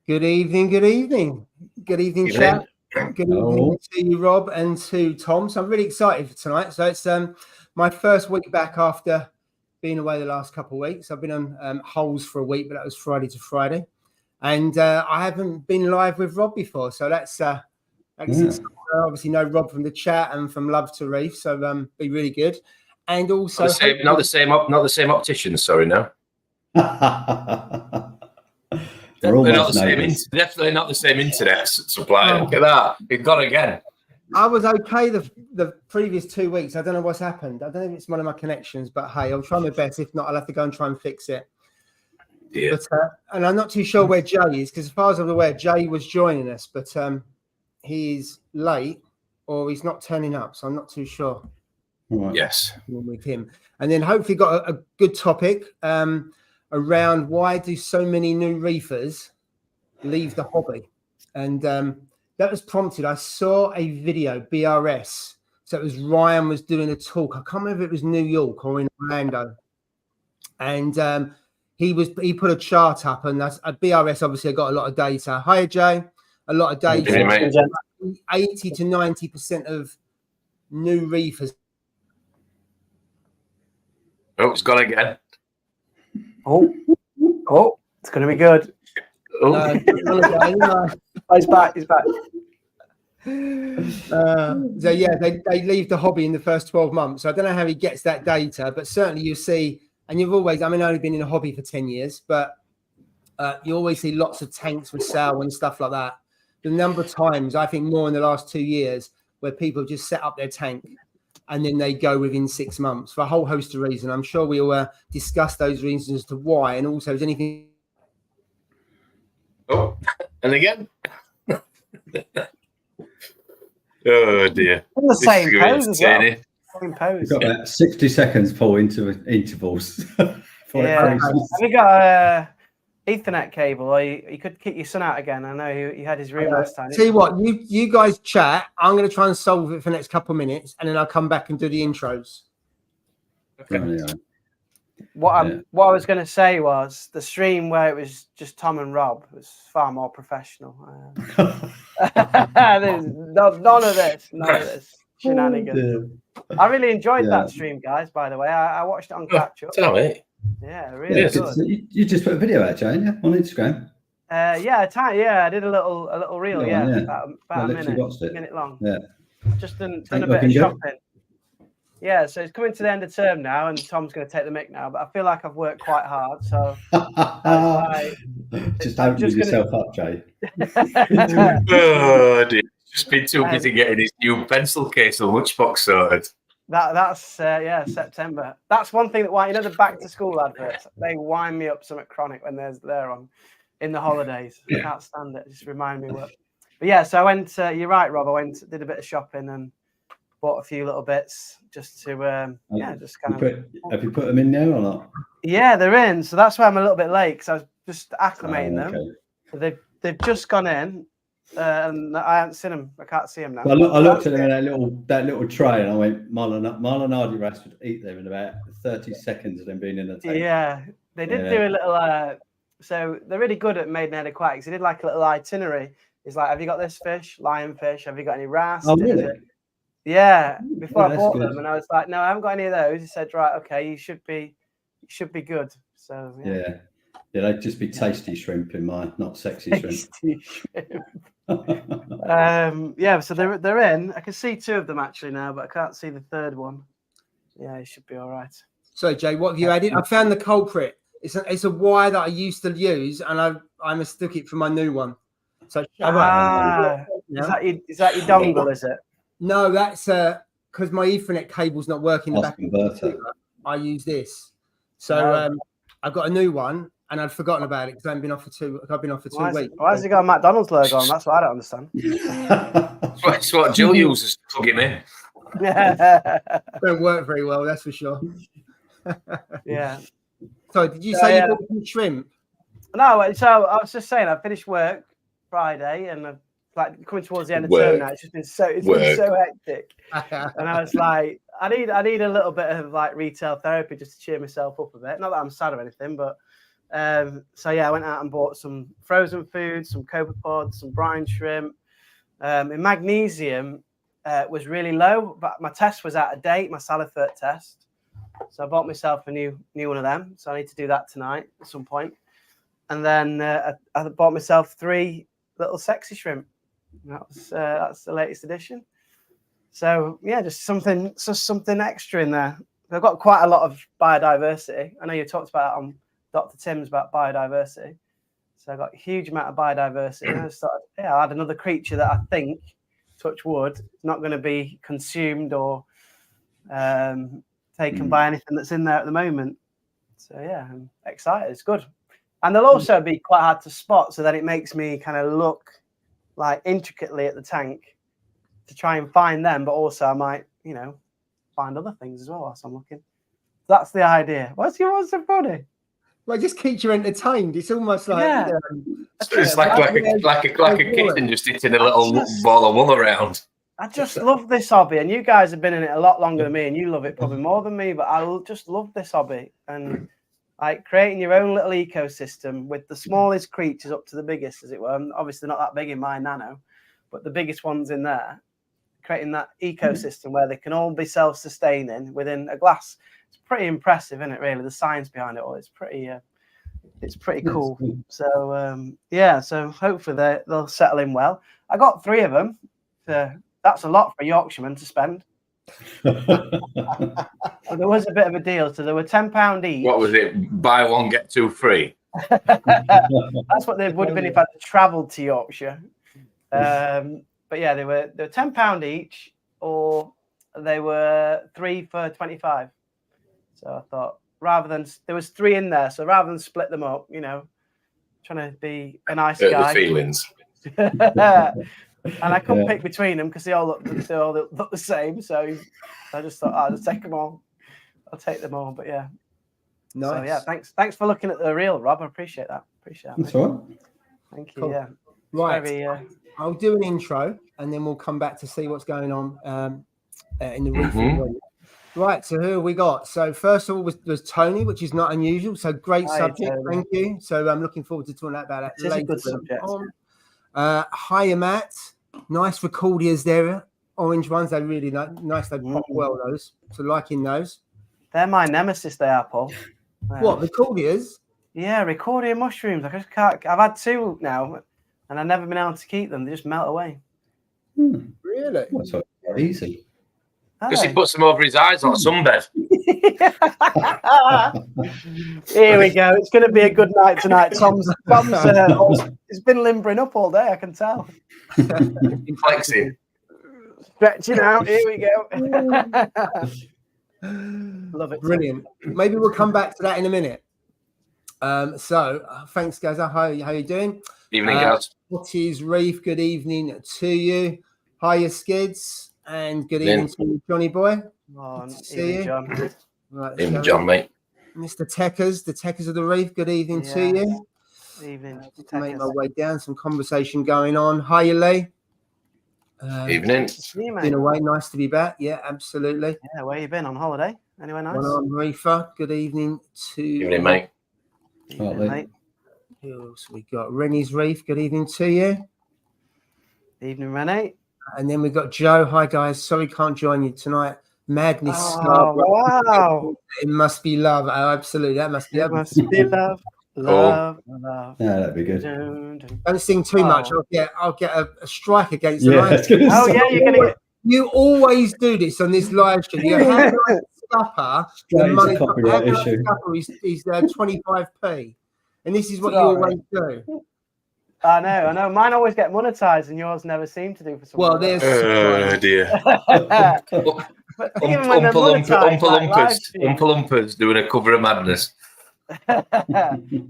Good evening, good evening. Good evening, chat. Good evening to you, Rob, and to Tom. So I'm really excited for tonight. So it's my first week back after being away the last couple of weeks. I've been on holes for a week, but that was Friday to Friday. And I haven't been live with Rob before. So that's obviously know Rob from the chat and from Love to Reef. So be really good. And also not the same optician, sorry, no. Definitely not the same internet supplier. Look at that. It got again. I was okay the previous 2 weeks. I don't know what's happened. I don't know if it's one of my connections, but hey, I'll try my best. If not, I'll have to go and try and fix it. Yeah. But and I'm not too sure where Jay is, because as far as I'm aware, Jay was joining us, but he's late or he's not turning up, so I'm not too sure. Right. Yes. With him. And then hopefully got a good topic around why do so many new reefers leave the hobby. And that was prompted. I saw a video, BRS. So it was Ryan was doing a talk. I can't remember if it was New York or in Orlando. And he put a chart up, and that's BRS obviously got a lot of data. Hi, Jay. A lot of data. 80 to 90% of new reefers. Oh, it's gone again. Oh, it's going to be good. Oh, he's back. So yeah, they leave the hobby in the first 12 months. So I don't know how he gets that data, but certainly you see, and you've always, I've only been in a hobby for 10 years, but you always see lots of tanks for sale and stuff like that. The number of times, I think more in the last 2 years, where people just set up their tank and then they go within 6 months for a whole host of reasons. I'm sure we'll discuss those reasons as to why, and also is anything. Oh, and again. Oh dear. In the same pose as well. Same pose. You've got about 60 seconds, Paul, into intervals. Yeah. Have you got a Ethernet cable, or you could kick your son out again? I know he had his room last time. Tell you what, you guys chat. I'm going to try and solve it for the next couple of minutes, and then I'll come back and do the intros. Okay. Oh, yeah. What I was going to say was the stream where it was just Tom and Rob was far more professional. There's none of this shenanigans. I really enjoyed that stream, guys. By the way, I watched it on catch up. Tell me. Yeah, really good. You just put a video out, Jane, on Instagram. I did a little reel, about a minute long. Yeah, just done a bit of shopping. Yeah, so it's coming to the end of term now, and Tom's going to take the mic now. But I feel like I've worked quite hard, so just open yourself up, Jay. Oh dear. Just been too busy getting his new pencil case and lunchbox sorted. That's September. That's one thing that the back to school adverts, they wind me up something chronic when they're on in the holidays. I can't stand it. Just remind me what. But yeah, so I went. You're right, Rob. Did a bit of shopping and bought a few little bits just to just kind of. Have you put them in there or not? Yeah, they're in. So that's why I'm a little bit late, because I was just acclimating them. So they've just gone in. And I haven't seen them. I can't see them now. Well, I looked at them in that little tray, and I went, Marlinardi Ras would eat them in about 30 seconds of them being in the tank. Yeah, they did do a little. So they're really good at Maidenhead Aquatics. They did like a little itinerary. It's like, have you got this fish, lionfish? Have you got any wrasse? Oh, really? Yeah. Before I bought them, and I was like, no, I haven't got any of those. He said, right, okay, you should be good. So yeah, they'd just be tasty shrimp in mine, not sexy shrimp. Tasty shrimp. So they're in. I can see two of them actually now, but I can't see the third one. Yeah, it should be all right. So Jay, what have you added? I found the culprit. It's a wire that I used to use, and I mistook it for my new one. So is that your dongle? Is it? No, that's because my Ethernet cable's not working. I use this. So I've got a new one. And I'd forgotten about it because I've been off for 2 weeks. Why has he got a McDonald's logo on? That's what I don't understand. That's what Jill uses to plug him in. Yeah. Don't work very well, that's for sure. Yeah. So did you say you bought some shrimp? No, so I was just saying I finished work Friday, and I've coming towards the end of term now. It's just been so hectic. And I was like, I need a little bit of retail therapy just to cheer myself up a bit. Not that I'm sad or anything, but So yeah, I went out and bought some frozen food, some copepods, some brine shrimp. In magnesium was really low, but my test was out of date, my Salifert test. So I bought myself a new one of them. So I need to do that tonight at some point. And then I bought myself 3 little sexy shrimp. That's the latest edition. So yeah, just something extra in there. I've got quite a lot of biodiversity. I know you talked about it on Dr. Tim's about biodiversity. So I got a huge amount of biodiversity. And I just thought, yeah, I'll add another creature that I think, touch wood, is not going to be consumed or taken by anything that's in there at the moment. So yeah, I'm excited. It's good. And they'll also be quite hard to spot, so that it makes me kind of look like intricately at the tank to try and find them, but also I might, find other things as well whilst I'm looking. That's the idea. What's so funny? Well, it just keeps you entertained. It's almost like it's like a kitten just eating a little ball of wool around. I just love this hobby, and you guys have been in it a lot longer than me, and you love it probably more than me. But I just love this hobby, and like creating your own little ecosystem with the smallest creatures up to the biggest, as it were. Obviously, not that big in my nano, but the biggest ones in there. Creating that ecosystem where they can all be self-sustaining within a glass. It's pretty impressive, isn't it? Really, the science behind it all. It's pretty cool. So so hopefully they'll settle in well. I got 3 of them. So that's a lot for a Yorkshireman to spend. There was a bit of a deal, so there were £10 each. What was it? Buy 1 get 2 free. That's what they would have been if I'd travelled to Yorkshire. But yeah, they were £10 each, or they were 3 for 25. So I thought, rather than there was 3 in there, so rather than split them up, trying to be a nice guy. The feelings. And I couldn't pick between them because they all look the same. So I just thought, I'll just take them all. I'll take them all. But yeah, nice. So yeah, thanks for looking at the reel, Rob. I appreciate that. That's all right. Thank you. Cool. Yeah. Right. I'll do an intro and then we'll come back to see what's going on in the reefing. Right, so who have we got? So first of all was Tony, which is not unusual. So great subject, thank you. So I'm looking forward to talking about that later. It's a good subject. Hiya, Matt. Nice recordias there. Orange ones, they're really nice. They pop well, those. So liking those. They're my nemesis, they are, Paul. What, recordias? Yeah, recordia mushrooms. I just can't. I've had 2 now, and I've never been able to keep them. They just melt away. Really? That's so easy. Because he puts them over his eyes like a sunbed. Here we go. It's going to be a good night tonight. Tom's he's been limbering up all day, I can tell. Flexing. Stretching out. Here we go. Love it. Brilliant. Maybe we'll come back to that in a minute. So thanks, guys. How you doing? Evening, guys. What is Reef? Good evening to you. Hiya, Skids. And good evening to you, Johnny boy. Oh, see you. John. Right, evening, John, mate. Mr. the Techers of the Reef. Good evening to you. Evening. Make my way down. Some conversation going on. Hiya, Lee. Evening. Been away. Nice to be back. Yeah, absolutely. Yeah, where you been? On holiday? Anywhere nice? Well, I'm Reefer. Good evening to evening, mate. Evening, mate. Who else we got? Rennie's Reef. Good evening to you. Evening, Rennie. And then we've got Joe. Hi, guys. Sorry, can't join you tonight. Madness. Oh, wow. It must be love. Oh, absolutely. That must be love. It must be love. Love. Yeah, that'd be good. Don't sing too much. I'll get a strike against the line. Oh, yeah, you're going to get... You always do this on this live stream. You have a scupper. The money scupper is 25p. And this is what you always do. I know. Mine always get monetized, and yours never seem to do for some reason. Well, there's. Oh dear. Umpa-Lumpers doing a cover of madness.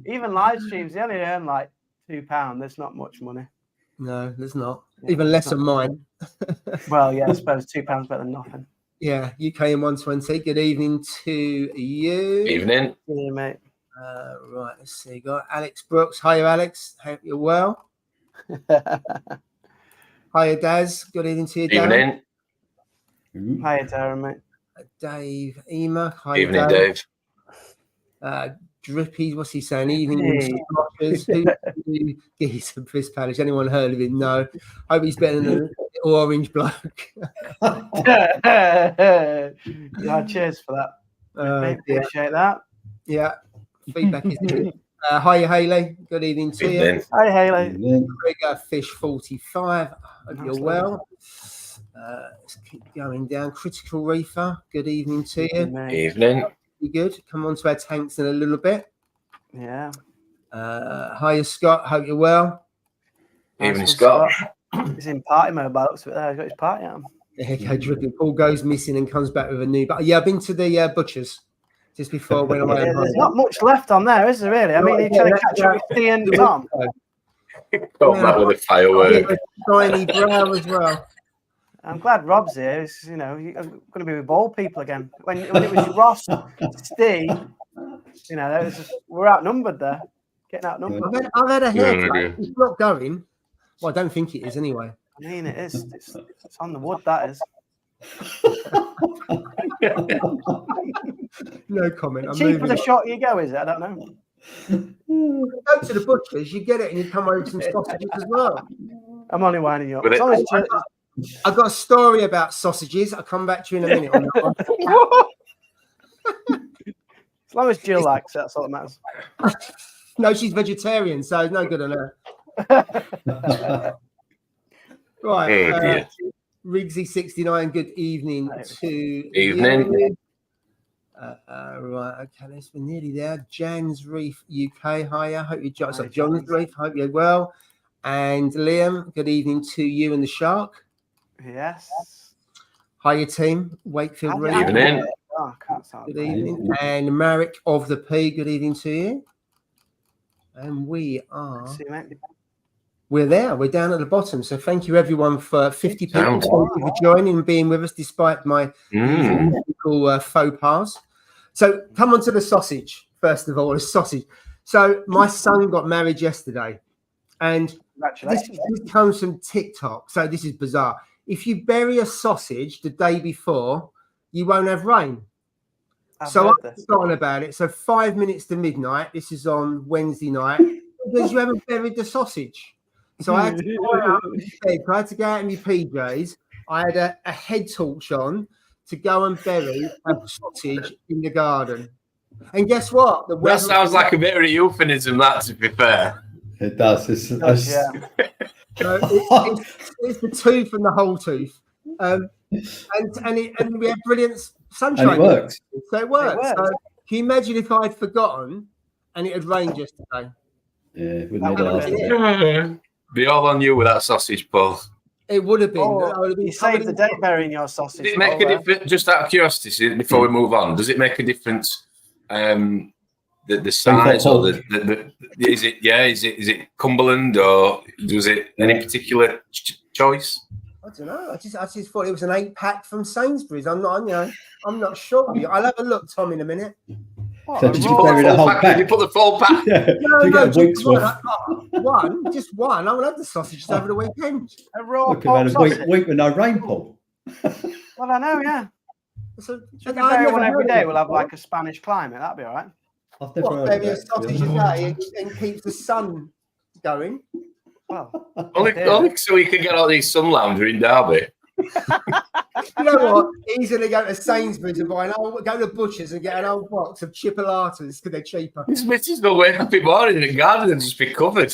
Even live streams, they only earn like £2. There's not much money. No, there's not. Even less than mine. Well, yeah, I suppose £2 better than nothing. Yeah, UK and 120. Good evening to you. Evening. Yeah, mate. Right, let's see. Got Alex Brooks. Hiya, Alex. Hope you're well. Hiya, Daz. Good evening to you, Darren. Evening. Hiya, Darren, mate. Dave Ema. Hiya, evening, Dave. Drippy, what's he saying? Evening squashers. Who geese and fish palace? Anyone heard of him? No. Hope he's better than the orange bloke. Yeah, cheers for that. Appreciate that. Yeah, feedback is good. Hiya, Haley. Good evening to you. Hi, Haley. Trigger Fish 45. Hope you're well. Let's keep going down. Critical Reefer. Good evening to you. Evening. Good. Come on to our tanks in a little bit. Yeah. Hiya, Scott. Hope you're well. Evening, Scott. He's in party mode, but he's got his party on. Okay, Drippy. Paul goes missing and comes back with a new. But yeah, I've been to the butchers just before I went away. There's not much left on there, is there? Really? I mean, you're trying to catch up with Steve and Tom. Got that with a firework. Shiny brow as well. I'm glad Rob's here. It's, you know, I'm going to be with bald people again. When it was Ross, Steve, you know, we're outnumbered there. Getting outnumbered. I've had a haircut. It's not going. Well, I don't think it is anyway. I mean, it is. It's on the wood, that is. No comment. I'm Cheaper the shorter you go, is it? I don't know. Go to the butchers, you get it, and you come over with some sausages as well. I'm only winding you up. I've got a story about sausages. I'll come back to you in a minute on that one. As long as Jill likes it, that's all that matters. No, she's vegetarian, so it's no good on her. Right. Riggsy69, good evening to Evening. you. Right, okay, we're nearly there. Jan's Reef UK, hiya. Hope you're John's Reef, hope you're well. And Liam, good evening to you and the Shark. Yes. Hiya, team. Wakefield Reef. Evening. Oh, good evening. And Marek of the P, good evening to you. And we're there. We're down at the bottom. So thank you, everyone, for 50 people. Thank you for joining and being with us despite my technical faux pas. So come on to the sausage, first of all, a sausage. So my son got married yesterday. And this comes from TikTok. So this is bizarre. If you bury a sausage the day before, you won't have rain. So I've forgotten about it. So 5 minutes to midnight. This is on Wednesday night. Because you haven't buried the sausage. So I had to go out in bed. I had to go out in my PJs. I had a head torch on to go and bury a sausage in the garden. And guess what? That sounds like a bit of a euphemism, that, to be fair. It does. It's the tooth and the whole tooth. And we had brilliant sunshine. And it works. So it works. So can you imagine if I'd forgotten and it had rained yesterday? Yeah, it wouldn't have be all on you with that sausage, Paul. It would have been. You saved the day burying your sausage. Does it make a difference? Just out of curiosity, before we move on, does it make a difference? The size or is it Cumberland or was it any particular choice? I don't know. I just thought it was an 8-pack from Sainsbury's. I'm not sure. I'll have a look, Tom, in a minute. So did you bury the whole pack? You put the full pack? Yeah. No, just one. Just one. I will have the sausages over the weekend. A raw week with no rainfall. Well, I know, yeah. So should we bury one every day? We'll have like a Spanish climate. That'd be all right. I've never heard bury a sausage a day and keeps the sun going. Well, only so we can get all these sun lounger in Derby. You know what? He's going to go to Sainsbury's and go to Butcher's and get an old box of chipolatas because they're cheaper. His missus will wake up in the morning in the garden and just be covered.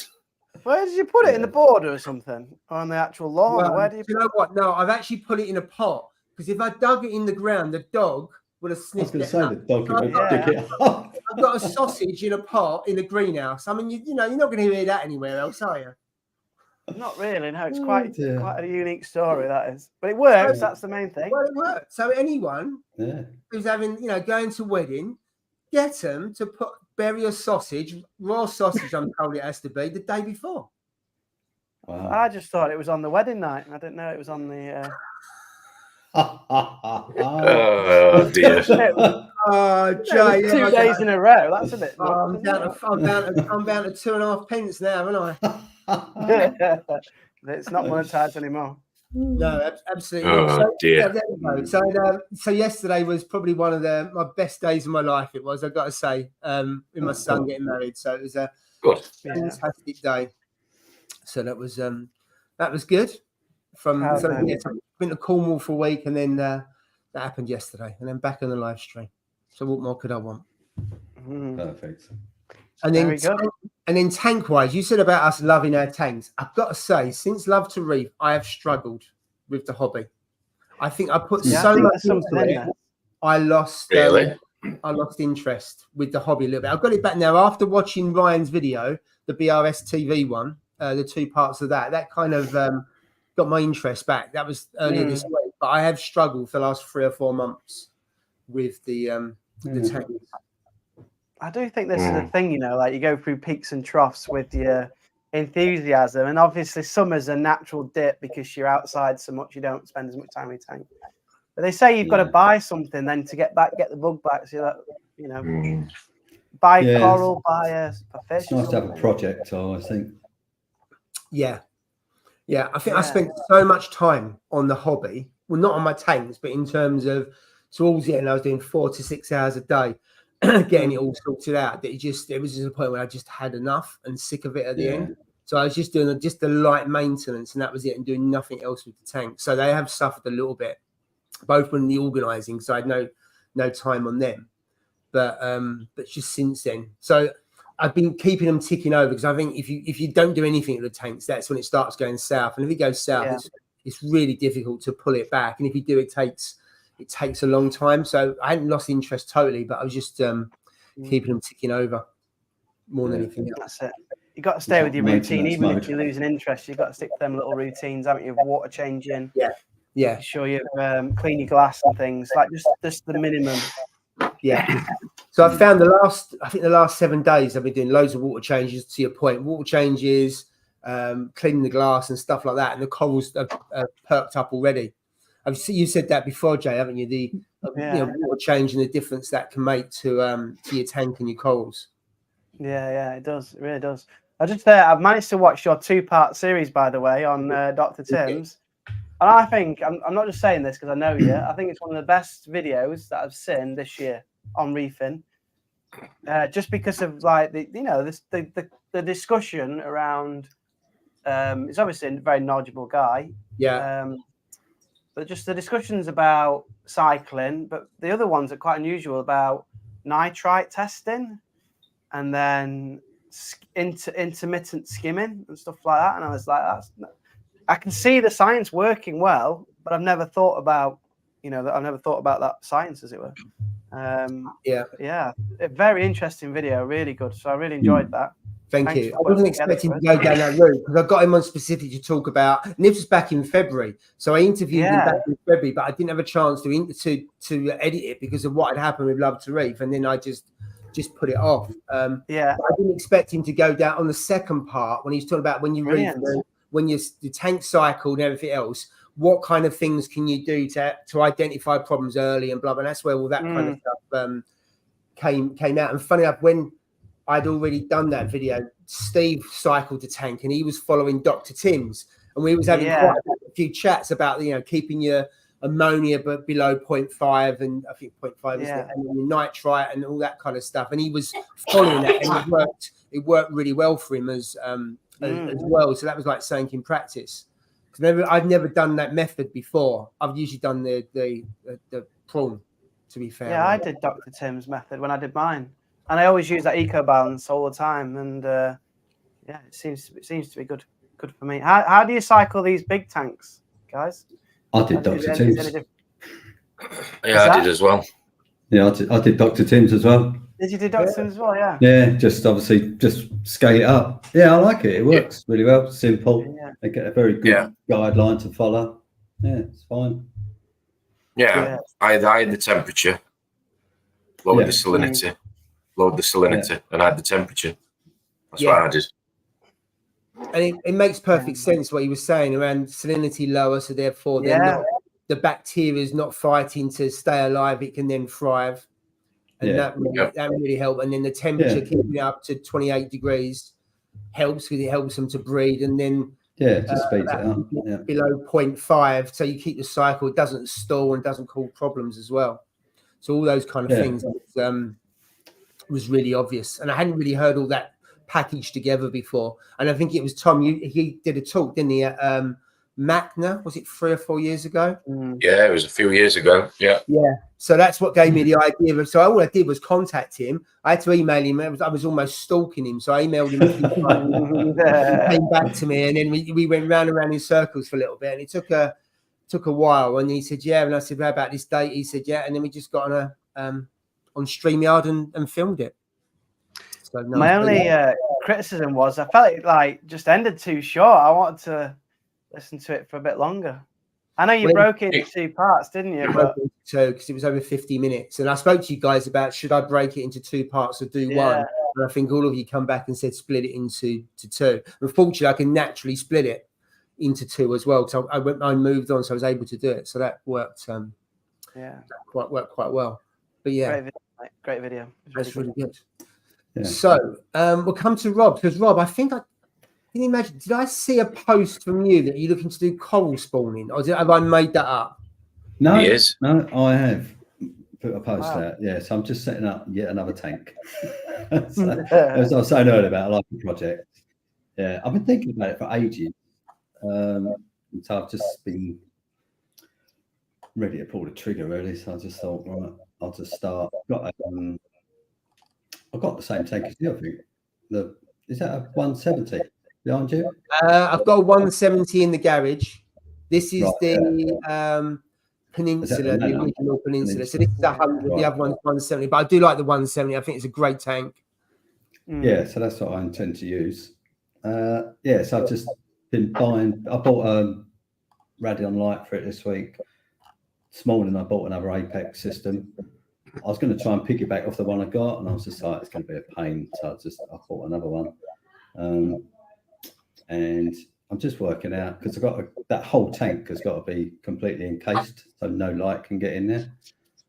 Where did you put it? In the border or something? Or on the actual lawn? Well, where do you know what? No, I've actually put it in a pot because if I dug it in the ground, the dog would have sniffed it. The dog would dig it up. I've got a sausage in a pot in a greenhouse. I mean, you're not going to hear that anywhere else, are you? Not really. No, it's quite a unique story, that is. But it works. That's the main thing. Well, it works. So anyone who's having, going to wedding, get them to bury a sausage, raw sausage. I'm told it has to be the day before. Wow. I just thought it was on the wedding night. I didn't know it was on the. Oh dear. Jay, 2 days in a row. That's a bit. I'm down to 2.5 pence now, haven't I? It's not monetized anymore. No, absolutely Oh, not. So, dear. yeah, there we go. So yesterday was probably one of my best days of my life. It was, I've got to say, with my son getting married. So it was a Good. fantastic day. So that was good. Been to Cornwall for a week, and then that happened yesterday, and then back on the live stream. So what more could I want? Perfect. And then tank wise, you said about us loving our tanks. I've got to say, since Love to Reef, I have struggled with the hobby. I think I put so much into it. I lost interest with the hobby a little bit. I've got it back now after watching Ryan's video, the BRS TV one, the 2 parts of that kind of got my interest back. That was earlier this week, but I have struggled for the last 3 or 4 months with the tanks. I do think this is a thing, you know, like you go through peaks and troughs with your enthusiasm, and obviously summer's a natural dip because you're outside so much, you don't spend as much time in your tank. But they say you've got to buy something then to get the bug back. So that, you know, buy coral, buy a fish. It's nice to have a project, I think. Yeah. I think I spent so much time on the hobby. Well, not on my tanks, but in terms of towards the end, I was doing 4 to 6 hours a day. Getting it all sorted out, that it was just a point where I just had enough and sick of it at the end. So I was just doing the light maintenance, and that was it, and doing nothing else with the tank. So they have suffered a little bit, both when the organising, so I had no time on them. But just since then, so I've been keeping them ticking over, because I think if you don't do anything with the tanks, that's when it starts going south. And if it goes south, it's really difficult to pull it back. And if you do, it takes a long time. So I hadn't lost interest totally, but I was just keeping them ticking over more than anything else. That's it. You got to stay with your routine, even if you lose an interest. You've got to stick to them little routines, haven't you? Water changing. Yeah. Make sure you clean your glass and things, like just the minimum. Yeah. So I found the last 7 days I've been doing loads of water changes. To your point, water changes, cleaning the glass and stuff like that, and the corals are perked up already. You said that before, Jay, haven't you? The water change and the difference that can make to your tank and your corals. Yeah, it does. It really does. I've managed to watch your 2-part series, by the way, on Dr. Tim's, and I think I'm not just saying this because I know you. I think it's one of the best videos that I've seen this year on reefing, just because of like the discussion around. It's obviously a very knowledgeable guy. Yeah. But just the discussions about cycling, but the other ones are quite unusual about nitrate testing, and then intermittent skimming and stuff like that. And I was like, I can see the science working well, but I've never thought about, that science, as it were. A very interesting video, really good. So I really enjoyed that. Thank you. I wasn't expecting to go down that route, because I got him on specific to talk about, and this was back in February. So I interviewed him back in February, but I didn't have a chance to edit it because of what had happened with Love to Reef, and then I just put it off. But I didn't expect him to go down on the second part when he's talking about when you reef, when the tank cycle and everything else. What kind of things can you do to identify problems early and blah blah. And that's where all that kind of stuff came out. And funny enough, when I'd already done that video, Steve cycled the tank, and he was following Dr. Tim's, and we was having quite a few chats about keeping your ammonia but below 0.5, and I think 0.5 is and then nitrite and all that kind of stuff. And he was following that, and it worked really well for him as well. So that was like saying in practice. I've never done that method before. I've usually done the prawn, to be fair. Yeah, I did Dr. Tim's method when I did mine. And I always use that eco balance all the time, and it seems to be good for me. How do you cycle these big tanks, guys? I did Dr. Tim's. Yeah, I did as well. Yeah, I did Dr. Tim's as well. Did you do Dr. Tim's as well? Yeah. Yeah, just scale it up. Yeah, I like it. It works really well. Simple. Yeah. They get a very good guideline to follow. Yeah, it's fine. Yeah. I had the temperature, lowered the salinity. Load the salinity and add the temperature. That's what I did. And it makes perfect sense what he was saying around salinity lower, so therefore the bacteria is not fighting to stay alive; it can then thrive, and that really helped. And then the temperature keeping it up to 28 degrees helps, because it helps them to breed. And then Yeah, just speeds it up. Yeah. Below 0.5, so you keep the cycle. It doesn't stall and doesn't cause problems as well. So all those kind of things was really obvious, and I hadn't really heard all that packaged together before. And I think it was Tom. He did a talk, didn't he? At Macna, was it 3 or 4 years ago? Yeah, it was a few years ago. Yeah. So that's what gave me the idea. So all I did was contact him. I had to email him. I was almost stalking him. So I emailed him a few times. He came back to me, and then we went round and round in circles for a little bit. And it took a while. And he said, yeah. And I said, how about this date? He said, yeah. And then we just got on StreamYard and filmed it. So my only criticism was I felt it like just ended too short. I wanted to listen to it for a bit longer. I know you broke it into 2 parts, didn't you? Two, because it was over 50 minutes. And I spoke to you guys about should I break it into 2 parts or do one? And I think all of you come back and said split it into 2. Unfortunately, I can naturally split it into 2 as well. So I moved on, so I was able to do it. So that worked. Worked quite well. But yeah, great video. That's really good. Yeah. So we'll come to Rob, because Rob, I think can you imagine? Did I see a post from you that you're looking to do coral spawning, or have I made that up? No, He is. No, I have put a post out. Yeah, so I'm just setting up yet another tank. So, as I was saying earlier about, I like the project. Yeah, I've been thinking about it for ages. So I've just been ready to pull the trigger, really. So I just thought, right, I'll just start. I've got the same tank as you, I think. Is that a 170 behind you? I've got a 170 in the garage. This is the Peninsula, the original Peninsula. So this is 100. The other one's 170. But I do like the 170. I think it's a great tank. Yeah, so that's what I intend to use. So I've just been buying. I bought a Radion light for it this week. This morning I bought another Apex system. I was going to try and piggyback off the one I got, and I was just like, it's going to be a pain. So I bought another one. And I'm just working out, because I've got that whole tank has got to be completely encased, so no light can get in there.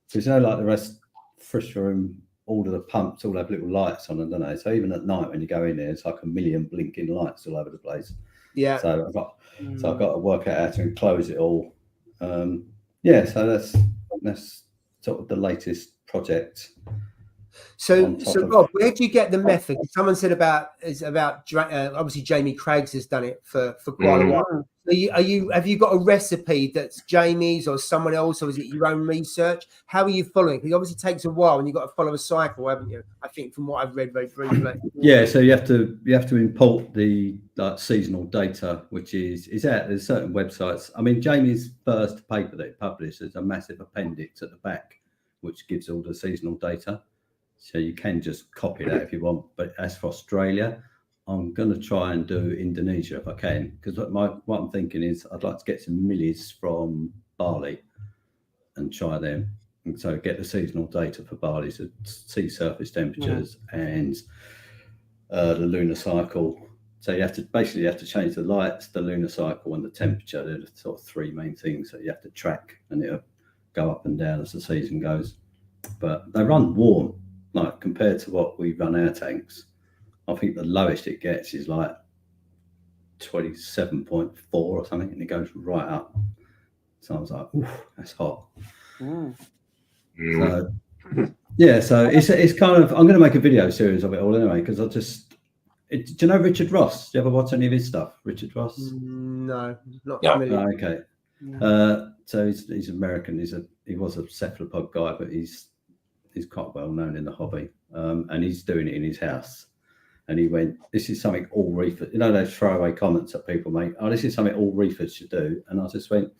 Because like the rest, fresh room, all of the pumps all have little lights on them, don't they? So even at night when you go in there, it's like a million blinking lights all over the place. Yeah. So I've got to work out how to enclose it all. So that's sort of the latest project. So Rob, where do you get the method? Someone said obviously Jamie Craigs has done it for quite a while. Have you got a recipe that's Jamie's or someone else, or is it your own research? How are you following? Because it obviously takes a while, and you've got to follow a cycle, haven't you? I think from what I've read very briefly. Yeah, so you have to import the seasonal data, which is out. There's certain websites. I mean, Jamie's first paper that he published is a massive appendix at the back, which gives all the seasonal data. So you can just copy that if you want. But as for Australia, I'm going to try and do Indonesia if I can, because what I'm thinking is I'd like to get some millies from Bali and try them. And so get the seasonal data for Bali, so sea surface temperatures and the lunar cycle. So you have to change the lights, the lunar cycle, and the temperature. They're the sort of 3 main things that you have to track, and it'll go up and down as the season goes. But they run warm, like compared to what we run our tanks. I think the lowest it gets is like 27.4 or something, and it goes right up. So I was like, ooh, that's hot. So it's kind of, I'm going to make a video series of it all anyway, because do you know Richard Ross? Do you ever watch any of his stuff, Richard Ross? No, not familiar. Okay. So he's American. He was a cephalopod guy, but he's quite well known in the hobby, and he's doing it in his house. And he went, this is something all reefers, those throwaway comments that people make, this is something all reefers should do. And I just went,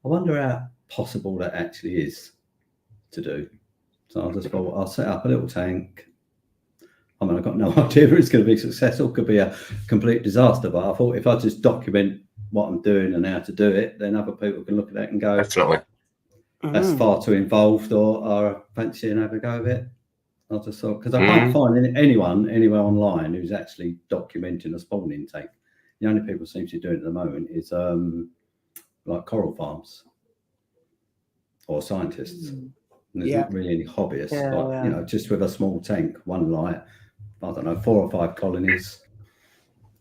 I wonder how possible that actually is to do. So I just thought, I'll set up a little tank. I mean, I've got no idea if it's going to be successful. Could be a complete disaster. But I thought if I just document what I'm doing and how to do it, then other people can look at that and go, definitely, that's far too involved, or I fancy and have a go of it. I just thought, because I can't find anyone anywhere online who's actually documenting a spawning tank. The only people seem to be doing it at the moment is like coral farms or scientists. And there's not really any hobbyists, just with a small tank, one light, I don't know, 4 or 5 colonies,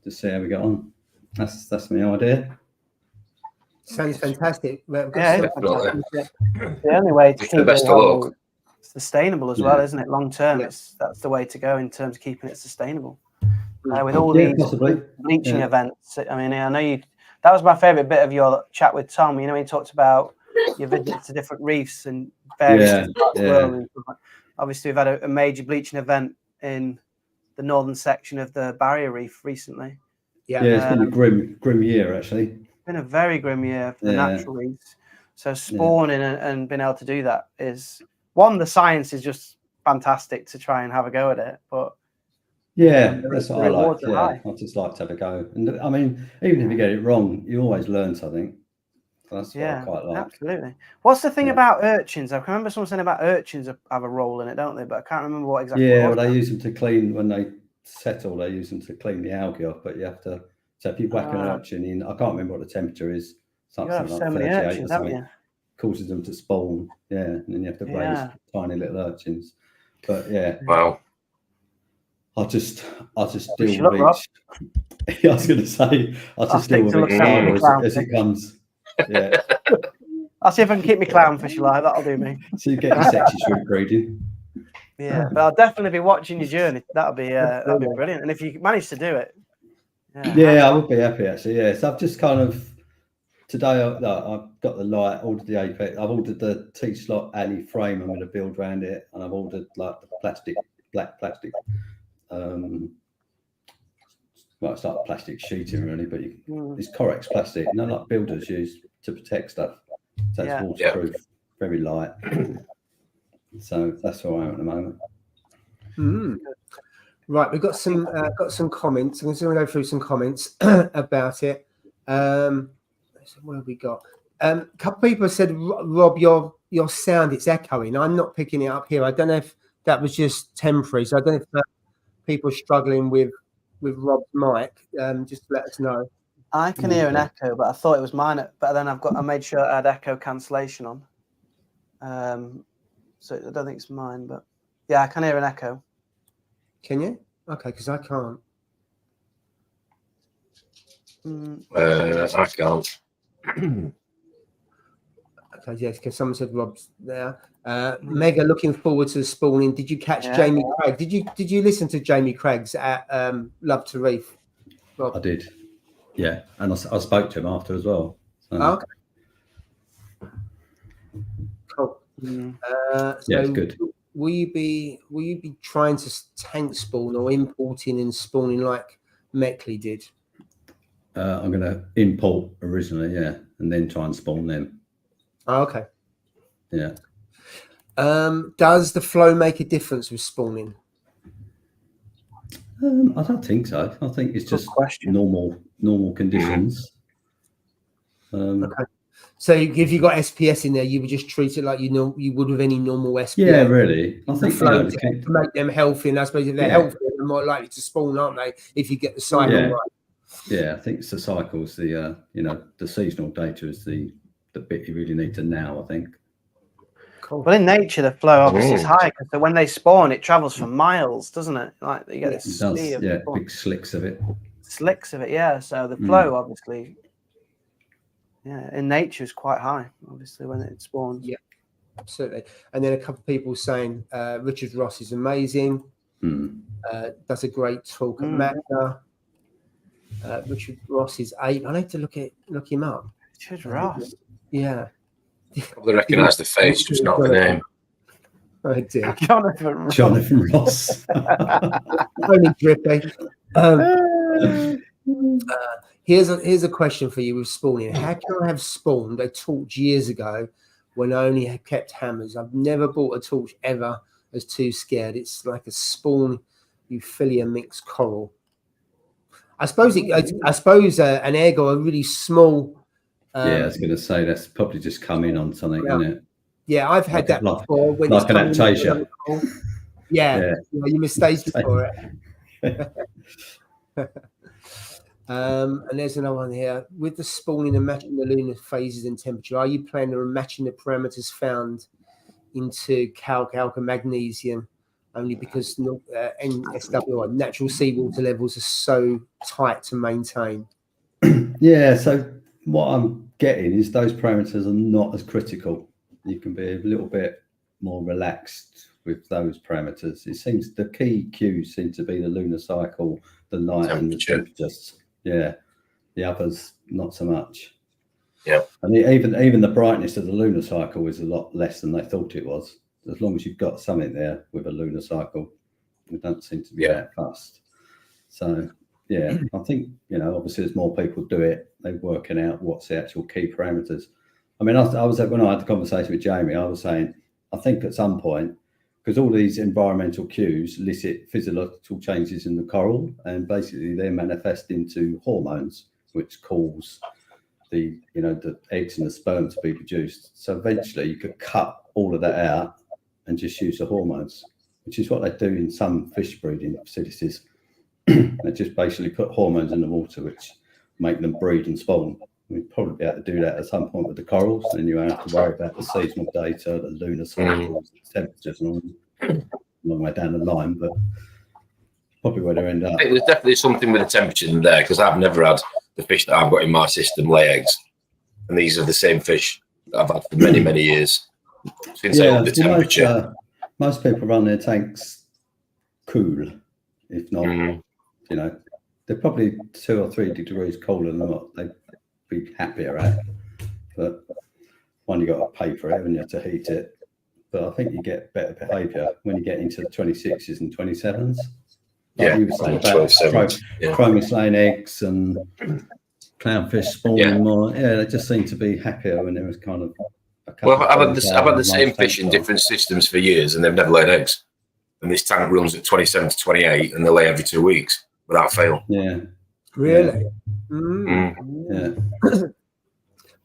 to see how we get on. That's my idea. Sounds fantastic. Yeah, Definitely. the only way to It's keep the best the to look. hobby sustainable as well, isn't it? Long term, that's the way to go in terms of keeping it sustainable. With all these possibly. bleaching events, I mean, I know you. That was my favourite bit of your chat with Tom. You know, he talked about your visits to different reefs and various different parts of the world. And obviously, we've had a major bleaching event in the northern section of the Barrier Reef recently. Yeah, it's been a grim year actually. Been a very grim year for the natural reefs. So spawning and being able to do that is one. The science is just fantastic to try and have a go at it, but that's what I like. I just like to have a go. And I mean, even if you get it wrong, you always learn something. That's what I quite like. Absolutely. What's the thing about urchins? I can remember someone saying about urchins have a role in it, don't they? But I can't remember what exactly. Yeah, well, they use them to clean when they settle. They use them to clean the algae off. But you have to. So if you whack an urchin in, I can't remember what the temperature is. Something like 38 urchins, or something. Causes them to spawn. Yeah, and then you have to raise tiny little urchins. But wow. I just deal with each. I was going to say, I just deal with each as it comes. Yeah. I'll see if I can keep my clownfish alive. That'll do me. So you get your sexy shrimp breeding. Yeah, but I'll definitely be watching your journey. That'll be brilliant. And if you manage to do it, I would be happy actually. Yeah, so I've just kind of today I've got the light, ordered the apex. I've ordered the T-slot alley frame. I'm going to build around it, and I've ordered like the black plastic. Well, it's like plastic sheeting really, but it's Corex plastic. Like builders use to protect stuff. So it's waterproof, very light. So that's where I am at the moment. Right, we've got some comments. I'm going to go through some comments about it. What have we got? A couple of people have said, Rob, your sound, it's echoing. I'm not picking it up here. I don't know if that was just temporary. So I don't know if people are struggling with Rob's mic. Just let us know. I can hear an echo, but I thought it was mine. But then I made sure I had echo cancellation on. So I don't think it's mine, but yeah, I can hear an echo. Can you? Okay, because I can't. I can't. Okay, yes, because someone said Rob's there. Mega looking forward to the spawning. Did you catch Jamie Craig? Did you listen to Jamie Craig's at Love to Reef? Rob? I did. Yeah, and I spoke to him after as well. So. Oh, okay. Cool. It's good. Will you be trying to tank spawn or importing and spawning like Meckley did? I'm going to import originally, and then try and spawn them. Oh, okay. Yeah. Does the flow make a difference with spawning? I don't think so. I think it's just normal conditions. Okay. So if you got SPS in there, you would just treat it like you would with any normal SPS. Yeah, really. I think flow to make them healthy, and I suppose if they're healthy, they're more likely to spawn, aren't they? If you get the cycle right. Yeah, I think it's the cycles. The the seasonal data is the bit you really need to know, I think. Cool. Well, in nature, the flow obviously is high because when they spawn, it travels for miles, doesn't it? Like you get this big slicks of it. Yeah. So the flow, obviously, in nature is quite high, obviously, when it spawns. Yeah, absolutely. And then a couple of people saying Richard Ross is amazing. Does a great talk at Magna. Richard Ross is 8. I need to look him up. Richard Ross. Yeah. Probably recognise the face, just not the name. Oh dear. Jonathan Ross. Only drippy. Here's a question for you with spawning. How can I have spawned a torch years ago when I only had kept hammers? I've never bought a torch ever. I was too scared. It's like a spawn Euphilia mixed coral. I suppose an egg or a really small. I was going to say that's probably just come in on something, isn't it? Yeah, I've had that before. When like an Aptasia. Yeah, you mistake for it. And there's another one here. With the spawning and matching the lunar phases and temperature, are you planning on matching the parameters found into calc, and magnesium? Only because NSW or natural seawater levels are so tight to maintain. Yeah, so what I'm getting is those parameters are not as critical. You can be a little bit more relaxed with those parameters. It seems the key cues seem to be the lunar cycle, the light, and the temperatures. Yeah, the others not so much. Yeah, and even the brightness of the lunar cycle is a lot less than they thought it was. As long as you've got something there with a lunar cycle, it don't seem to be that fast. So yeah, I think, you know, obviously as more people do it, they're working out what's the actual key parameters. I mean, I was when I had the conversation with Jamie, I was saying, I think at some point, because all these environmental cues elicit physiological changes in the coral, and basically they manifest into hormones, which cause the eggs and the sperm to be produced. So eventually you could cut all of that out and just use the hormones, which is what they do in some fish breeding facilities. They just basically put hormones in the water, which make them breed and spawn. We'd probably be able to do that at some point with the corals, and you won't have to worry about the seasonal data, the lunar cycles, the temperatures, and all a long way down the line, but probably where they end up. I think there's definitely something with the temperature in there, because I've never had the fish that I've got in my system lay eggs, and these are the same fish that I've had for many, many years since I upped the temperature. Most people run their tanks cool, if not, you know, they're probably 2 or 3 degrees colder than what they'd be happier at. But one, you got to pay for it and you have to heat it. But I think you get better behaviour when you get into the 26s and 27s. Like you were saying about chromis laying eggs and clownfish spawning more. Yeah, they just seem to be happier when there was kind of. I've had the same fish in different systems for years, and they've never laid eggs. And this tank runs at 27 to 28, and they lay every 2 weeks without fail. Yeah. Really? Yeah.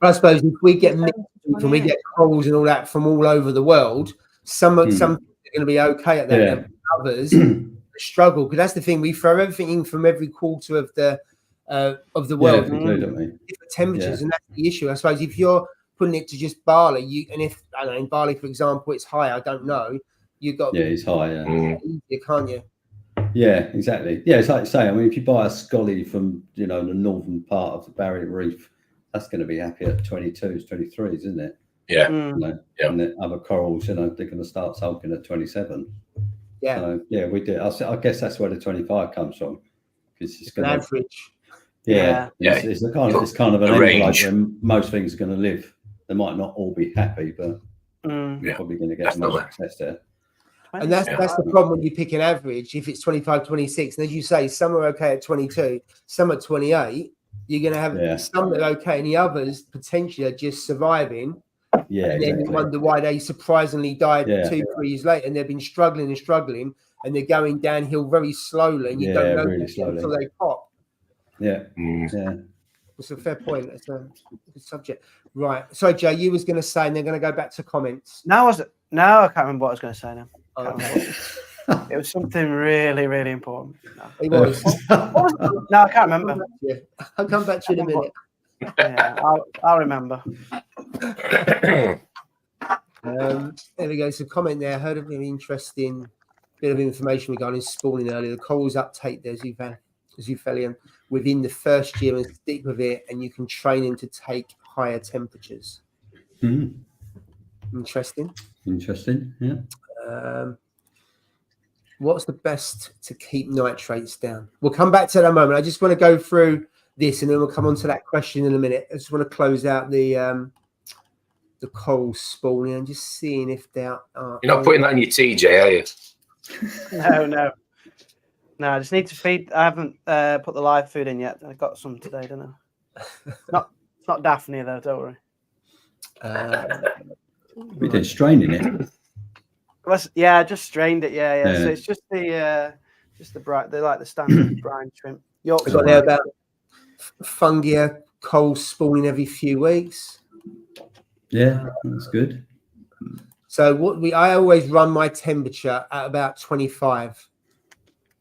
I suppose if we get mixed and we get corals and all that from all over the world, some are going to be okay at that. Yeah. Others struggle, because that's the thing. We throw everything in from every quarter of the world, different temperatures, and that's the issue. I suppose if you're putting it to just barley, if I don't know, in barley, for example, it's high. I don't know. You've got it's high. Yeah, easier, can't you? Yeah, exactly. Yeah, it's like saying, I mean, if you buy a scully from, you know, the northern part of the Barrier Reef, that's going to be happy at 22s, 23s, isn't it? Yeah. You know, and the other corals, you know, they're going to start sulking at 27. Yeah. So, yeah, we did. I guess that's where the 25 comes from, because it's going to average. It's kind of an envelope where most things are going to live. They might not all be happy, but you're probably going to get more success there. And that's the problem when you pick an average. If it's 25, 26, and as you say, some are okay at 22, some at 28, you're going to have some that are okay, and the others potentially are just surviving. Yeah, and then you wonder why they surprisingly died 2-3 years later, and they've been struggling, and they're going downhill very slowly, and you don't know really until they pop. Yeah. It's a fair point. It's a good subject. Right. Sorry, Jay, you was going to say, and they're going to go back to comments. No, I can't remember what I was going to say now. It was something really, really important. No. It was. No, I can't remember. I'll come back to you in a minute. Yeah, I'll remember. There we go. So comment there. I heard a very interesting bit of information regarding spawning earlier. The corals uptake their zoophilium within the first year and stick with it, and you can train them to take higher temperatures. Interesting. Yeah. What's the best to keep nitrates down? We'll come back to that in a moment. I just want to go through this, and then we'll come on to that question in a minute. I just want to close out the coral spawning and just seeing if they are. You're not putting that in your TJ, are you? No. I just need to feed. I haven't put the live food in yet. I got some today, don't I? It's not Daphne though. Don't worry. We did straining it. Yeah, I just strained it. Yeah. So it's just the bright. They like the standard brine shrimp. Got there about fungia coral spawning every few weeks. Yeah, that's good. So I always run my temperature at about 25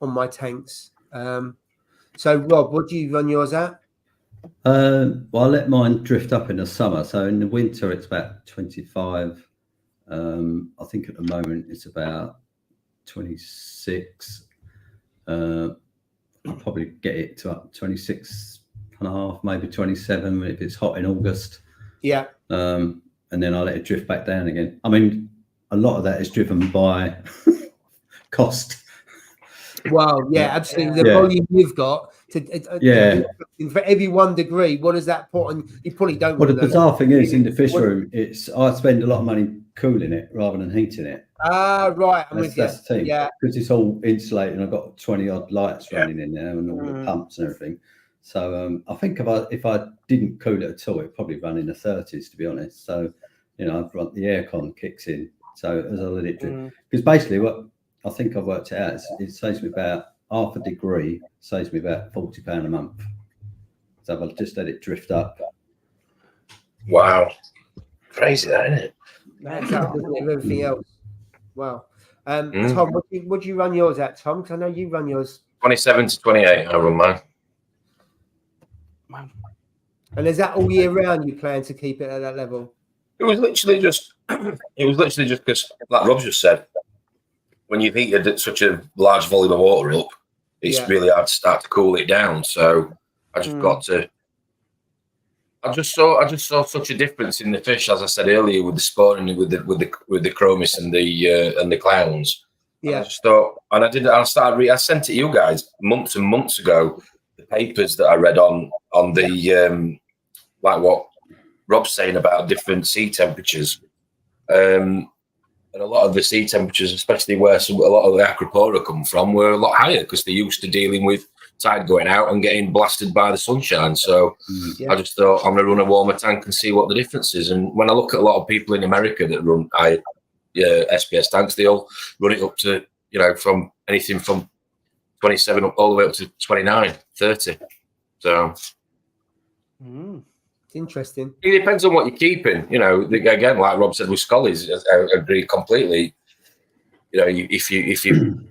on my tanks. So Rob, what do you run yours at? Well, I let mine drift up in the summer. So in the winter, it's about 25. I think at the moment it's about 26. I'll probably get it to up 2600 25.5, maybe 27 if it's hot in August. Yeah. And then I let it drift back down again. I mean, a lot of that is driven by cost. Well, yeah, absolutely. The volume you've got for every 1 degree, what does that put on? You probably don't. Well, the bizarre thing is, in the fish room, I spend a lot of money cooling it rather than heating it. Ah, right. That's the thing. Yeah, because it's all insulated, and I've got 20 odd lights running in there and all the pumps and everything. So I think if I didn't cool it at all, it'd probably run in the 30s, to be honest. So I've run the aircon kicks in. So as I let it drip, because basically what I think I've worked it out is it saves me about half a degree, saves me about £40 a month. So I've just let it drift up. Wow, crazy that, isn't it? That's everything else. Wow. Tom, what do you run yours at, Tom? Because I know you run yours 27 to 28. I run mine. And is that all year round? You plan to keep it at that level? It was literally just because, like Rob just said, when you've heated such a large volume of water up, it's really hard to start to cool it down. So I just got to. I just saw such a difference in the fish, as I said earlier, with the spawning, with the chromis and the clowns. Yeah. And I just thought, and I sent it to you guys months and months ago. The papers that I read on the like what Rob's saying about different sea temperatures. And a lot of the sea temperatures, especially where a lot of the acropora come from, were a lot higher because they're used to dealing with tide going out and getting blasted by the sunshine. So I just thought, I'm going to run a warmer tank and see what the difference is. And when I look at a lot of people in America that run SPS tanks, they all run it up to, from anything from 27 up all the way up to 29, 30. So... Interesting. It depends on what you're keeping. Again, like Rob said with Scullies, I agree completely. If you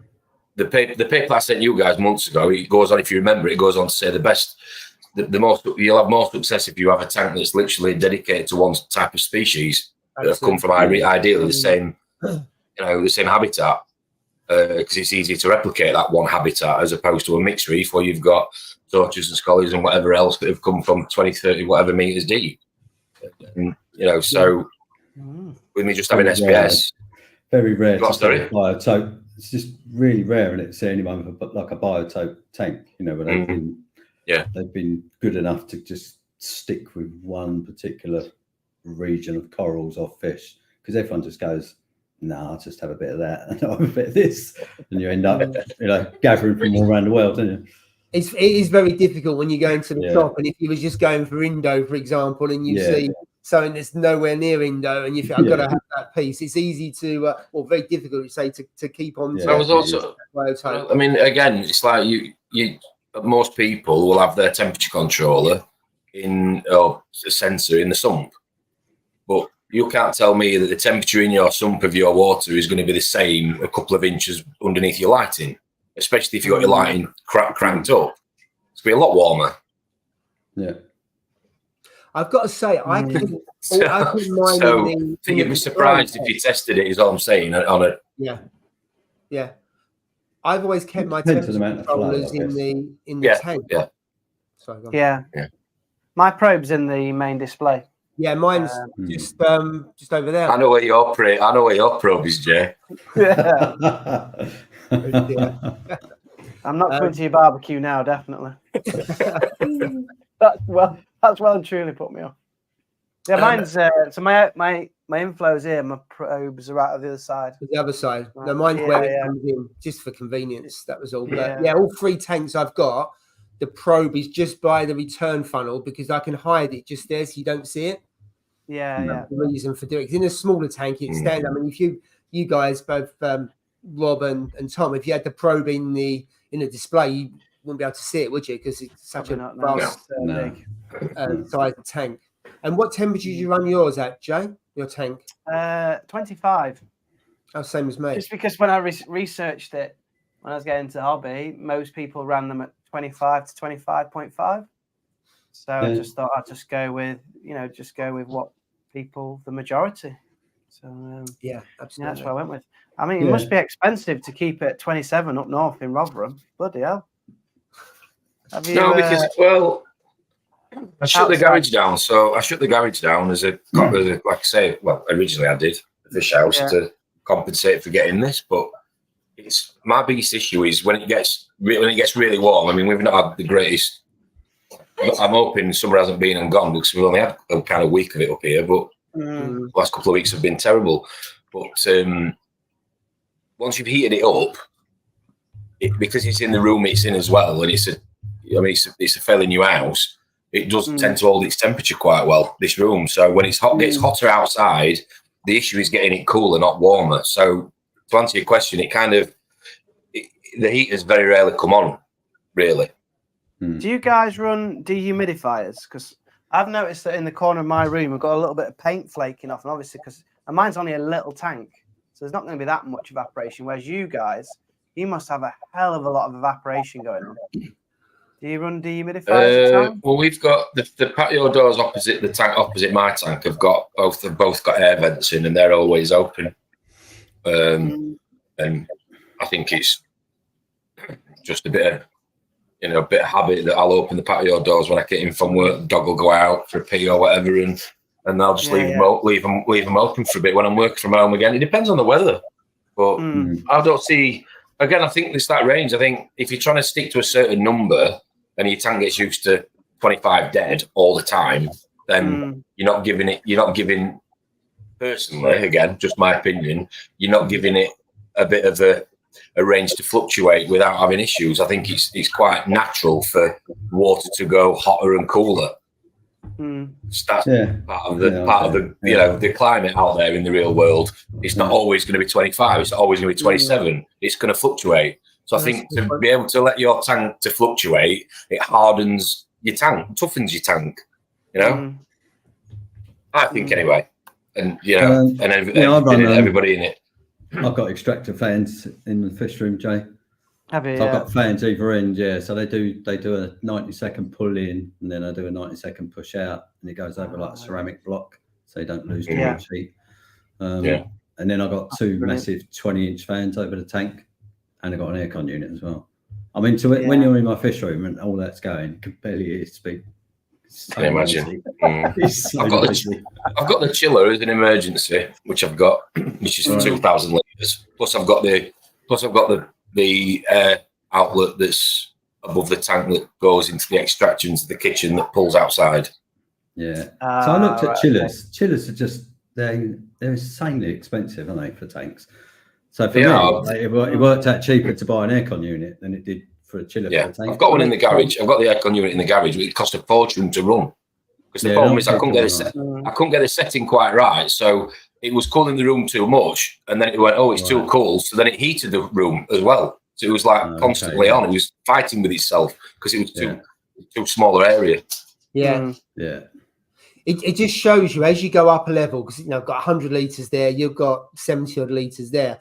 the paper I sent you guys months ago, it goes on, if you remember, it goes on to say the most you'll have more success if you have a tank that's literally dedicated to one type of species that have come from ideally the same, the same habitat, because it's easy to replicate that one habitat as opposed to a mixed reef where you've got torches and scullies and whatever else that have come from 20, 30, whatever meters deep. And, so with me just having SPS. Very rare to see a biotope. It's just really rare, and it's anyone with like a biotope tank, where they've been good enough to just stick with one particular region of corals or fish, because everyone just goes, I'll just have a bit of that and I'll have a bit of this, and you end up gathering from all around the world, don't you? It is very difficult when you go into the shop, and if you were just going for Indo, for example, and you see something that's nowhere near Indo, and you think, I've got to have that piece, it's easy to, or very difficult to say to keep on. I was also, I mean, again, it's like most people will have their temperature controller or a sensor in the sump, but you can't tell me that the temperature in your sump of your water is going to be the same a couple of inches underneath your lighting. Especially if you've got your lighting cranked up. It's going to be a lot warmer. Yeah. I've got to say, I couldn't mind. So you'd be surprised if you tested it, is all I'm saying, on a... Yeah. I've always kept my temperature controllers in the tank. Yeah. Sorry, go on. Yeah. My probe's in the main display. Yeah, mine's just over there. I know where your probe is, Jay. Yeah. I'm not going to your barbecue now, definitely. That's well and truly put me off. Yeah, mine's so my inflow's here, my probes are right on the other side. The other side. No, mine's where it comes in, just for convenience. That was all. But all three tanks I've got, the probe is just by the return funnel because I can hide it just there so you don't see it. Yeah. The reason for doing it. In a smaller tank, it stands. I mean, if you guys both. Rob and Tom, if you had the probe in the display, you wouldn't be able to see it, would you? Because it's such a vast big size of tank. And what temperature do you run yours at, Jay? Your tank? 25. Oh, same as me. Just because when I researched it, when I was getting into hobby, most people ran them at 25 to 25.5. So I just thought I'd just go with what people, the majority. So absolutely. That's what I went with. I mean, it must be expensive to keep it at 27 up north in Rotherham. Bloody hell! Because I shut the garage down. So I shut the garage down as a like I say. Well, originally I did the fish house to compensate for getting this, but it's my biggest issue is when it gets really warm. I mean, we've not had the greatest. I'm hoping summer hasn't been and gone because we've only had a kind of week of it up here, but the last couple of weeks have been terrible. But once you've heated it up, because it's in the room it's in as well, and it's a fairly new house. It does tend to hold its temperature quite well, this room. So when it's hot, gets hotter outside, the issue is getting it cooler, not warmer. So to answer your question, the heaters very rarely come on, really. Do you guys run dehumidifiers? Because I've noticed that in the corner of my room, I've got a little bit of paint flaking off, and obviously and mine's only a little tank, so there's not going to be that much evaporation. Whereas you guys, you must have a hell of a lot of evaporation going on. Do you run dehumidifiers at times? Well, we've got the patio doors opposite the tank, opposite my tank. Have both got air vents in, and they're always open. And I think it's just a bit of habit that I'll open the patio doors when I get in from work. The dog will go out for a pee or whatever, and I'll just leave them open for a bit when I'm working from home again. It depends on the weather, but I don't see. Again, I think it's that range. I think if you're trying to stick to a certain number and your tank gets used to 25 dead all the time, then you're not giving. Personally, again, just my opinion, you're not giving it a bit of a range to fluctuate without having issues. I think it's quite natural for water to go hotter and cooler. That's part of the climate out there in the real world. It's not always going to be 25. It's not always going to be 27. It's going to fluctuate. So I think to be able to let your tank to fluctuate, it hardens your tank, toughens your tank. I think anyway. And everybody in it. I've got extractor fans in the fish room, Jay. Have you? So I've got fans either end, So they do a 90-second pull in, and then I do a 90-second push out, and it goes over like a ceramic block, so you don't lose too much heat. And then I've got two massive 20-inch fans over the tank, and I've got an aircon unit as well. I mean, when you're in my fish room and all that's going, you can barely hear it speak. I can imagine. I've got the chiller as an emergency, which I've got, which is 2,000 litres. Plus I've got the air outlet that's above the tank that goes into the extractions of the kitchen that pulls outside. So I looked at chillers. Right. Chillers are just they're insanely expensive, aren't they, for tanks? So for me, it worked out cheaper to buy an aircon unit than it did for a chiller. Yeah, for a tank. I've got one in the garage. I've got the aircon unit in the garage, but it cost a fortune to run. Because the problem is I couldn't get the setting quite right. So it was cooling the room too much, and then it went, it's too cool. So then it heated the room as well. So it was like constantly on. It was fighting with itself because it was too smaller area. Yeah. It just shows you as you go up a level, because I've got 100 litres there, you've got 70 odd litres there.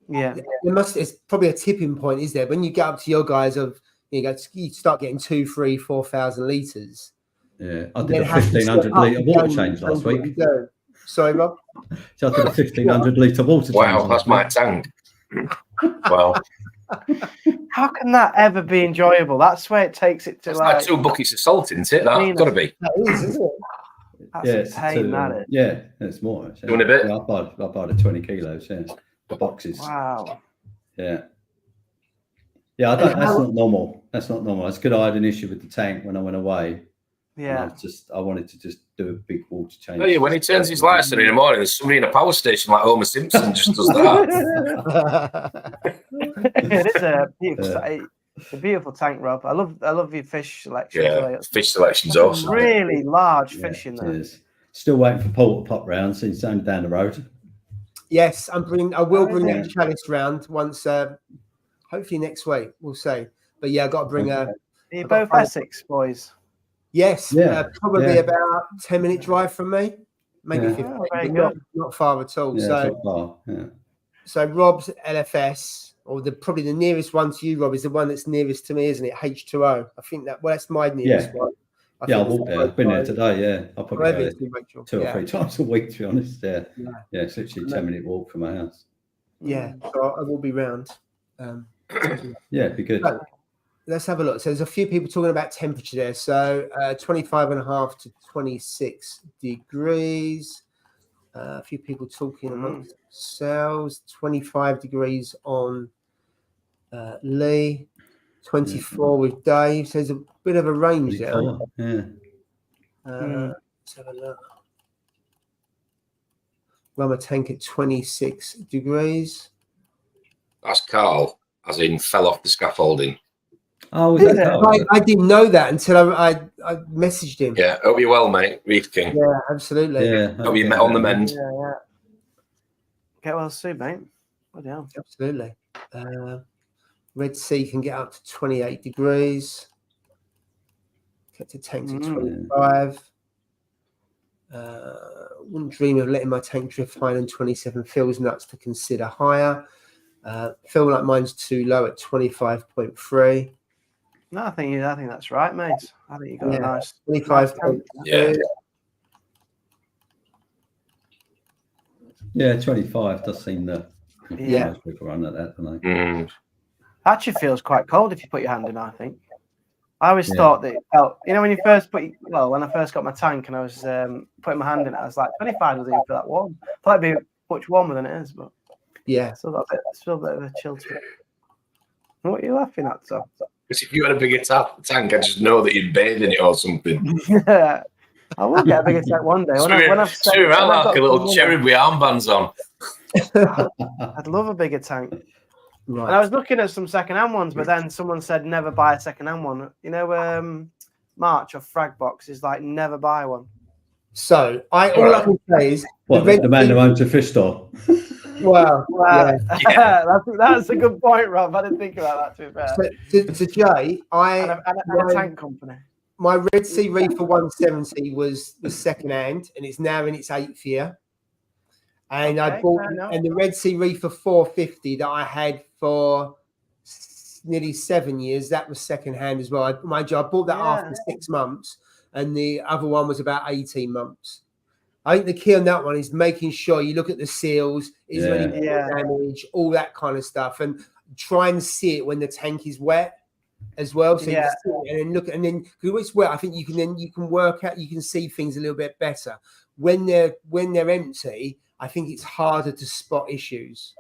Yeah, it's probably a tipping point, is there? When you get up to your guys you start getting 2, 3, 4,000 litres. Yeah, I did a 1,500 litre water change last week. Sorry, Rob. So I did a 1,500 litre water change. Wow, that's my tank. Wow. How can that ever be enjoyable? That's where it takes it to like 2 buckets of salt, isn't it? That's got to be. That is, isn't it? That's a pain, that is. Yeah, it's more. Actually. Doing a bit. Yeah, I bought the 20 kilos. Yeah, the boxes. Wow. Yeah. Yeah, that's not normal. That's not normal. It's good. I had an issue with the tank when I went away. Yeah. I wanted to just do a big water change. Oh, yeah, when he turns his lights on in the morning, there's somebody in a power station like Homer Simpson just does that. It is a beautiful tank, Rob. I love your fish selection. Yeah, fish selection's awesome. Really large fish in there. Still waiting for Paul to pop round since he's only down the road. Yes, I will bring that chalice round once, hopefully next week, we'll see. But yeah, I've got to bring Are you both Essex boys? Yes, probably about 10-minute drive from me, maybe 15. Not far at all. So Rob's LFS, or probably the nearest one to you, Rob, is the one that's nearest to me, isn't it? H2O. I think that's my nearest one. I walked there. I've been there today. Yeah, I'll probably go there 2 or 3 times a week, to be honest. Yeah, it's literally a 10-minute walk from my house. Yeah, so I will be round. It'd be good. let's have a look. So there's a few people talking about temperature there. So 25.5 to 26 degrees. A few people talking amongst themselves. 25 degrees on Lee. 24 with Dave. So there's a bit of a range there. Yeah. Let's have a look. Rubber tank at 26 degrees. That's Carl, as in fell off the scaffolding. Oh, is that Carl? I didn't know that until I messaged him. Yeah, hope you're well, mate. Reef King. Yeah, absolutely. Yeah. Hope you met on the mend. Yeah. Get well soon, mate. Bloody hell. Absolutely. Red Sea can get up to 28 degrees. Get to tanks at 25. Wouldn't dream of letting my tank drift higher than 27. Feels nuts to consider higher. Feel like mine's too low at 25.3. No, I think that's right, mate. I think you got a nice 25. Yeah. Yeah, 25 does seem that. Yeah. Most people run at that, don't they? Actually feels quite cold if you put your hand in, I think. I always thought that it felt, when you first when I first got my tank and I was putting my hand in it, I was like, 25 doesn't even feel that warm. I thought it'd be much warmer than it is, but yeah, still got a bit of a chill to it. What are you laughing at, Tom? Because if you had a bigger tank, I just know that you'd bathe in it or something. Yeah. I will get a bigger tank one day. Swim around like a little cherub with armbands on. I'd love a bigger tank. right. And I was looking at some second-hand ones, but then someone said never buy a second-hand one. March of Frag Box is like never buy one. So all I can say is the man who owns a fish store. Wow. Yeah. That's a good point, Rob. I didn't think about that too bad. So Jay, And a tank company. My Red Sea Reefer 170 was second hand, and it's now in its 8th year. And I bought the Red Sea Reefer 450 that I had for nearly 7 years. That was second hand as well. I bought that after 6 months, and the other one was about 18 months. I think the key on that one is making sure you look at the seals, is there any damage, all that kind of stuff, and try and see it when the tank is wet as well. So you see it and then look, and then because it's wet, I think you can work out, you can see things a little bit better. When they're empty, I think it's harder to spot issues.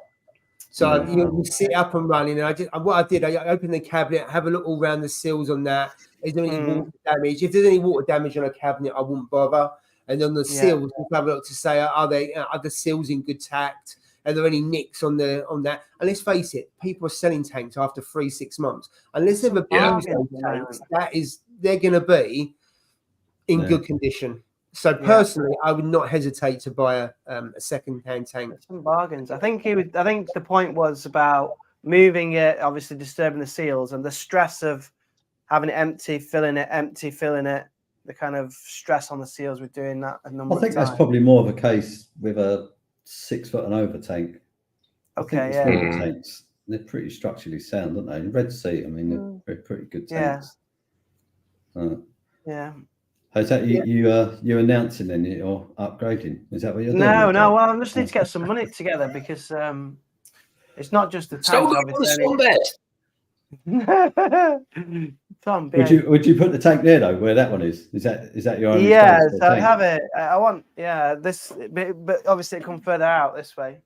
So you sit up and running, and I opened the cabinet, have a look all around the seals on that. Is there any water damage? If there's any water damage on a cabinet, I wouldn't bother. And on the seals, we'll have a look to say, are the seals in good tact? Are there any nicks on that? And let's face it, people are selling tanks after 3-6 months. Unless they've abused those tanks, they're going to be in good condition. So personally, I would not hesitate to buy a second-hand tank. Some bargains. I think the point was about moving it, obviously disturbing the seals, and the stress of having it empty, filling it. The kind of stress on the seals with doing that a number of times. I think that's probably more of a case with a 6 foot and over tank. Okay, tanks, they're pretty structurally sound, aren't they? Red Sea, I mean, they're pretty good tanks. Yeah. Is that you announcing then you're upgrading? Is that what you're doing? No. Well, I just need to get some money together because it's not just the tank. Tom, would you put the tank there though, where that one is? Is that your own? Yeah, so I have it. I want this, but obviously it comes further out this way.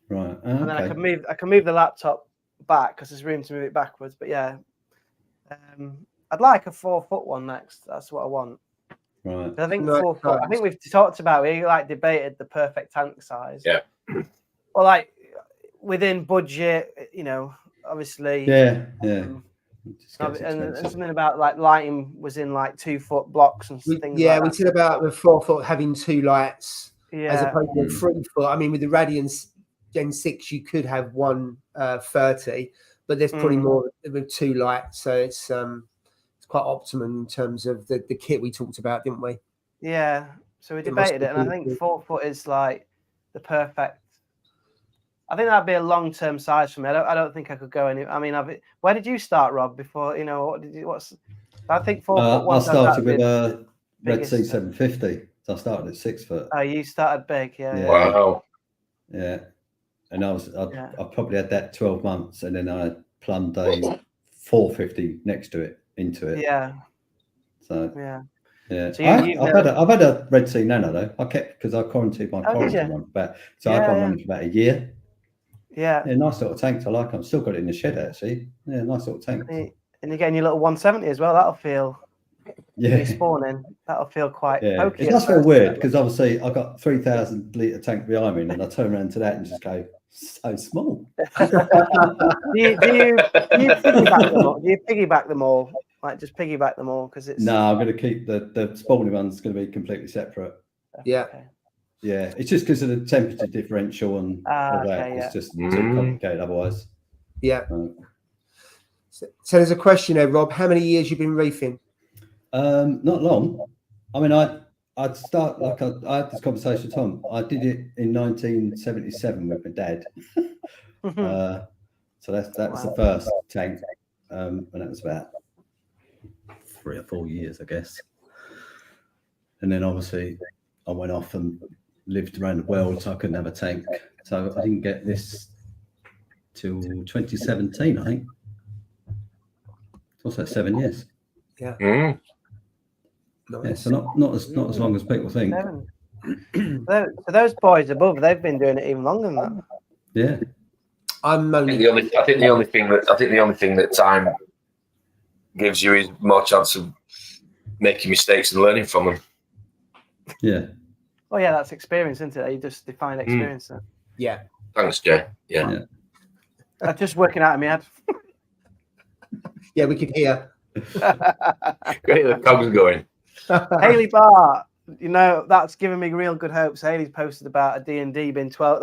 Right. And then I can move the laptop back because there's room to move it backwards. But yeah, I'd like a 4-foot one next. That's what I want. Right. I think 4 foot. I think we've talked about we debated the perfect tank size. Yeah. Or like within budget, obviously. Yeah. And something about like lighting was in like 2-foot blocks and things. Yeah, like we said about the 4-foot having 2 lights as opposed to 3-foot. I mean, with the Radiance Gen 6, you could have 130, but there's probably more with 2 lights. So it's quite optimum in terms of the kit we talked about, didn't we? Yeah. So we debated it, and I think 4-foot is like the perfect. I think that'd be a long-term size for me. I don't think I could go any. I mean, where did you start, Rob? Before I think 4 foot. I started with a Red Sea 750. So I started at 6 foot. Oh, you started big, yeah. Wow. Yeah, and I probably had that 12 months, and then I plumbed a 450 next to it, into it. Yeah. So Yeah. yeah. So I've had a Red Sea Nano though. I kept, because I quarantined my Oh, did quarantine you? one for about, so I had one running for about a year. Yeah. Yeah, nice little tank. I like. I've still got it in the shed actually. Yeah, nice little tank. And you're getting your little 170 as well. That'll feel. Yeah. You're spawning. That'll feel quite. Yeah, pokey it at does feel first. weird because obviously I've got 3,000 litre tank behind me, and then I turn around to that and just go, so small. do you piggyback them all? Do you piggyback them all? Like just piggyback them all because it's. No, I'm going to keep the spawning one's going to be completely separate. Yeah. Okay. Yeah, it's just because of the temperature differential and all that. Okay, It's just too complicated otherwise. Yeah. So there's a question there, Rob. How many years you been reefing? Not long. I mean, I'd start like I had this conversation with Tom. I did it in 1977 with my dad. So that was the first tank, and that was about 3 or 4 years, I guess. And then obviously I went off and lived around the world, so I couldn't have a tank. So I didn't get this till 2017, I think. What's that? 7 years. Yeah. Mm. Nice. Yeah, so not as long as people think. So those boys above, they've been doing it even longer than that. Yeah. I think the only thing that time gives you is more chance of making mistakes and learning from them. Yeah. Oh yeah, that's experience, isn't it? You just define experience. Then. Yeah. Thanks, Jay. Yeah. I'm just working out in my head. Yeah, we could hear. Great, the cogs going. Haley Barr, you know, that's given me real good hopes. Haley's posted about a D&D bin 12.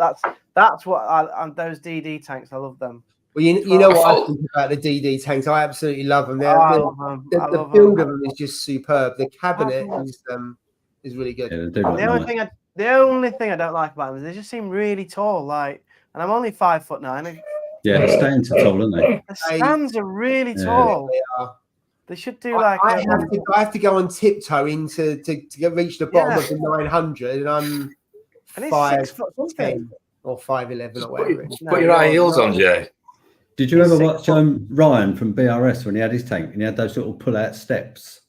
That's what those DD tanks. I love them. Well, you know what I think about the DD tanks. I absolutely love them. The build of them is just superb. The cabinet is really good. Yeah, the only thing I don't like about them is they just seem really tall. Like, and I'm only 5'9". Yeah, the stands are tall, aren't they? The stands are really tall. They are. They should do like. I have to go on tiptoe to reach the bottom of the 900, and I'm 5'10" or 5'11" or whatever. Put your high heels on, Jay. Did you ever watch Ryan from BRS when he had his tank and he had those little pull-out steps?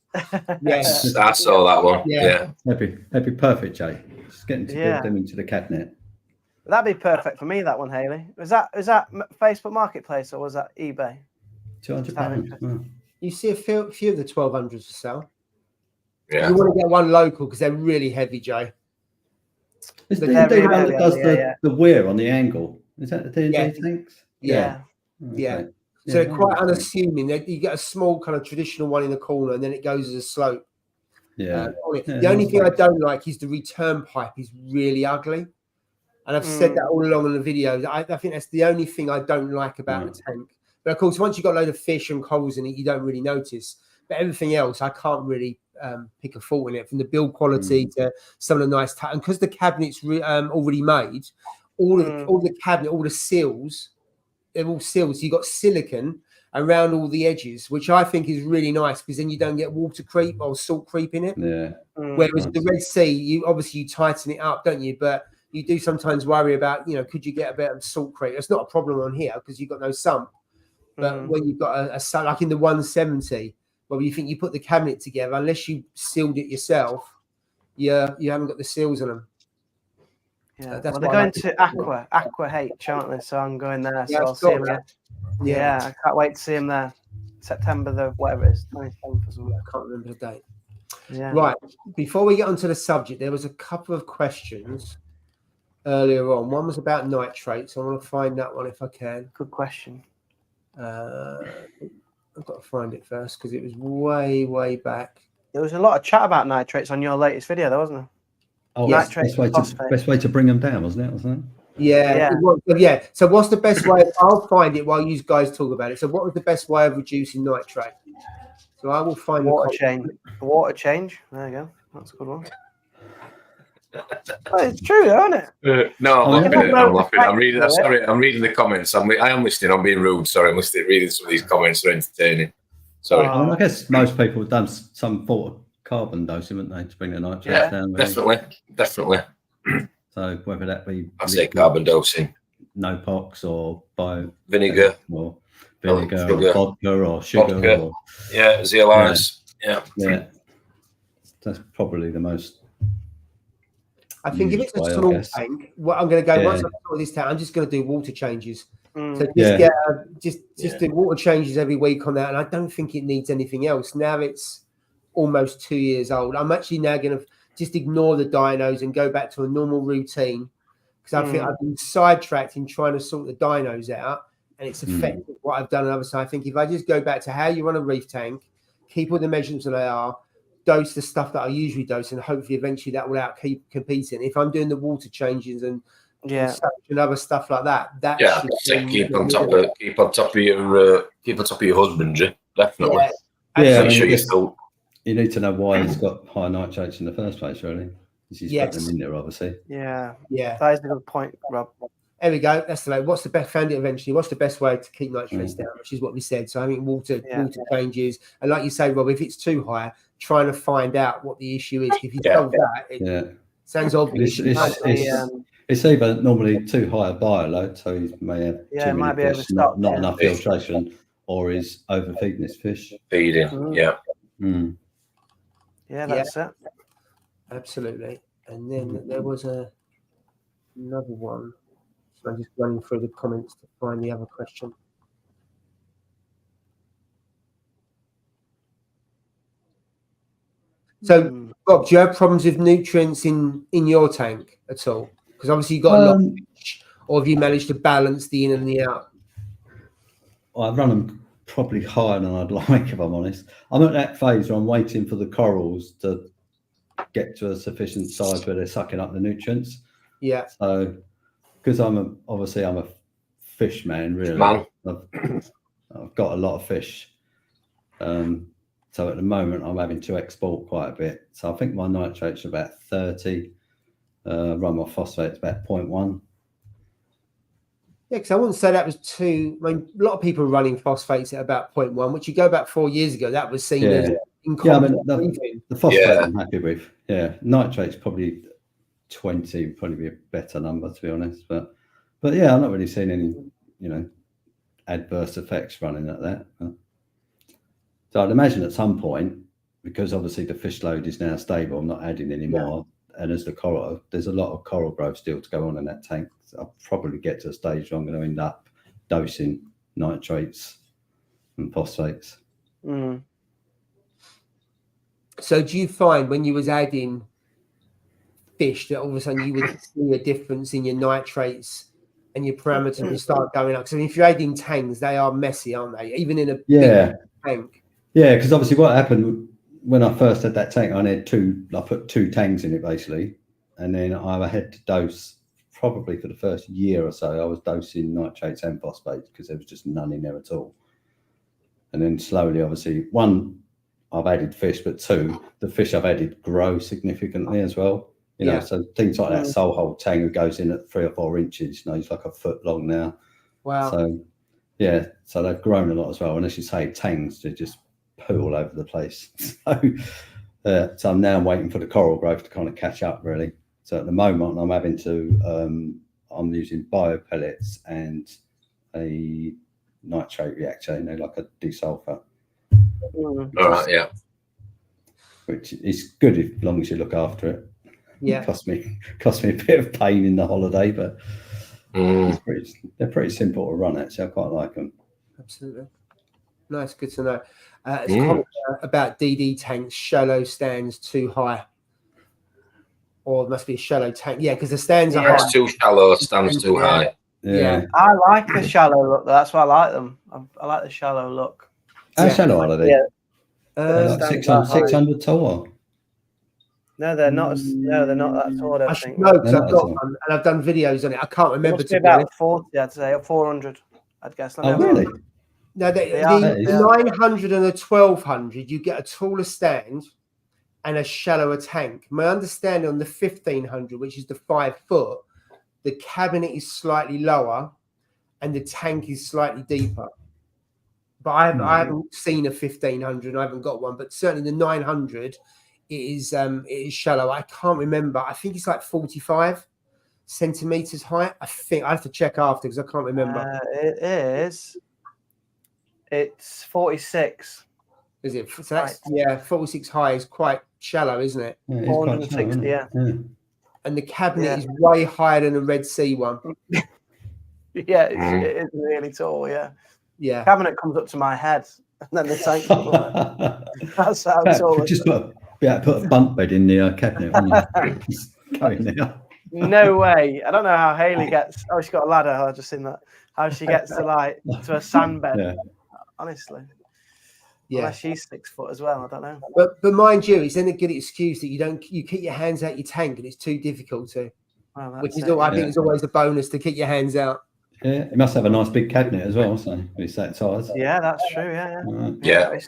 Yes, I saw that one. Yeah. That'd be perfect, Jay. Just getting to build them into the cabinet. That'd be perfect for me. That one, Haley. Was that Facebook Marketplace or was that eBay? £200. Oh. You see a few of the 1200s for sale. Yeah. You want to get one local because they're really heavy, Jay. Is the D&D the one that does the wear on the angle? Is that the D&D tanks? Yeah. Okay. Yeah. So they're quite unassuming. You get a small kind of traditional one in the corner, and then it goes as a slope. Yeah. The only thing I don't like is the return pipe is really ugly. And I've said that all along in the video. I think that's the only thing I don't like about the tank. But of course, once you've got a load of fish and coals in it, you don't really notice. But everything else, I can't really pick a fault in it, from the build quality to some of the nice and because the cabinet's already made, all the cabinet, all the seals, they're all sealed. So you've got silicone around all the edges, which I think is really nice because then you don't get water creep or salt creep in it. Yeah. Whereas the Red Sea, you tighten it up, don't you? But you do sometimes worry about, could you get a bit of salt creep? That's not a problem on here because you've got no sump. But when you've got a like in the 170, well, you think you put the cabinet together, unless you sealed it yourself, you haven't got the seals on them. Yeah, they're going to Aqua H, aren't they? So I'm going there. So I'll see them there. Yeah, I can't wait to see them there. September the whatever it is, 27th or something. I can't remember the date. Yeah. Right. Before we get onto the subject, there was a couple of questions earlier on. One was about nitrate, so I want to find that one if I can. Good question. I've got to find it first because it was way back. There was a lot of chat about nitrates on your latest video, though, wasn't there? Oh, yes. Best way to bring them down, wasn't it? Yeah. So what's the best way? I'll find it while you guys talk about it. So what was the best way of reducing nitrate? So I will find water change. Water change. There you go. That's a good one. Well, it's true, though, isn't it? No, I'm laughing. I'm reading. Sorry, I'm reading the comments. I am listening. I'm being rude. Sorry, I'm reading some of these comments. They're entertaining. Sorry. I guess most people have done some thought of carbon dosing, haven't they, to bring the nitrates down? Definitely. So whether that be I say carbon dosing, no pox or bio vinegar, or vinegar or vodka or sugar. Vodka. Or, yeah, zeolites. Yeah. That's probably the most. I think if it's a small tank, what I'm going to go once I've got this tank, I'm just going to do water changes. So just do water changes every week on that, and I don't think it needs anything else. Now it's almost 2 years old. I'm actually now going to just ignore the dynos and go back to a normal routine because I think I've been sidetracked in trying to sort the dynos out, and it's affected what I've done on the other side. I think if I just go back to how you run a reef tank, keep all the measurements that they are, dose the stuff that I usually dose, and hopefully eventually that will keep competing. If I'm doing the water changes and other stuff like that, keep on top of your husbandry, definitely. You need to know why he's got high nitrates in the first place, really. Because he's put them in there, obviously. Yeah. That is a good point, Rob. There we go. That's the way. What's the best? Found it eventually. What's the best way to keep nitrates down? Which is what we said. So I think water changes, and like you say, Rob, if it's too high, trying to find out what the issue is. If you solve that, it sounds obvious. It's either normally too high a bioload, so he may have too many fish, not enough filtration, or he's overfeeding his fish. Yeah, that's it. Absolutely. And then there was another one. So I'm just running through the comments to find the other question. So, Bob, do you have problems with nutrients in your tank at all? Because obviously you've got a lot of fish, or have you managed to balance the in and the out? I've run them probably higher than I'd like, if I'm honest. I'm at that phase where I'm waiting for the corals to get to a sufficient size where they're sucking up the nutrients. Yeah. So, because I'm a fish man, really. I've got a lot of fish. So at the moment, I'm having to export quite a bit. So I think my nitrates are about 30. Run my phosphates about 0.1. Yeah, because I wouldn't say that was too. I mean, a lot of people are running phosphates at about 0.1, which you go back 4 years ago, that was seen as the phosphate I'm happy with. Yeah, nitrate's probably 20, would probably be a better number, to be honest. But yeah, I'm not really seeing any, adverse effects running at that. So I'd imagine at some point, because obviously the fish load is now stable, I'm not adding any more. And as there's a lot of coral growth still to go on in that tank. So I'll probably get to a stage where I'm going to end up dosing nitrates and phosphates. So do you find when you was adding fish that all of a sudden you would see a difference in your nitrates and your parameters would start going up? So if you're adding tanks, they are messy, aren't they? Even in a big tank. Yeah, because obviously what happened when I first had that tank, I put 2 tanks in it basically, and then I had to dose probably for the first year or so. I was dosing nitrates and phosphates because there was just none in there at all. And then slowly, obviously, 1, I've added fish, but 2, the fish I've added grow significantly as well. So things like that soul hole tang who goes in at 3 or 4 inches, he's like a foot long now. Wow. So they've grown a lot as well. And as you say, tangs, they just poo all over the place. So I'm now waiting for the coral growth to kind of catch up, really. So at the moment, I'm having to, I'm using bio pellets and a nitrate reactor, like a desulfur. All right, yeah. Which is good as long as you look after it. Yeah. Cost me a bit of pain in the holiday, but they're pretty simple to run, actually. I quite like them. Absolutely. Nice, good to know. It's a comment about DD tanks, shallow stands too high. Or it must be a shallow tank. Yeah, because the stands are high. It's too shallow, stands too high. Yeah. I like the shallow look, though. That's why I like them. I like the shallow look. How shallow are they? Yeah. 600 tall? No, they're not. No, they're not that tall. I think. No, because I've got one and I've done videos on it. I can't remember. It must be about 40, I'd say, or 400. I'd guess. Oh, really? No, the 900 and the 1200, you get a taller stand and a shallower tank. My understanding on the 1500, which is the 5 foot, the cabinet is slightly lower and the tank is slightly deeper. But I haven't seen a 1500. I haven't got one, but certainly the 900 it is shallow. I can't remember. I think it's like 45 centimeters high. I think I have to check after because I can't remember. It is. It's 46. Is it? So that's, yeah, 46 high is quite shallow, isn't it? Yeah, it's quite 460, shallow, isn't it? yeah. And the cabinet Yeah. is way higher than the Red Sea one. Yeah, it is really tall. Yeah, Yeah. cabinet comes up to my head, and then the tank. That's how tall. Just put a bunk bed in the cabinet. Wouldn't you? Just go in there. No way. I don't know how Hayley gets. Oh, she's got a ladder. I've just seen that. How she gets to a sand bed. Yeah. Honestly. Yeah. Unless she's 6 foot as well. I don't know. But mind you, it's then a good excuse that you keep your hands out your tank and it's too difficult to. Well, Which is it. all I think is always a bonus to keep your hands out. Yeah, it must have a nice big cabinet as well, so it's that size. Yeah, that's true. Yeah. Yeah.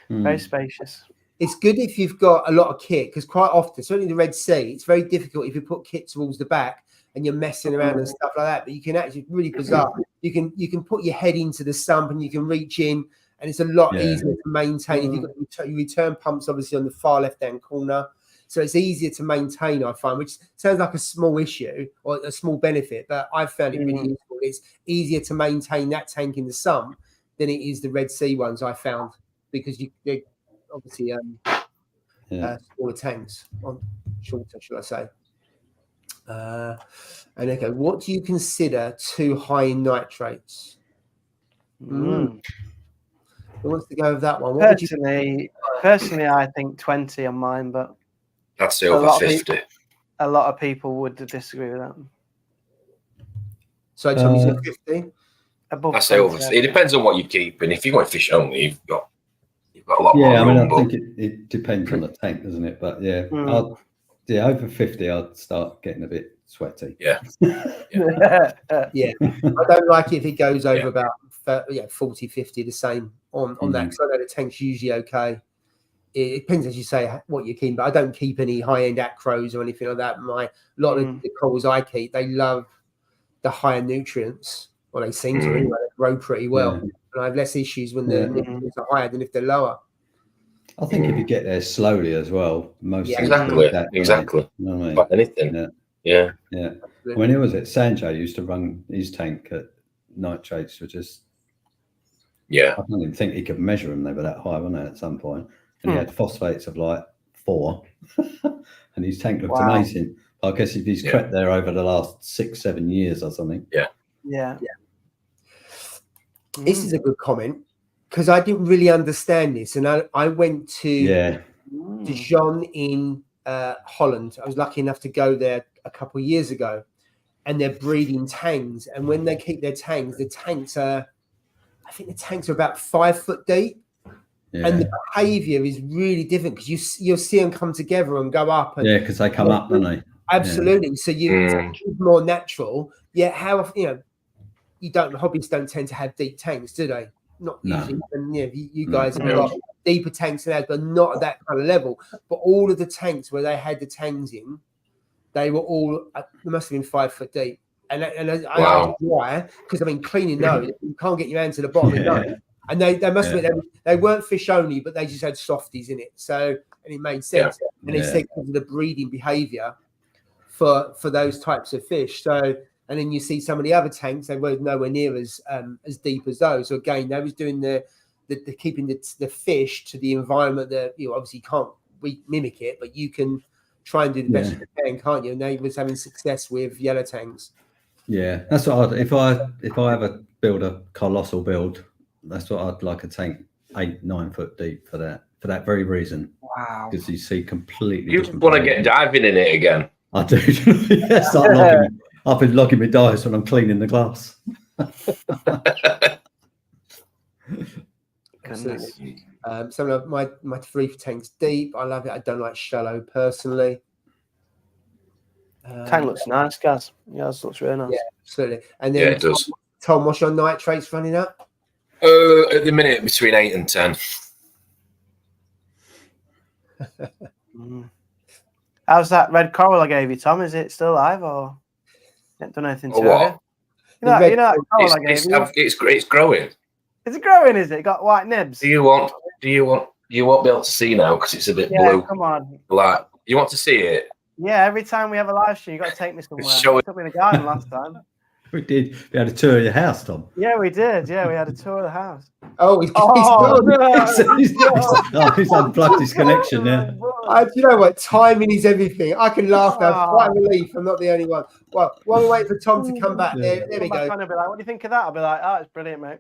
Very spacious. It's good if you've got a lot of kit, because quite often, certainly the Red Sea, it's very difficult if you put kit towards the back and you're messing around and stuff like that. But you can actually, really bizarre. You can put your head into the sump and you can reach in, and it's a lot easier to maintain. If you've got your return pumps, obviously on the far left-hand corner, so it's easier to maintain, I find, which sounds like a small issue or a small benefit, but I've found it really useful. It's easier to maintain that tank in the sump than it is the Red Sea ones, I found, because they're obviously smaller tanks, shorter, should I say. And okay, what do you consider too high in nitrates? Who wants to go with that one? Personally, I think 20 on mine, but That's over 50. A lot of people would disagree with that. So Tom, you said 50? Above That's over. It depends on what you keep, and if you're going fish only, you've got a lot more. Yeah, I mean, room, I think it depends on the tank, doesn't it? But yeah, over 50, I'd start getting a bit sweaty. Yeah. Yeah. I don't like it if it goes over about 40, 50, the same on that, because I know the tank's usually okay. It depends, as you say, what you keep, but I don't keep any high-end acros or anything like that. A lot of the corals I keep, they love the higher nutrients. Well, they seem to anyway. They grow pretty well. And I have less issues when the nutrients are higher than if they're lower. I think if you get there slowly as well, most exactly. You know what I mean? Like anything. Yeah. When he was at Sanjay, used to run his tank at nitrates, which is I don't even think he could measure them. They were that high, weren't they, at some point? And he had phosphates of like 4, and his tank looked amazing. I guess if he's crept there over the last 6-7 years or something. Yeah. This is a good comment, because I didn't really understand this, and I went to Dijon in Holland. I was lucky enough to go there a couple of years ago, and they're breeding tangs. And when they keep their tangs, the tanks are about 5 foot deep. And the behaviour is really different, because you'll see them come together and go up. And, because they come up, don't they? Absolutely. Yeah. So it's more natural. Yeah. How hobbies don't tend to have deep tanks, do they? Not usually. And you guys have got deeper tanks than that, but not at that kind of level. But all of the tanks where they had the tangs in, they were all, they must have been 5 foot deep. And I don't know why, because I mean, cleaning those, you can't get your hand to the bottom of those. And they must have been, they weren't fish only, but they just had softies in it. So, and it made sense. And it's because of the breeding behaviour for those types of fish. So, and then you see some of the other tanks, they were nowhere near as deep as those. So again, they was doing the keeping the fish to the environment that you obviously can't mimic it, but you can try and do the best you can, can't you? And they was having success with yellow tanks. Yeah, that's what if I ever build a colossal build, that's what I'd like, a tank 8-9 foot deep for that very reason. Wow. Because you see completely. You want to get diving in it again? I do. I've been locking my dives when I'm cleaning the glass. Some of my reef tank's deep. I love it. I don't like shallow personally. Tank looks nice, guys. Yeah, it looks really nice. Yeah, absolutely. And then it does. Tom, what's your nitrates running up? At the minute, between 8 and 10. How's that red coral I gave you, Tom? Is it still alive, or haven't done anything to it? You know that coral I gave you? It's growing. Is it growing? Is it? Got white nibs? You won't be able to see now because it's a bit blue. Come on. Like, you want to see it? Yeah, every time we have a live stream, you got to take me somewhere. You took me in the garden last time. We did. We had a tour of your house, Tom. Yeah, we did. Yeah, we had a tour of the house. Oh, he's Oh, gone. no. He's unplugged his connection now. Do you know what? Timing is everything. I can laugh now. Oh. Quite a relief. I'm not the only one. Well, while we wait for Tom to come back, Yeah. there we go. I'll be like, what do you think of that? I'll be like, oh, it's brilliant, mate.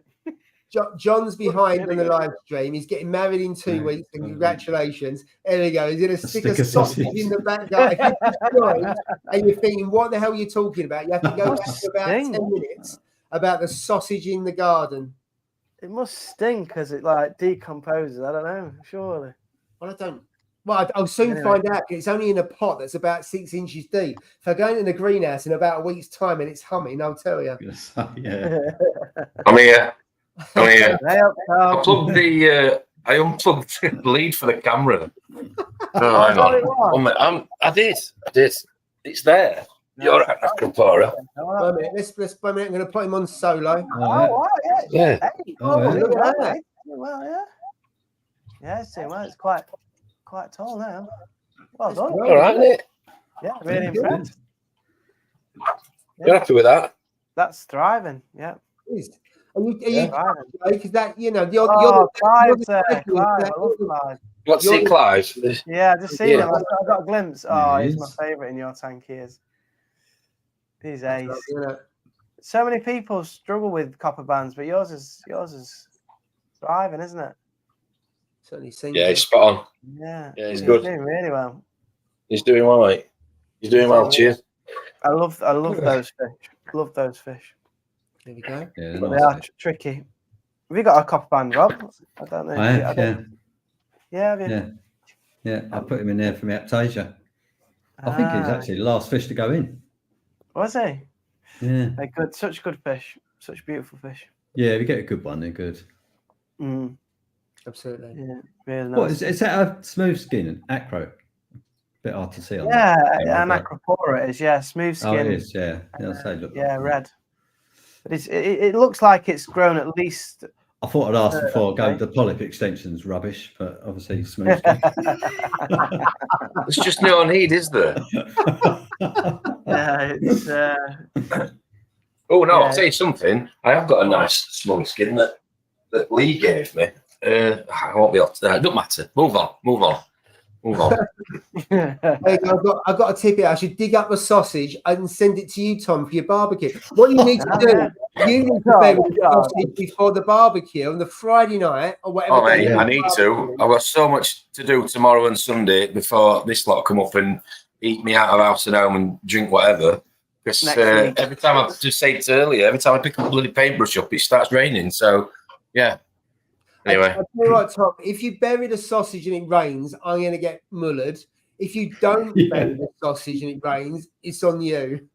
John's behind on the live stream. He's getting married in 2 weeks, and congratulations. There we go. He's going to stick a sausage in the back garden. And you're thinking, what the hell are you talking about? You have to go back to about 10 minutes about the sausage in the garden. It must stink because it like decomposes. I don't know. Surely. Well, I don't. Well, I'll soon find out. It's only in a pot that's about 6 inches deep. If I go into the greenhouse in about a week's time and it's humming, I'll tell you. Yeah. I'm here. I I unplugged the lead for the camera. Oh, hang on. I did. It's there. You're right, Nakapora. Let's I'm going to put him on solo. Yeah. Look at that. Well, yeah. Yeah, it's doing well. It's quite tall now. Well done. All right, isn't it? Yeah, really impressed. You're happy with that? That's thriving. Yeah. Are you because that you're Clive's there. Clive, I love Clive. You want to see Clive? Yeah, just see him. I got a glimpse. Oh, He he's is. my favourite in your tank. He is. He's ace. So many people struggle with copper bands, but yours is thriving, isn't it? Certainly seems. Yeah, he's spot on. Yeah. Yeah, he's good. Doing really well. He's doing well, mate. He's doing well. Cheers. I love those fish. Love those fish. There we go. Yeah, But they are tricky. Have you got a copper band, Rob? I don't know. I have, Yeah, have you? Yeah. I put him in there for my Aptasia. I think he's actually the last fish to go in. Was he? Yeah. They're good. Such good fish. Such beautiful fish. Yeah, if you get a good one, they're good. Mm. Absolutely. Yeah, really nice. What is that a smooth skin and acro? Bit hard to see on Yeah, that. an acropora it is. Yeah, smooth skin. Oh, it is. Yeah. Look like red. But it looks like it's grown at least. I thought I'd ask before I go. The polyp extension's rubbish, but obviously smooth skin. There's just no need, is there? Yeah, it's. Oh no! I'll tell you something. I have got a nice smooth skin that Lee gave me. I won't be able to. Don't matter. Move on. Hey, I've got a tip here. I should dig up the sausage and send it to you, Tom, for your barbecue. What you need to do, you need to bury the sausage before the barbecue on the Friday night or whatever. Oh, mate, I need to. I've got so much to do tomorrow and Sunday before this lot come up and eat me out of house and home and drink whatever. Because every time I just said it earlier, every time I pick a bloody paintbrush up, it starts raining. So, yeah. Anyway. I'll tell you what, Tom, if you bury the sausage and it rains, I'm going to get mullered. If you don't bury the sausage and it rains, it's on you.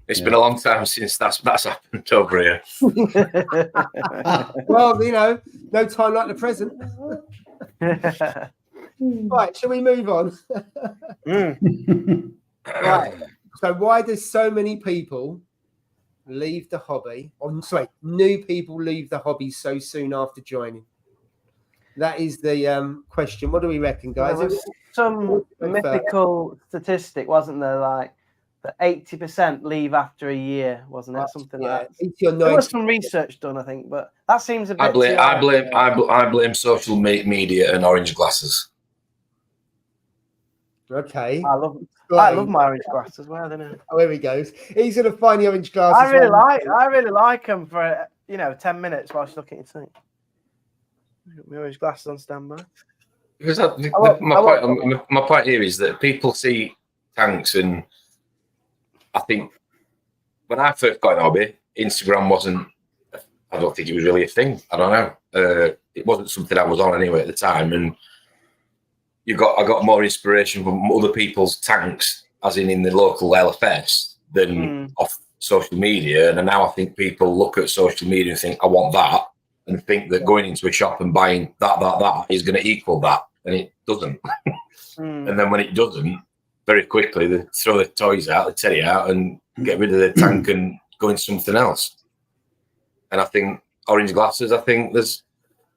It's been a long time since that's happened over here. Well, no time like the present. Right, shall we move on? Right. So why does so many people leave the hobby? New people leave the hobby so soon after joining? That is the question. What do we reckon, guys? There was some mythical statistic, wasn't there? Like that 80% leave after a year, wasn't it? Something like that. There was some research done, I think, but that seems a bit. I blame social media and orange glasses. Okay. I love my orange glass as well, don't I? Oh, here he goes. He's gonna find the orange glasses. I really like them for 10 minutes while she's looking at your tank. My orange glasses on standby. Because my point here is that people see tanks, and I think when I first got in hobby, Instagram wasn't. I don't think it was really a thing. I don't know. It wasn't something I was on anyway at the time, and I got more inspiration from other people's tanks, as in the local LFS, than off social media. And now I think people look at social media and think, I want that, and think that going into a shop and buying that is going to equal that, and it doesn't. And then when it doesn't, very quickly they throw the toys out, the teddy out, and get rid of the tank and go into something else. And I think orange glasses, I think there's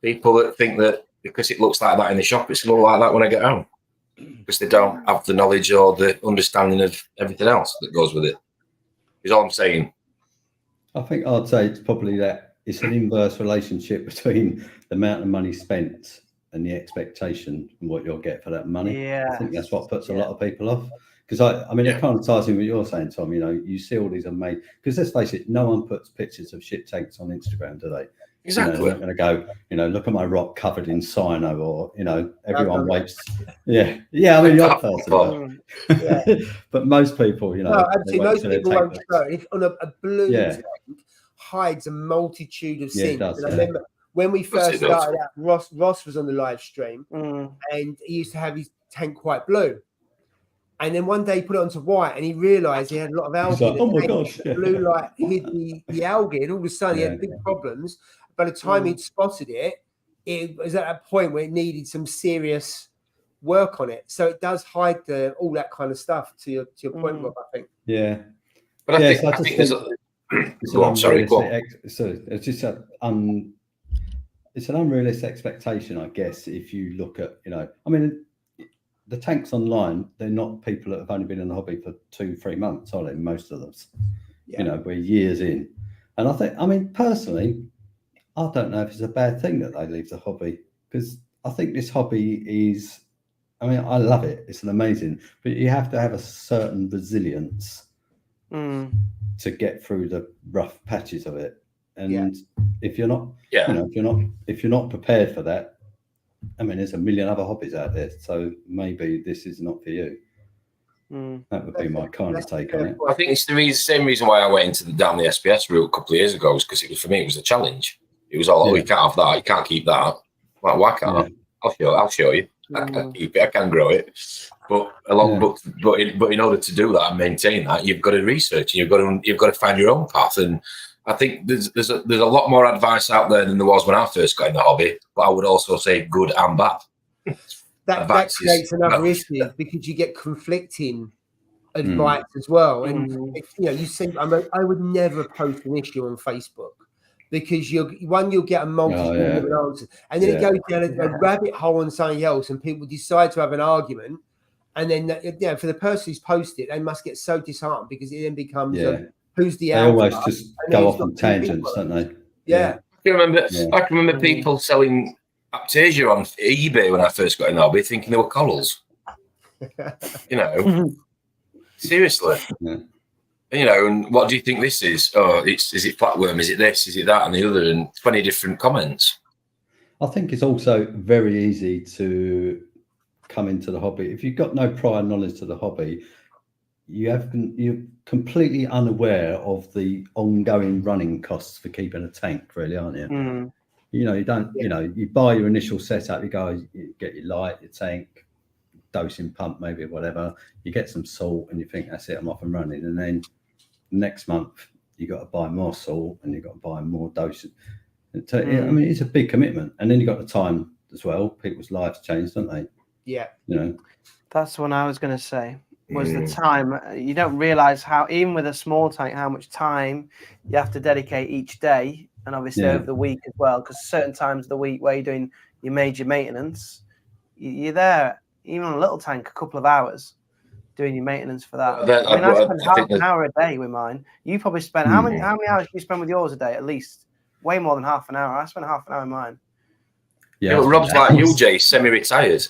people that think that because it looks like that in the shop, it's going to look like that when I get home, because they don't have the knowledge or the understanding of everything else that goes with it. Is all I'm saying. I think I'd say it's probably that it's an inverse relationship between the amount of money spent and the expectation and what you'll get for that money. Yeah, I think that's what puts a lot of people off. Because I mean, it kind of ties in what you're saying, Tom. You know, you see all these amazing. Because let's face it, no one puts pictures of ship tanks on Instagram, do they? Exactly. You know, they're not going to go, you know, look at my rock covered in cyano, or you know, everyone waits. Yeah. I mean, you're person, but most people, you know, no, actually, most people won't show it. On a blue tank hides a multitude of sins. And I remember when we first started out, Ross was on the live stream, and he used to have his tank quite blue. And then one day he put it onto white, and he realised he had a lot of algae. Like, oh my gosh! The blue light hid the algae, and all of a sudden he had big problems. By the time he'd spotted it, it was at a point where it needed some serious work on it. So it does hide all that kind of stuff. To your point, Rob, I think. Yeah, but I think there's go on, sorry. Go on. So it's just it's an unrealistic expectation, I guess. If you look at, you know, I mean, the tanks online, they're not people that have only been in the hobby for 2-3 months, are they? Most of them, you know, we're years in. And I think, I mean, personally, I don't know if it's a bad thing that they leave the hobby, because I think this hobby is, I mean, I love it. It's an amazing, but you have to have a certain resilience to get through the rough patches of it. And if you're not, you know, if you're not prepared for that, I mean, there's a million other hobbies out there, so maybe this is not for you. That would be my kind of take on it. I think it's the same reason why I went down the SPS route a couple of years ago, was because for me it was a challenge. It was all, you can't have that, you can't keep that. Like, why can't I? I'll show you. I can keep it, I can grow it. But in order to do that and maintain that, you've got to research, and you've got to find your own path. And I think there's a lot more advice out there than there was when I first got in the hobby. But I would also say good and bad. That creates another issue, because you get conflicting advice as well. And if, you know, you see, I would never post an issue on Facebook, because you'll get a multitude of answers, and then it goes down a rabbit hole on something else, and people decide to have an argument, and then for the person who's posted, they must get so disheartened, because it then becomes who's the alpha? They always just go off on tangents, don't they? Yeah. I can remember people selling Aptasia on eBay when I first got in the hobby, thinking they were corals. You know, seriously. Yeah. You know, and what do you think this is? Oh, is it flatworm? Is it this? Is it that? And the other, and 20 different comments. I think it's also very easy to come into the hobby if you've got no prior knowledge to the hobby. You're completely unaware of the ongoing running costs for keeping a tank, really, aren't you? You know, you don't. You know, you buy your initial setup. You go, you get your light, your tank, dosing pump, maybe whatever. You get some salt, and you think that's it. I'm off and running. And then next month you got to buy more salt, and you got to buy more dosing. I mean, it's a big commitment. And then you got the time as well. People's lives change, don't they? Yeah. You know, that's what I was going to say. Was the time. You don't realize how, even with a small tank, how much time you have to dedicate each day, and obviously over the week as well, because certain times of the week where you're doing your major maintenance, you're there, even on a little tank, a couple of hours doing your maintenance for that. I spend half an hour a day with mine. You probably spend how many hours do you spend with yours a day? At least way more than half an hour. I spend half an hour in mine. Yeah, Rob's like you, Jay, semi-retired.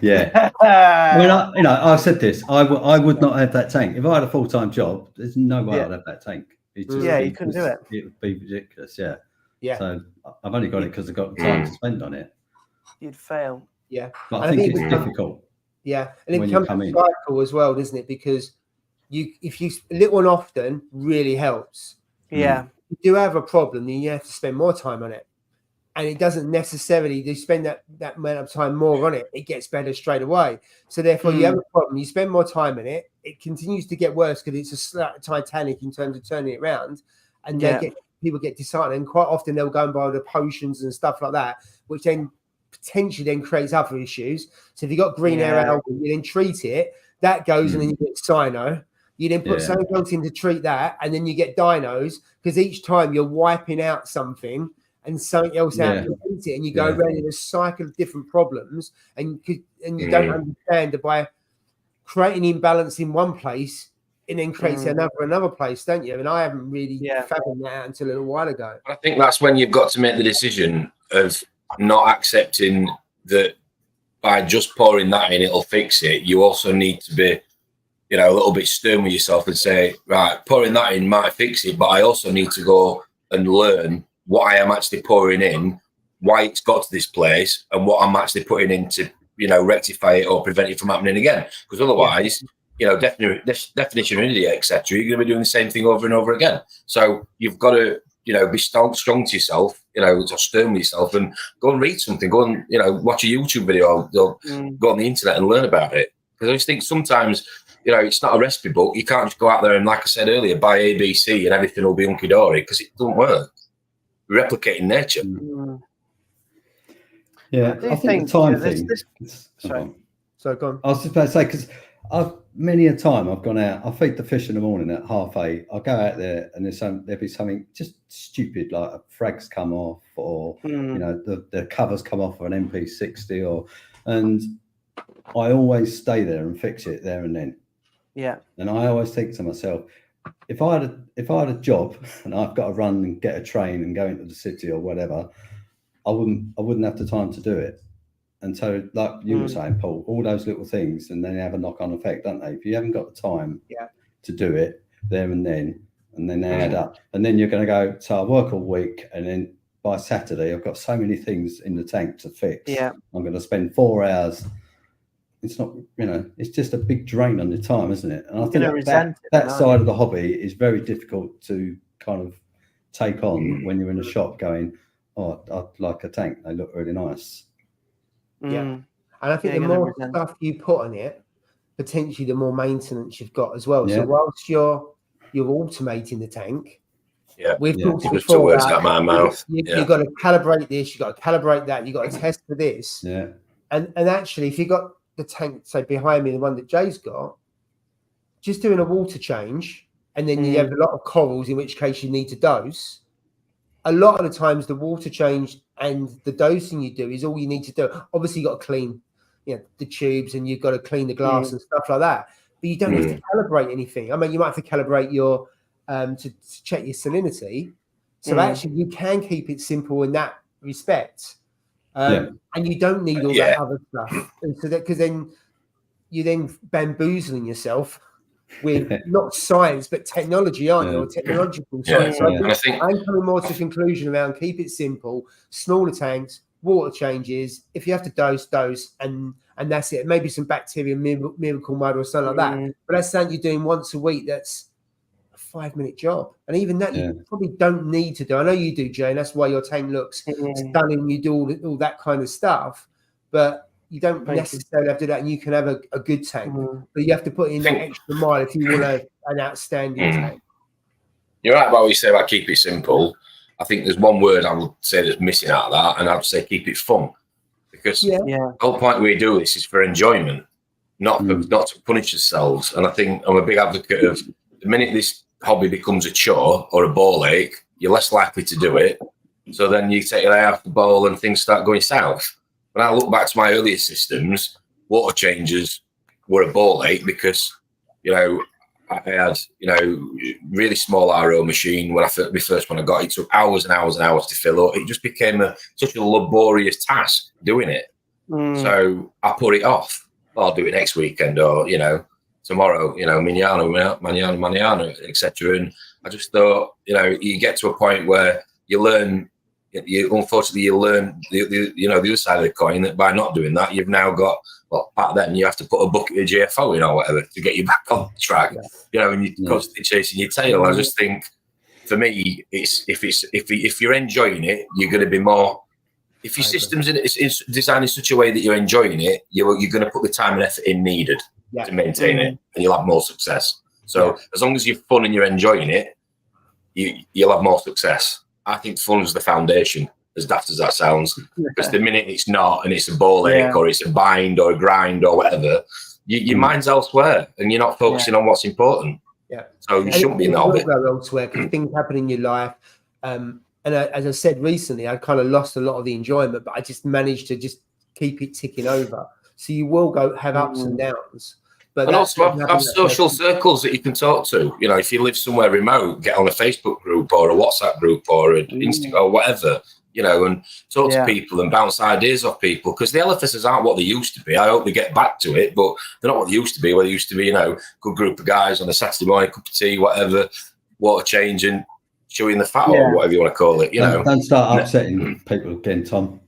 Yeah. I mean, I've said this. I would not have that tank if I had a full-time job. There's no way I'd have that tank. You couldn't do it. It would be ridiculous. Yeah. So I've only got it because I've got time to spend on it. You'd fail. Yeah. But I think it's difficult. Yeah, and it becomes a cycle as well, doesn't it? Because if you little and often really helps. Yeah. If you do have a problem, then you have to spend more time on it. And it doesn't necessarily, you spend that amount of time more on it, it gets better straight away. So therefore, you have a problem, you spend more time in it, it continues to get worse because it's a Titanic in terms of turning it around, and people get disheartened. And quite often they'll go and buy the potions and stuff like that, which then potentially then creates other issues. So if you've got green air algae, you then treat it, that goes and then you get cyano. You then put something else in to treat that, and then you get dinos, because each time you're wiping out something and something else out to eat it, and you go around in a cycle of different problems, and you don't understand that by creating imbalance in one place, it then creates another place, don't you? And I haven't really fathomed that out until a little while ago. I think that's when you've got to make the decision of not accepting that by just pouring that in, it'll fix it. You also need to be, you know, a little bit stern with yourself and say, right, pouring that in might fix it, but I also need to go and learn what I am actually pouring in, why it's got to this place, and what I'm actually putting in to, you know, rectify it or prevent it from happening again. Because otherwise, you know, definition of idiot, etc., you're going to be doing the same thing over and over again. So you've got to, you know, be strong to yourself, you know, just stern with yourself, and go and read something, go and, you know, watch a YouTube video, or go on the internet and learn about it. Because I just think sometimes, you know, it's not a recipe book. You can't just go out there and, like I said earlier, buy ABC and everything will be hunky-dory, because it doesn't work. Replicating nature. Yeah, I think the time thing. So go on. I was just about to say, because many a time I've gone out, I feed the fish in the morning at 8:30. I'll go out there and there'll be something just stupid, like a frag's come off, or you know, the covers come off of an MP60, and I always stay there and fix it there and then. Yeah. And I always think to myself, if I had a job and I've got to run and get a train and go into the city or whatever, I wouldn't have the time to do it. And so, like you were saying, Paul, all those little things, and then they have a knock-on effect, don't they? If you haven't got the time to do it there and then they add up. And then you're going to go, so I work all week, and then by Saturday, I've got so many things in the tank to fix. Yeah. I'm going to spend 4 hours. It's not, you know, it's just a big drain on your time, isn't it? And I think that side of the hobby is very difficult to kind of take on when you're in a shop going, oh, I'd like a tank. They look really nice. Yeah. And I think the more stuff you put on it, potentially the more maintenance you've got as well. So whilst you're automating the tank, we've talked before words out my mouth. You've got to calibrate this, you've got to calibrate that, you've got to test for this. Yeah. And actually, if you've got the tank, say behind me, the one that Jay's got, just doing a water change, and then you have a lot of corals, in which case you need to dose. A lot of the times the water change and the dosing you do is all you need to do. Obviously, you've got to clean, you know, the tubes, and you've got to clean the glass and stuff like that. But you don't have to calibrate anything. I mean, you might have to calibrate your to check your salinity. So actually, you can keep it simple in that respect. And you don't need all that other stuff. And so that, because then you're then bamboozling yourself with not science but technology, aren't you? Or technological science. So I think I'm coming more to the conclusion around keep it simple, smaller tanks, water changes. If you have to dose, and that's it. Maybe some bacteria, miracle mud or something like that. But that's something you're doing once a week. That's a 5-minute job, and even that you probably don't need to do. I know you do, Jay, and that's why your tank looks stunning. You do all that kind of stuff, but you don't necessarily have to do that, and you can have a good tank, but you have to put in that extra mile if you want an outstanding tank. You're right about what you say about keep it simple. I think there's one word I would say that's missing out of that, and I'd say keep it fun, because the whole point we do this is for enjoyment, not to punish ourselves. And I think I'm a big advocate of the minute this hobby becomes a chore or a ball ache, you're less likely to do it. So then you take your eye off the ball and things start going south. When I look back to my earlier systems, water changes were a ball ache because, you know, I had, you know, really small RO machine when my first one I got. It took hours and hours and hours to fill up. It just became such a laborious task doing it. So I put it off. I'll do it next weekend, or, you know, tomorrow, you know, manana, etc. And I just thought, you know, you get to a point where you learn. Unfortunately, you learn the other side of the coin, that by not doing that, you've now got, well, back then you have to put a bucket of GFO in or whatever to get you back on track, you know, and you're constantly chasing your tail. I just think, for me, it's if you're enjoying it, you're going to be more. If your system's is designed in such a way that you're enjoying it, you're going to put the time and effort in needed to maintain it, and you'll have more success. So as long as you're fun and you're enjoying it, you'll have more success. I think fun is the foundation, as daft as that sounds, because the minute it's not, and it's a ball ache or it's a bind or a grind or whatever, your mind's elsewhere and you're not focusing on what's important. So you shouldn't be in the hobby. Elsewhere, because things happen in your life. And as I said recently, I kind of lost a lot of the enjoyment, but I just managed to just keep it ticking over. So you will have ups and downs. And also have social circles that you can talk to. You know, if you live somewhere remote, get on a Facebook group or a WhatsApp group or an Instagram or whatever, you know, and talk to people and bounce ideas off people, because the LFSs aren't what they used to be. I hope they get back to it, but they're not what they used to be. Where they used to be, you know, good group of guys on a Saturday morning, cup of tea, whatever, water changing, chewing the fat or whatever you want to call it, you know. Don't start upsetting people again, Tom.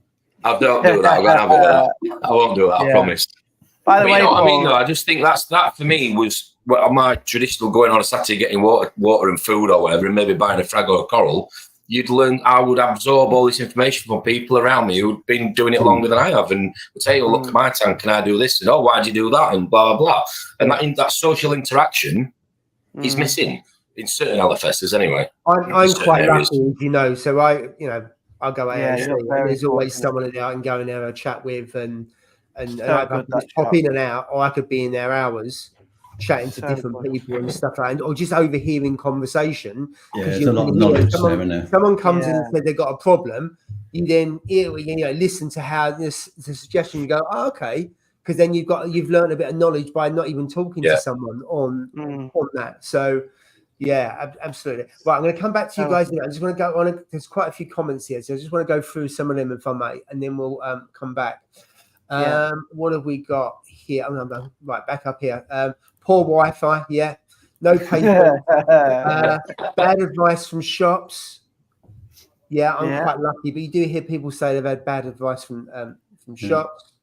I don't do that. I'm going to have it with that. I won't do that, I promise. By the way, you know what I mean, though? I just think that for me was my traditional going on a Saturday, getting water and food or whatever, and maybe buying a frag or a coral. You'd learn, I would absorb all this information from people around me who'd been doing it longer than I have, and would say, "Oh, look at my tank, can I do this?" And, "Oh, why'd you do that?" And blah blah blah. And that social interaction is missing in certain LFSs anyway. I'm quite lucky, you know. So I'll go out and see, and there's always someone that I can go and have a chat with, and I can just pop in and out, or I could be in there hours chatting to different people and stuff like that, or just overhearing conversation. Yeah, there's a lot of knowledge there, isn't there? Someone comes in and says they've got a problem, you then listen to how the suggestion, you go, oh, okay, because then you've learned a bit of knowledge by not even talking to someone on that. So yeah, absolutely. Right, I'm going to come back to you guys now. I just want to go on. There's quite a few comments here, so I just want to go through some of them if I may, and then we'll come back. What have we got here? I'm right back up here. Poor Wi-Fi, no paper. Bad advice from shops. Yeah, I'm quite lucky, but you do hear people say they've had bad advice from shops.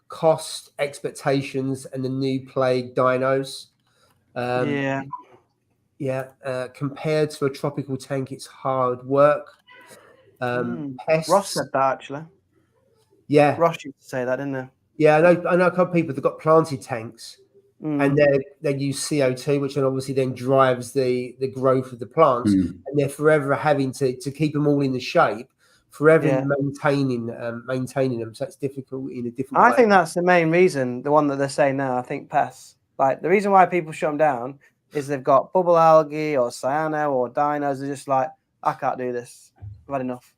Cost, expectations, and the new plague dinos. Compared to a tropical tank, it's hard work. Pests. Ross said that actually. Yeah, Ross used to say that, didn't they? Yeah, I know a couple of people that got planted tanks, and they use CO2, which obviously then drives the growth of the plants, and they're forever having to keep them all in the shape, forever maintaining them. So it's difficult in a different way. I think that's the main reason. The one that they're saying now, I think pests. Like the reason why people shut them down is they've got bubble algae or cyano or dinos. They're just like, I can't do this. I've had enough.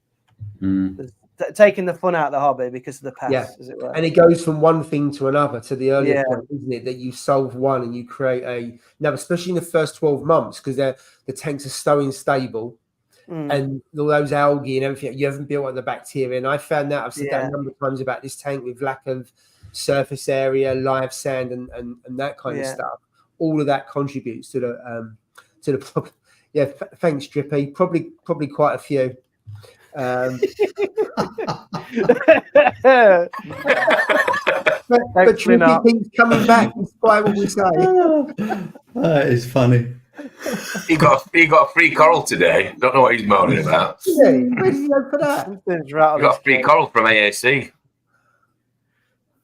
Taking the fun out of the hobby because of the pests, as it were. And it goes from one thing to another, to the earlier point, isn't it? That you solve one and you create another, especially in the first 12 months, because the tanks are so unstable, and all those algae and everything, you haven't built up the bacteria. And I found that, I've said that a number of times about this tank, with lack of surface area, live sand, and that kind of stuff. All of that contributes to the problem. Yeah, thanks, Drippy. Probably quite a few. But Drippy keeps coming back despite what we say. That is funny. He got a free coral today. Don't know what he's moaning about. Yeah, where did he go for that? He got a free coral from AAC.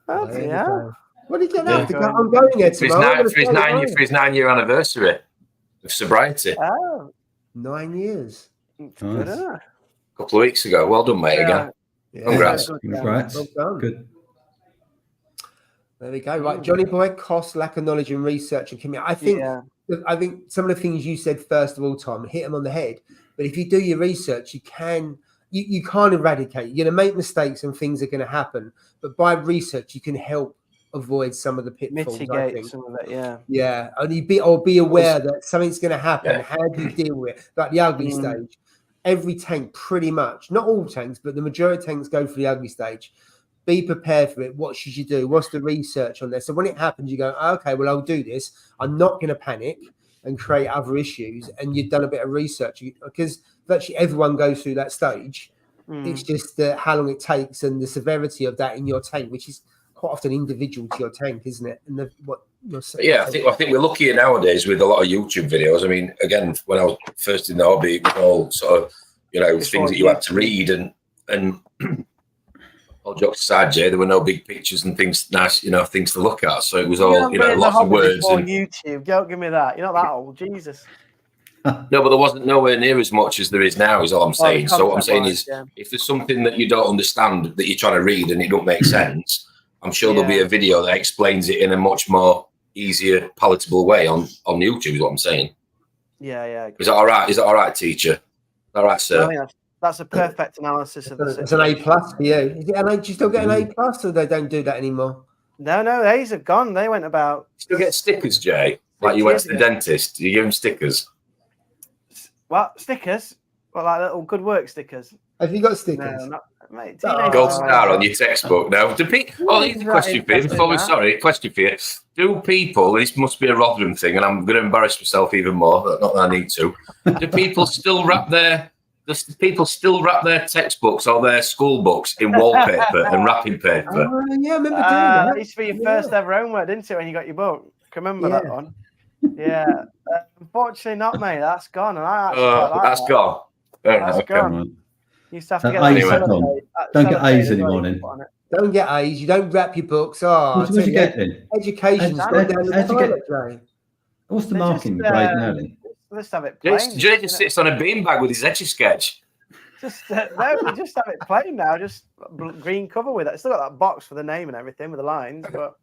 Oh, yeah. What did you have to go? I'm going there tomorrow. For his 9-year anniversary of sobriety. Oh, 9 years. Good, a couple of weeks ago. Well done, mate. Again. Yeah. Congrats. Well done. Good. There we go. Right, Johnny Boy, cost, lack of knowledge and research and community. I think some of the things you said first of all, Tom, hit them on the head. But if you do your research, you can't eradicate. You're going to make mistakes and things are going to happen. But by research, you can help avoid some of the pitfalls. Mitigate some of it, yeah. And be aware that something's going to happen. How do you deal with it? Like the ugly stage. Every tank, pretty much, not all tanks, but the majority of tanks go for the ugly stage. Be prepared for it. What should you do? What's the research on there? So when it happens, you go, okay, well, I'll do this. I'm not going to panic and create other issues. And you've done a bit of research, because virtually everyone goes through that stage. It's just how long it takes and the severity of that in your tank, which is quite often individual to your tank, isn't it? And I think we're luckier nowadays with a lot of YouTube videos. I mean, again, when I was first in the hobby, it was all sort of, things that you had to read and all jokes aside, Jay, there were no big pictures and things nice, things to look at. So it was all, lots of words. And YouTube, don't give me that. You're not that old, Jesus. No, but there wasn't nowhere near as much as there is now, is all I'm saying. So what I'm saying is, if there's something that you don't understand that you're trying to read and it don't make sense, I'm sure there'll be a video that explains it in a much more easier, palatable way on YouTube, is what I'm saying. Yeah. Is that all right? Is that all right, teacher? All right, sir. I think that's a perfect analysis of the situation. It's an A+ for you. Do you still get an A+, or they don't do that anymore? No, these have gone. They went about. Still get stickers, Jay? Like you went to the dentist? You give them stickers? What stickers? Well, like little good work stickers. Have you got stickers? No, not, mate. Gold star on your textbook now. Do people? Oh, here's a question for you. Question for you. Do people? This must be a Rotherham thing, and I'm going to embarrass myself even more. Not that I need to. Do people still wrap their? Textbooks or their school books in wallpaper and wrapping paper? Yeah, I remember doing that. It used to be your first ever homework, didn't it, when you got your book? Can remember that one? Yeah. Unfortunately not, mate. That's gone. And I actually like that's that. gone. That's gone. You used to have to get A's that on. Don't get A's anymore then. Don't get A's. You don't wrap your books. What did you get then? Education's gone down the toilet drain. What's the marking grade now then? Let's have it plain. Jay just sits on a beanbag with his Etch-a-Sketch. Just we just have it plain now. Just green cover with it. It's still got that box for the name and everything with the lines, but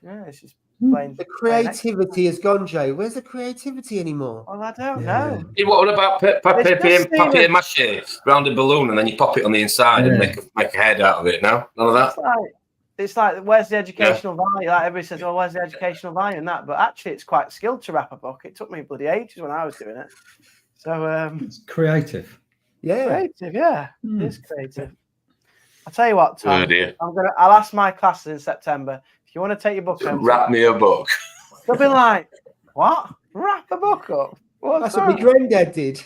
yeah, it's just plain. The creativity has gone, Jay. Where's the creativity anymore? Well, I don't know. What about papier mache round a balloon and then you pop it on the inside and make a head out of it? No, none of that. It's like where's the educational value? Like everybody says, "Oh, where's the educational value in that?" But actually, it's quite skilled to wrap a book. It took me bloody ages when I was doing it. So it's creative. Yeah, creative. Yeah, it's creative. I'll tell you what, Tom. Oh dear. I'll ask my classes in September if you want to take your book home. Wrap me a book. They'll be like, "What? Wrap a book up? That's what my granddad did."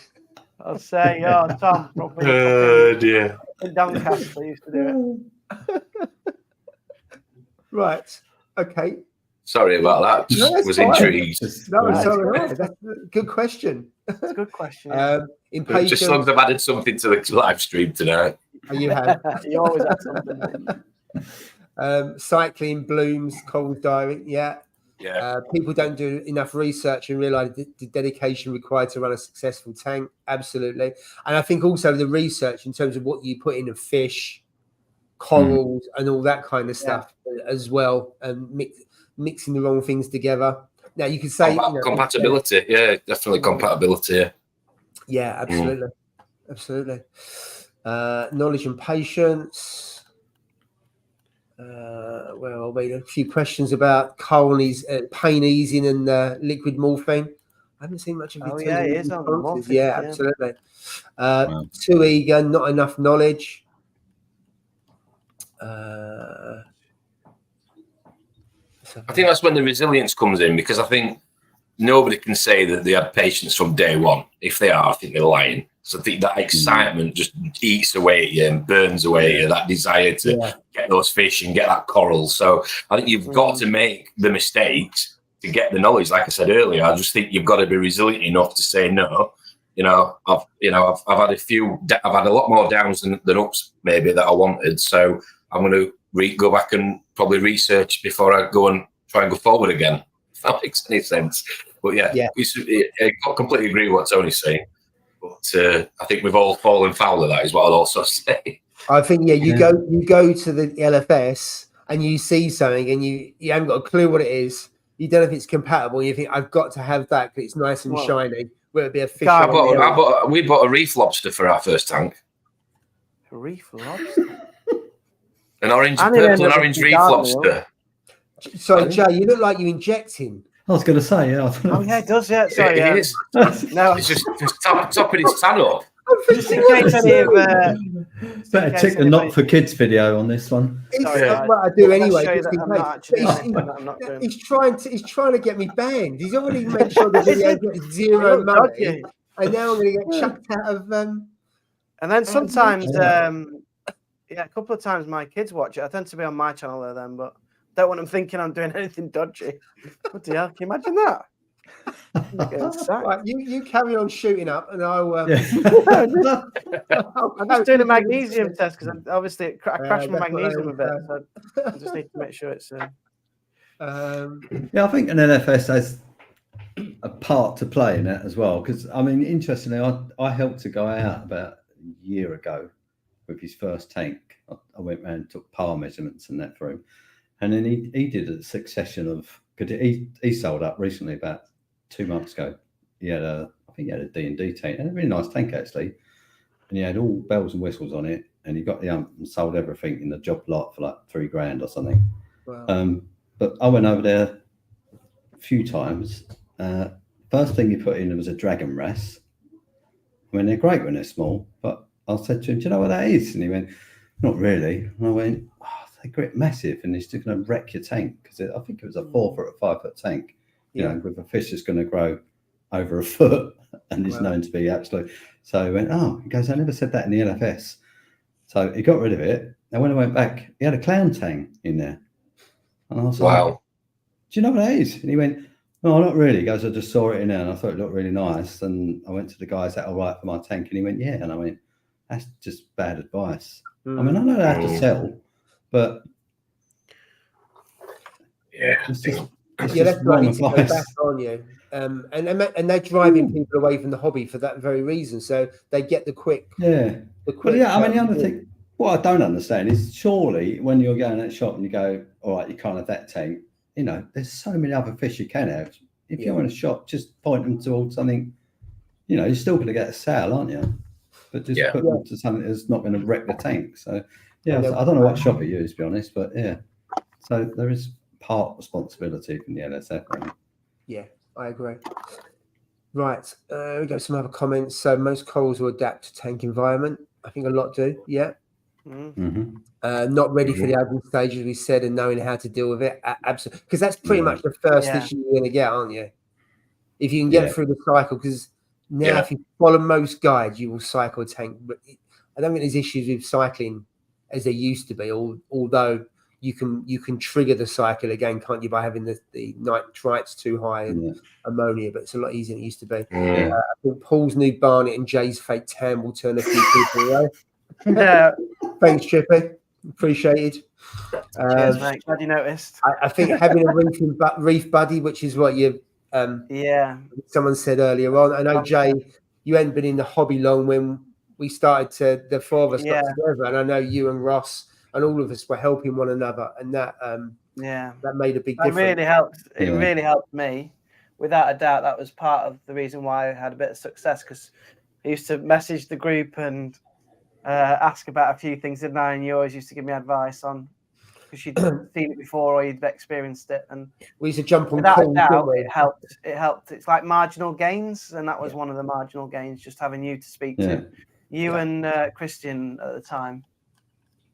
I'll say, "Oh, Tom, oh dear." In Doncaster, used to do it. Right. Okay. Sorry about that. Just was intrigued. No, sorry. That's a good question. It's a good question. Yeah. Impatience. Just as long as I've added something to the live stream tonight. You have. You always have something. Cycling, blooms, cold diving. Yeah. Yeah. People don't do enough research and realise the dedication required to run a successful tank. Absolutely. And I think also the research in terms of what you put in a fish, corals, and all that kind of stuff as well, and mixing the wrong things together. Now you could say compatibility. Yeah, definitely compatibility. Yeah, absolutely. Absolutely. Knowledge and patience. Well, wait, a few questions about Colney's pain easing and liquid morphine. I haven't seen much of it. Oh, yeah, it is on the morphine. Yeah, absolutely. Too eager, not enough knowledge. I think that's when the resilience comes in, because I think nobody can say that they had patience from day one. If they are, I think they're lying. So I think that excitement just eats away at you and burns away at you, that desire to get those fish and get that coral. So I think you've got to make the mistakes to get the knowledge. Like I said earlier, I just think you've got to be resilient enough to say no. I've had a lot more downs than ups maybe that I wanted. So I'm going to go back and probably research before I go and try and go forward again. If that makes any sense. But I completely agree with what Tony's saying. But I think we've all fallen foul of that, is what I'd also say. I think you go to the LFS and you see something and you haven't got a clue what it is. You don't know if it's compatible. You think I've got to have that because it's nice and shiny. Will it be a fish? We bought a reef lobster for our first tank. A reef lobster. An orange reef lobster. Sorry, Jay, you look like you're injecting. I was going to say, yeah. Oh, yeah, it does, yeah. Sorry, it is. No, it's just topping his tan up. Just in case any of... better tick the not for kids video on this one. That's what I do anyway. He's trying to get me banned. He's already made sure the video gets zero money. And now I'm going to get chucked out of... And then sometimes, a couple of times my kids watch it. I tend to be on my channel there then, but don't want them thinking I'm doing anything dodgy. What the hell? Can you imagine that? Right, you carry on shooting up, and I'll. I'm just doing a magnesium test because obviously I crashed my magnesium a bit. So I just need to make sure it's. I think an LFS has a part to play in that as well. Because I mean, interestingly, I helped a guy out about a year ago with his first tank. I went round and took par measurements and that for him, and then he did a succession of. Because he sold up recently about 2 months ago. He had I think he had a D&D tank, and a really nice tank actually, and he had all bells and whistles on it, and he got the and sold everything in the job lot for like $3,000 or something. Wow. But I went over there a few times. First thing he put in was a dragon wrasse. I mean, they're great when they're small, but I said to him, "Do you know what that is?" And he went, "Not really." And I went, "Oh, they're great, massive, and it's just going to wreck your tank because I think it was a 4 foot or 5 foot tank. You know, with a fish that's going to grow over a foot and is known to be absolute." So he went, "Oh," he goes, "I never said that in the LFS." So he got rid of it. And when I went back, he had a clown tank in there. And I was like, "Do you know what that is?" And he went, "No, not really." He goes, "I just saw it in there and I thought it looked really nice." And I went to the guy, "Is that all right for my tank?" And he went, "Yeah." And I went, "That's just bad advice." I mean, I know they have to sell, but it's just, that's right. You need to go back, aren't you? And they're driving people away from the hobby for that very reason. So they get the quick. Yeah. But yeah, I mean, the other thing, what I don't understand is surely when you're going at shop and you go, "All right, you can't have that tank," you know, there's so many other fish you can have. If you're in a shop, just point them towards something, you know, you're still going to get a sale, aren't you? But just put them to something that's not going to wreck the tank. So, yeah, I don't know what shop you use, to be honest, but yeah. So there is part responsibility from the LSF. Right? Yeah, I agree. Right, we got some other comments. So most corals will adapt to tank environment. I think a lot do. Yeah. Not ready for the adult stage, as we said, and knowing how to deal with it. Absolutely, because that's pretty much the first issue you're going to get, aren't you? If you can get through the cycle, because now if you follow most guides, you will cycle a tank. But I don't think there's issues with cycling as there used to be. Although you can trigger the cycle again, can't you, by having the nitrates too high and ammonia? But it's a lot easier than it used to be. I think Paul's new Barnet and Jay's fake tan will turn a few people away. Thanks, Chippy. Appreciated. Cheers, mate. Glad you noticed. I think having a reef buddy, which is what you someone said earlier on. I know, Jay, you hadn't been in the hobby long when we started the four of us got together, and I know you and Ross and all of us were helping one another, and that that made a big difference. It really helped. It really helped me. Without a doubt, that was part of the reason why I had a bit of success, because I used to message the group and ask about a few things, didn't I? And you always used to give me advice on, because you'd seen it before or you'd experienced it. And we used to jump on without calls, a doubt, didn't we? it helped. It's like marginal gains, and that was one of the marginal gains, just having you to speak to. You and Christian at the time,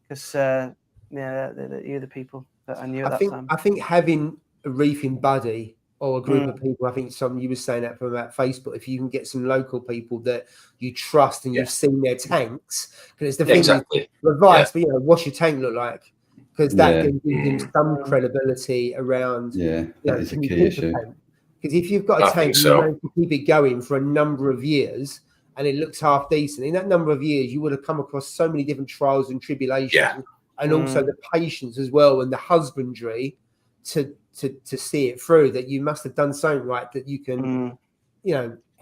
because you're the people that I knew at that time. I think having a reefing buddy or a group of people, I think you were saying that from about Facebook, if you can get some local people that you trust and you've seen their tanks, because it's the thing with advice, but what's your tank look like? Because that can give them some credibility around. That is a key issue. Because if you've got a tank and you manage to keep it going for a number of years and it looks half decent, in that number of years you would have come across so many different trials and tribulations, and also the patience as well and the husbandry to see it through, that you must have done something right, that you can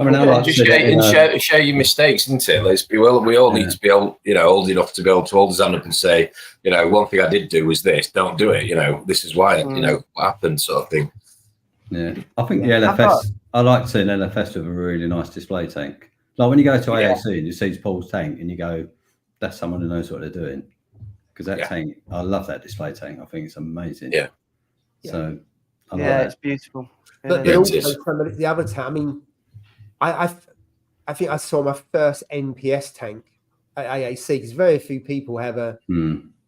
I mean, just share your mistakes, isn't it? We all need to be old enough to be able to hold his hand up and say, one thing I did do was this, don't do it, this is why what happened, sort of thing. I think the LFS, I like seeing LFS with a really nice display tank. Like when you go to AAC and you see Paul's tank and you go, that's someone who knows what they're doing. Because that tank, I love that display tank. I think it's amazing. So I like it's beautiful. But also some of the other tank, I mean, I think I saw my first NPS tank at AAC, because very few people have those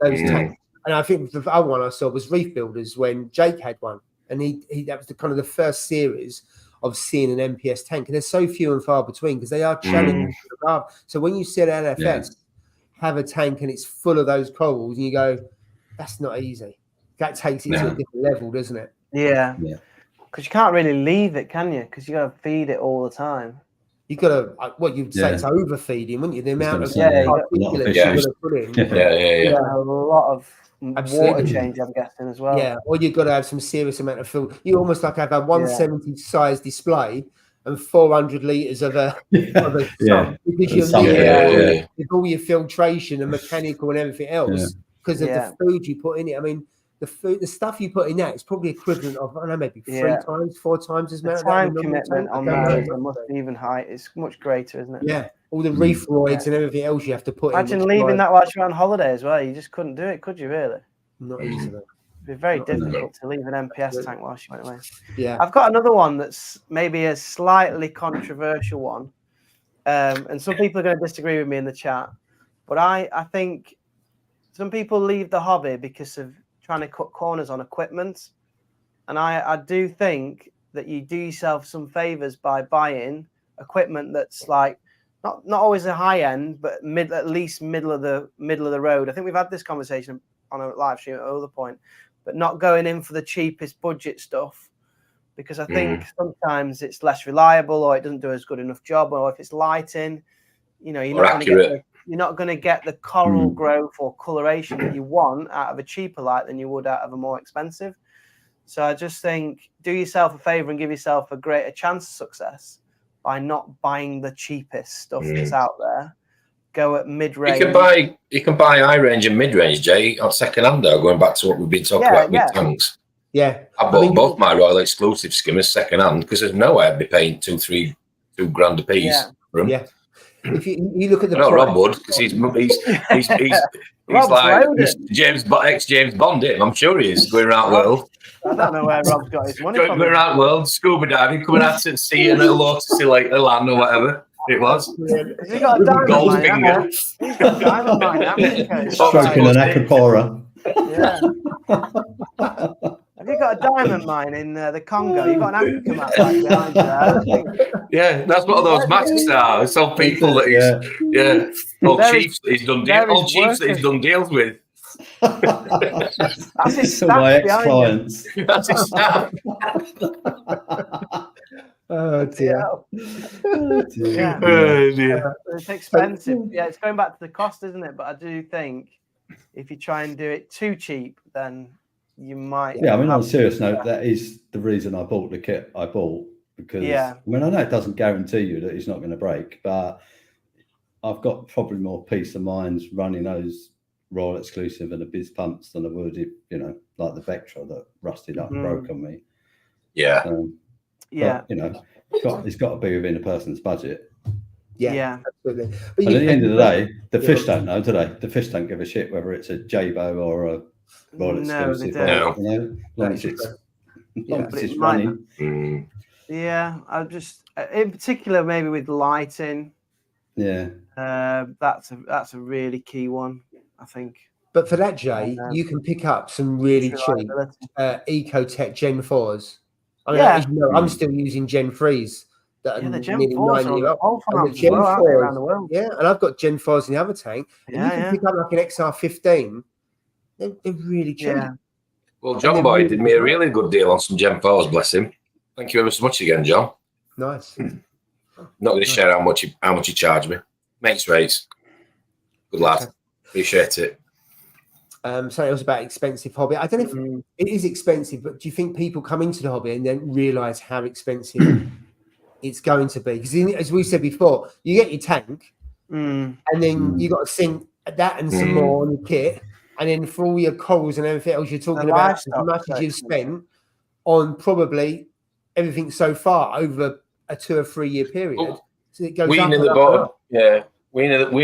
tanks. And I think the other one I saw was Reef Builders, when Jake had one, and he that was kind of the first series of seeing an NPS tank, and they're so few and far between because they are challenging above. So when you said LFS have a tank and it's full of those corals, and you go, that's not easy. That takes it to a different level, doesn't it? Yeah. Because you can't really leave it, can you? Because you got to feed it all the time. You got to, what you'd say, it's overfeeding, wouldn't you? The amount of particulate you got to put in. A lot of water change, I'm guessing, as well. Yeah, or you've got to have some serious amount of food. You almost like have a 170 size display and 400 litres of a sump, because you're with all your filtration and mechanical and everything else because of the food you put in it. I mean, the stuff you put in that is probably equivalent of, I don't know, maybe 4 times as much. The time commitment on that must be even high. It's much greater, isn't it? Yeah, all the reef roids and everything else you have to put in. Imagine leaving that whilst you're on holiday as well. You just couldn't do it, could you, really? Not easily. It'd be very difficult to leave an MPS tank while she went away. Yeah. I've got another one that's maybe a slightly controversial one. And some people are going to disagree with me in the chat. But I think some people leave the hobby because of trying to cut corners on equipment. And I do think that you do yourself some favors by buying equipment that's like not always a high end, but at least middle of the road. I think we've had this conversation on a live stream at another point, but not going in for the cheapest budget stuff, because I think sometimes it's less reliable, or it doesn't do as good enough job, or if it's lighting, you know, you're not going to get the coral growth or coloration that you want out of a cheaper light than you would out of a more expensive. So I just think do yourself a favor and give yourself a greater chance of success by not buying the cheapest stuff that's out there. Go at mid-range. You can buy high range and mid-range, Jay, on second hand though, going back to what we've been talking about with tanks. Yeah. I bought both my Royal Exclusive skimmers second hand because there's no way I'd be paying $2 grand a piece for them. Yeah. If you look at the Rob would, because he's like James Bond. I'm sure he is going around the world. I don't know where Rob's got his money from. Going around the world, scuba diving, coming out to sea and at low to see like the land or whatever it was. Has he got a diamond Goldfinger. He's got a diamond mine. Stroking an acapora. Yeah. Have you got a diamond mine in the Congo? You've got an Africa map right behind you. Yeah, that's what those matches are. It's all people that chiefs that he's done deals with. That's his So my ex-clients. That's his staff. Oh dear. Yeah. It's expensive. Yeah, it's going back to the cost, isn't it? But I do think if you try and do it too cheap, then you might. Yeah, I mean, on a serious note, that is the reason I bought the kit I bought, because I mean, I know it doesn't guarantee you that it's not going to break, but I've got probably more peace of mind running those Royal Exclusive and the Biz pumps than I would if, you know, like the Vectra that rusted up and broke on me. Yeah. But, you know, it's got to be within a person's budget. Yeah, absolutely. But at the end of the day, the fish don't know, do they? The fish don't give a shit whether it's a Jabo or a Royal Exclusive. No, they don't. As long as it's running. Yeah, I just, in particular, maybe with lighting. Yeah. That's a really key one, I think. But for that, Jay, you can pick up some really cheap Ecotech Gen 4s. I mean, as you know, I'm still using Gen 3s. That are the Gen nearly 4s 9 years old. and the Gen 4s around the world. Yeah, and I've got Gen 4s in the other tank. And you can pick up like an XR15. They're really cheap. Yeah. Well, John Boy did me a really good deal on some Gen 4s, bless him. Thank you ever so much again, John. Nice. Not going to share how much he charged me. Mates rates. Good lad. Appreciate it. Something else about expensive hobby. I don't know if it is expensive, but do you think people come into the hobby and then realise how expensive it's going to be? Because as we said before, you get your tank and then you got to sink that and some more on your kit. And then for all your corals and everything else, you're talking about as much as you've spent on probably everything so far over a 2 or 3 year period. Well, so it goes we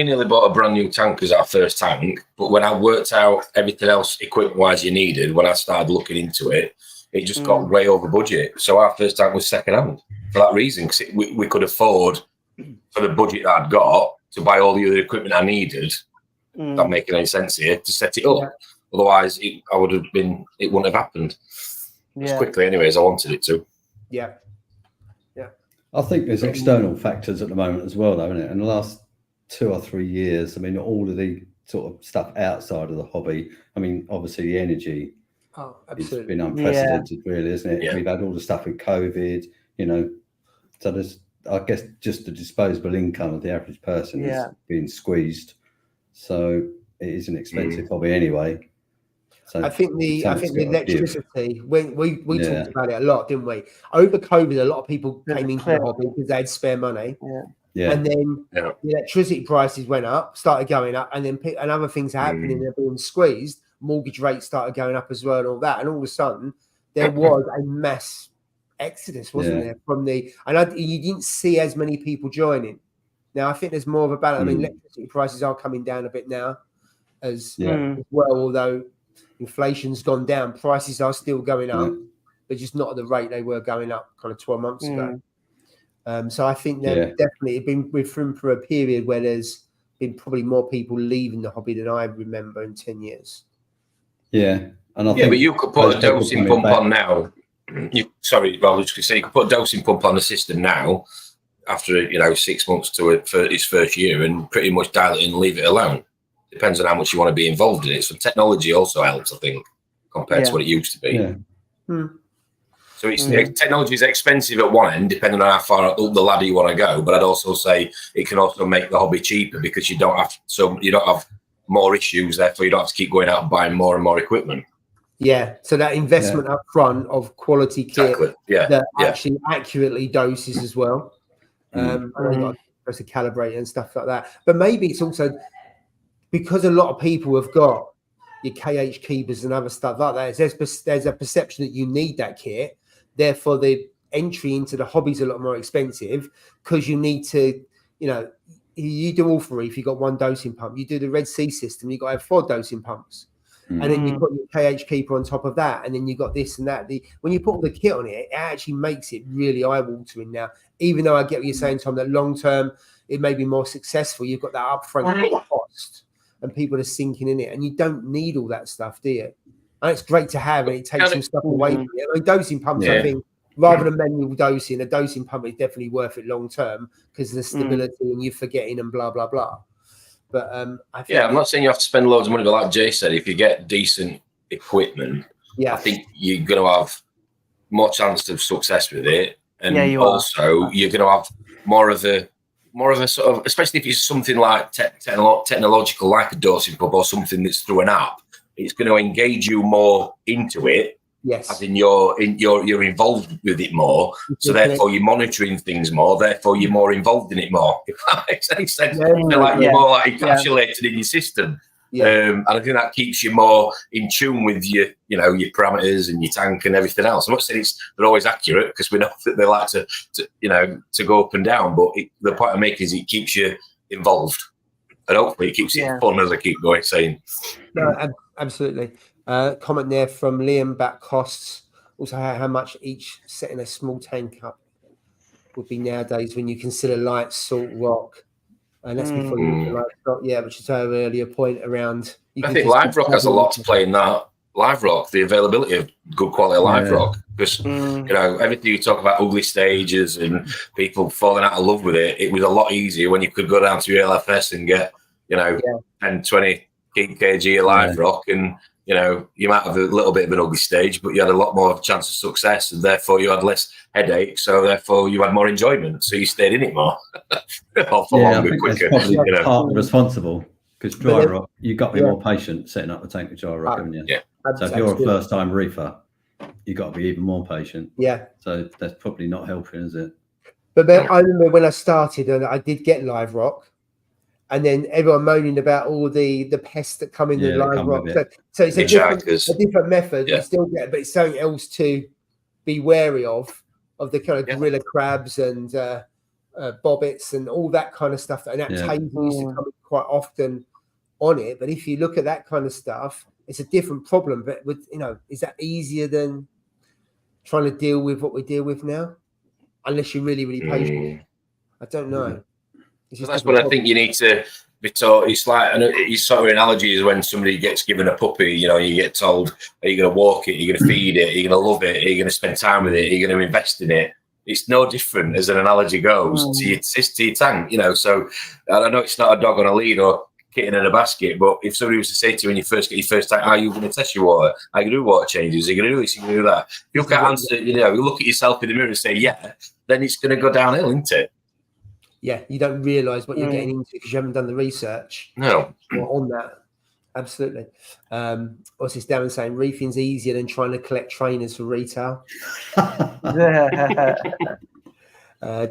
nearly bought a brand new tank as our first tank. But when I worked out everything else equipment-wise you needed, when I started looking into it, it just got way over budget. So our first tank was second hand for that reason, because we could afford, for the budget that I'd got, to buy all the other equipment I needed. Not making any sense here, to set it up. Yeah. Otherwise, it wouldn't have happened as quickly anyway as I wanted it to. Yeah. I think there's external factors at the moment as well, though, isn't it? In the last 2 or 3 years, I mean, all of the sort of stuff outside of the hobby, I mean, obviously the energy has been unprecedented, really, isn't it? Yeah. We've had all the stuff with COVID, you know, so there's, I guess, just the disposable income of the average person is being squeezed. So it is an expensive hobby anyway. So I think the electricity, when we talked about it a lot, didn't we? Over COVID, a lot of people came into the hobby because they had spare money. Yeah. And then the electricity prices went up, started going up, and then other things are happening. They're being squeezed. Mortgage rates started going up as well, and all that. And all of a sudden, there was a mass exodus, wasn't there? From you didn't see as many people joining. Now, I think there's more of a balance. I mean, electricity prices are coming down a bit now as well, although Inflation's gone down. Prices are still going up, but just not at the rate they were going up kind of 12 months ago. So I think they've definitely been with room for a period where there's been probably more people leaving the hobby than I remember in 10 years. Yeah. And I think but you could put a dosing pump on now. Sorry, I was just going to say, you could put a dosing pump on the system now after, 6 months to its first year and pretty much dial it in and leave it alone. Depends on how much you want to be involved in it. So technology also helps, I think, compared to what it used to be. Yeah. So technology is expensive at one end, depending on how far up the ladder you want to go. But I'd also say it can also make the hobby cheaper because you don't have more issues. Therefore, you don't have to keep going out and buying more and more equipment. Yeah. So that investment up front of quality kit that actually accurately doses as well. And you got to calibrate and stuff like that. But maybe it's also because a lot of people have got your KH keepers and other stuff like that. There's a perception that you need that kit. Therefore, the entry into the hobby is a lot more expensive because you need to, you do all for Reef. You got one dosing pump. You do the Red Sea system. You got to have 4 dosing pumps, and then you've got your KH keeper on top of that, and then you got this and that. When you put all the kit on it, it actually makes it really eye-watering now. Even though I get what you're saying, Tom, that long term it may be more successful. You've got that upfront cost, and people are sinking in it, and you don't need all that stuff, do you? And it's great to have, and it takes some stuff away from it. I mean, dosing pumps, I think, rather than manual dosing, a dosing pump is definitely worth it long term because of the stability and you forgetting and blah blah blah. But I think I'm not saying you have to spend loads of money, but like Jay said, if you get decent equipment, I think you're going to have more chance of success with it, and you're going to have more of a sort of, especially if it's something like technological, like a dosing pump or something that's through an app. It's going to engage you more into it. Yes. As in you're involved with it more. So therefore you're monitoring things more. Therefore you're more involved in it more. If that makes any sense. You're more like encapsulated in your system. Yeah. And I think that keeps you more in tune with your parameters and your tank and everything else. I'm not saying they're always accurate because we know that they like to go up and down. But the point I'm making is it keeps you involved. And hopefully it keeps it fun, as I keep saying. No, absolutely. Comment there from Liam about costs. Also, how much each setting a small tank up would be nowadays when you consider light, salt, rock. And that's before you get live rock. Yeah, which is our earlier point around. I think live rock has a lot to play in that. Live rock, the availability of good quality live rock. Because, everything you talk about ugly stages and people falling out of love with it, it was a lot easier when you could go down to your LFS and get, 10, 20 kg of live rock, and you might have a little bit of an ugly stage, but you had a lot more chance of success, and therefore you had less headache, so therefore you had more enjoyment, so you stayed in it more for longer, quicker. That's probably partly responsible, because dry rock, you've got to be more patient setting up the tank with dry rock, haven't you? Yeah. So if you're a first-time reefer, you've got to be even more patient. Yeah. So that's probably not helping, is it? But then I remember when I started and I did get live rock, and then everyone moaning about all the pests that come in the live rock. So it's a different method. You still get, but it's something else to be wary of the kind of gorilla crabs and bobbits and all that kind of stuff. And that taser used to come quite often on it. But if you look at that kind of stuff, it's a different problem. But is that easier than trying to deal with what we deal with now? Unless you're really, really patient. I don't know. So that's what I think you need to be taught. It's like, it's sort of analogy is when somebody gets given a puppy, you get told, are you going to walk it? Are you going to feed it? Are you going to love it? Are you going to spend time with it? Are you going to invest in it? It's no different as an analogy goes to your tank, So I know it's not a dog on a lead or kitten in a basket, but if somebody was to say to you when you first get your first tank, are you going to test your water? Are you going to do water changes? Are you going to do this? Are you going to do that? If you can't answer, you look at yourself in the mirror and say, then it's going to go downhill, isn't it? Yeah, you don't realise what you're getting into because you haven't done the research. No, on that, absolutely. What's this Darren saying? Reefing's easier than trying to collect trainers for retail.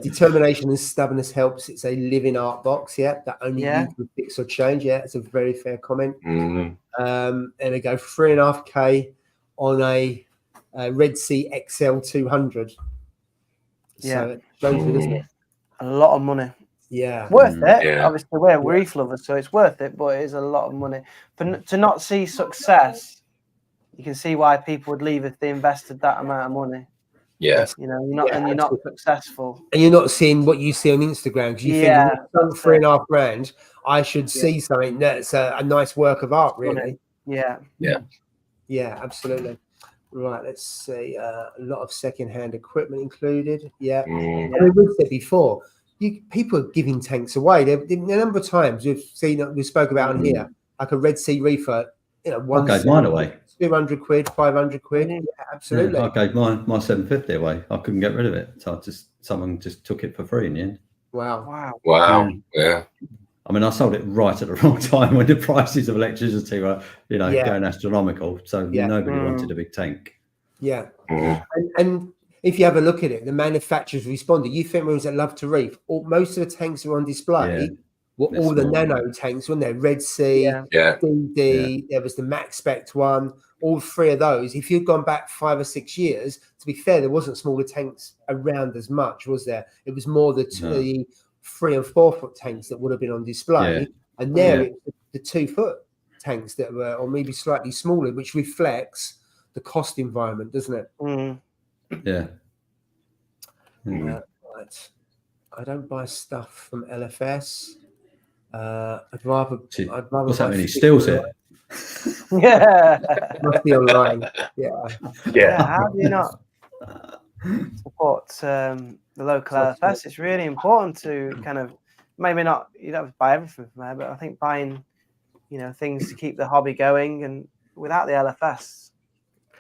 Determination and stubbornness helps. It's a living art box. That only you can fix or change. It's a very fair comment. And they go 3.5K on a Red Sea XL 200. So it shows you, doesn't it? A lot of money. Yeah. Worth it. Yeah. Obviously, we're reef lovers, so it's worth it, but it is a lot of money. To not see success you can see why people would leave if they invested that amount of money. Yeah. You know, you're not successful, and you're not seeing what you see on Instagram because you think that's $3.5 grand. I should see something that's a nice work of art, really. Yeah. Yeah, absolutely. Right, let's see. A lot of second-hand equipment included. Yeah. I mean, we've said before, people are giving tanks away. The number of times we spoke about on here, like a Red Sea reefer, you know, I gave mine away. 200 quid, 500 quid. Yeah, absolutely. Yeah, I gave my 750 away. I couldn't get rid of it, so someone just took it for free in the end. Wow. Yeah. I mean, I sold it right at the wrong time when the prices of electricity were, going astronomical. So nobody wanted a big tank. Yeah. And if you have a look at it, the manufacturers responded. You think rooms that love to reef, most of the tanks that were on display were all the nano tanks, weren't they? Red Sea, DD, there was the Max Spec one, all three of those. If you'd gone back 5 or 6 years, to be fair, there wasn't smaller tanks around as much, was there? It was more the 3 and 4 foot tanks that would have been on display, and there it's the 2 foot tanks that were, or maybe slightly smaller, which reflects the cost environment, doesn't it? Yeah. Right. I don't buy stuff from LFS. I'd rather. What's that? Many steals it? Must be online. How do you not support the local LFS? It's really important to kind of, maybe not, you don't have to buy everything from there, but I think buying, things to keep the hobby going, and without the LFS,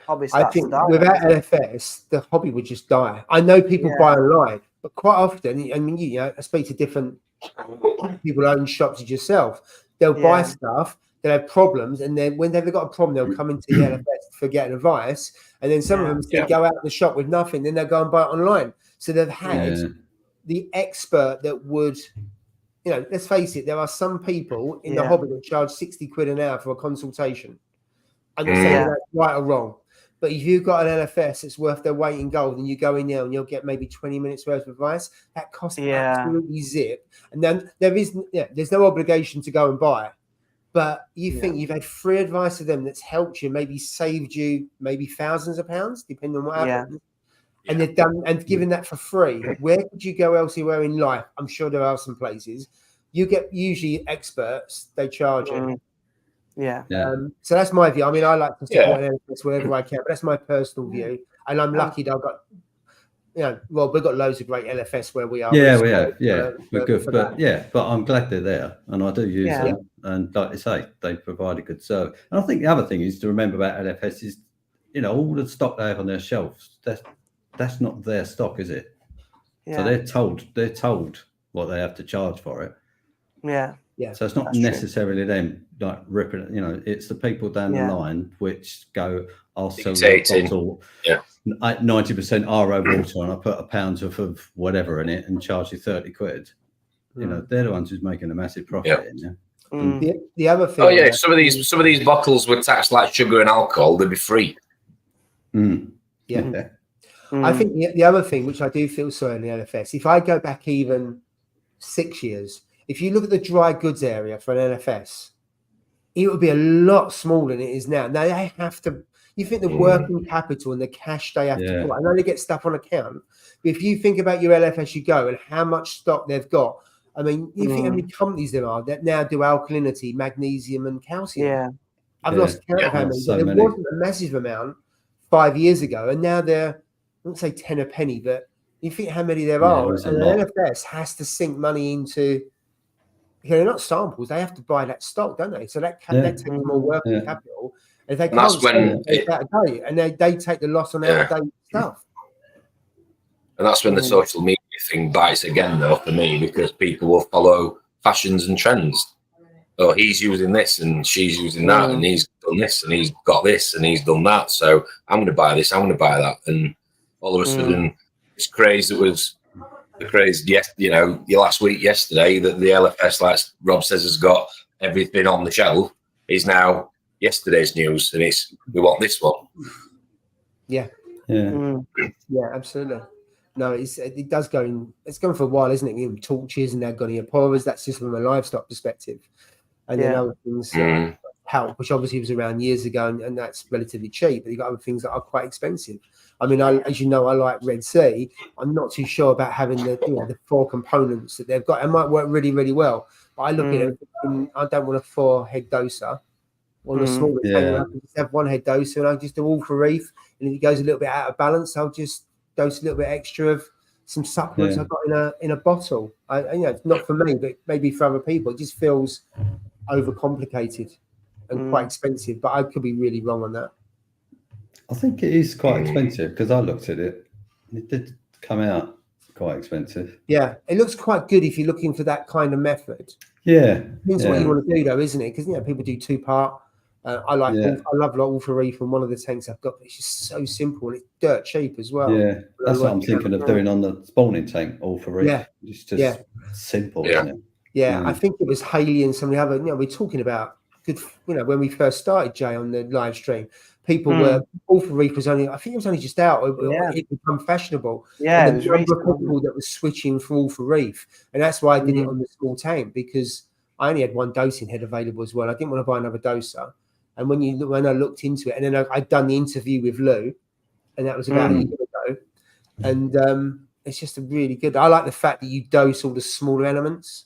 hobby starts to die. Without LFS, the hobby would just die. I know people buy online, but quite often, I mean, I speak to different people who own shops as yourself. They'll buy stuff, they'll have problems, and then when they've got a problem, they'll come into the LFS for getting advice, and then some of them go out in the shop with nothing, then they'll go and buy it online. So they've had the expert that would, let's face it, there are some people in the hobby that charge 60 quid an hour for a consultation. I'm not saying that's right or wrong. But if you've got an LFS, it's worth their weight in gold, and you go in there and you'll get maybe 20 minutes worth of advice. That costs absolutely zip. And then there's no obligation to go and buy it. But you think you've had free advice of them that's helped you, maybe saved you maybe thousands of pounds, depending on what happens. And they've done and given that for free. Where could you go elsewhere in life? I'm sure there are some places. You get usually experts, they charge you. So that's my view. I mean, I like to support LFS wherever I can, but that's my personal view. And I'm lucky that I've got, we've got loads of great LFS where we are. We're good. But I'm glad they're there, and I do use them. And like I say, they provide a good service. And I think the other thing is to remember about LFS is, all the stock they have on their shelves, that's not their stock, is it? So they're told what they have to charge for it. So it's not necessarily them like ripping it, it's the people down the line which go, I'll sell the bottle 90% RO water and I put a pound of whatever in it and charge you 30 quid. They're the ones who's making a massive profit in there. The other thing. Some of these bottles were taxed like sugar and alcohol, they'd be free. I think the other thing which I do feel sorry in the LFS, if I go back even 6 years, if you look at the dry goods area for an LFS, it would be a lot smaller than it is now. Now they have to. You think the working capital and the cash they have to put. I know they get stuff on account, but if you think about your LFS, you go and how much stock they've got. I mean, you think how many companies there are that now do alkalinity, magnesium, and calcium. I've lost count of how many. So there wasn't a massive amount 5 years ago, and now they're, I wouldn't say 10 a penny, but you think how many there are. And an LFS has to sink money into. They're not samples; they have to buy that stock, don't they? So that takes more working capital. If they can't sell it, and they take the loss on outdated stuff. And that's when the social media thing bites again, though, for me, because people will follow fashions and trends. Oh, he's using this and she's using that, and he's done this and he's got this and he's done that. So I'm going to buy this, I'm going to buy that, and all of a sudden, this craze that was. The craze, your last week yesterday that the LFS, like Rob says, has got everything on the shelf is now yesterday's news, and we want this one. Yeah, absolutely. No, it does go in. It's going for a while, isn't it? You know, torches and they're going in powers. That's just from a livestock perspective, and then other things. help, which obviously was around years ago, and that's relatively cheap. But you've got other things that are quite expensive. I mean, as you know, I like Red Sea. I'm not too sure about having the 4 components that they've got. It might work really, really well. But I look at it, and I don't want a 4-head doser. On a smaller tank, I can just have 1 head doser, and I'll just do all for Reef. And if it goes a little bit out of balance, I'll just dose a little bit extra of some supplements I've got in a bottle. It's not for me, but maybe for other people. It just feels overcomplicated and quite expensive. But I could be really wrong on that. I think it is quite expensive because I looked at it. It did come out quite expensive. Yeah, it looks quite good if you're looking for that kind of method. Yeah, Depends what you want to do, though, isn't it? Because people do 2-part. I love all for Reef, and one of the tanks I've got. It's just so simple and it's dirt cheap as well. Yeah, that's what I'm thinking of doing on the spawning tank, all for Reef. Yeah, it's just simple, isn't it? Yeah, I think it was Haley and some of the other. We're talking about good. When we first started, Jay, on the live stream. People were all for Reef was only. I think it was only just out. It become fashionable. Yeah, and the number of people that was switching from all for Reef, and that's why I did it on the small tank, because I only had 1 dosing head available as well. I didn't want to buy another doser. And when I looked into it, and then I'd done the interview with Lou, and that was about a year ago, and it's just a really good. I like the fact that you dose all the smaller elements,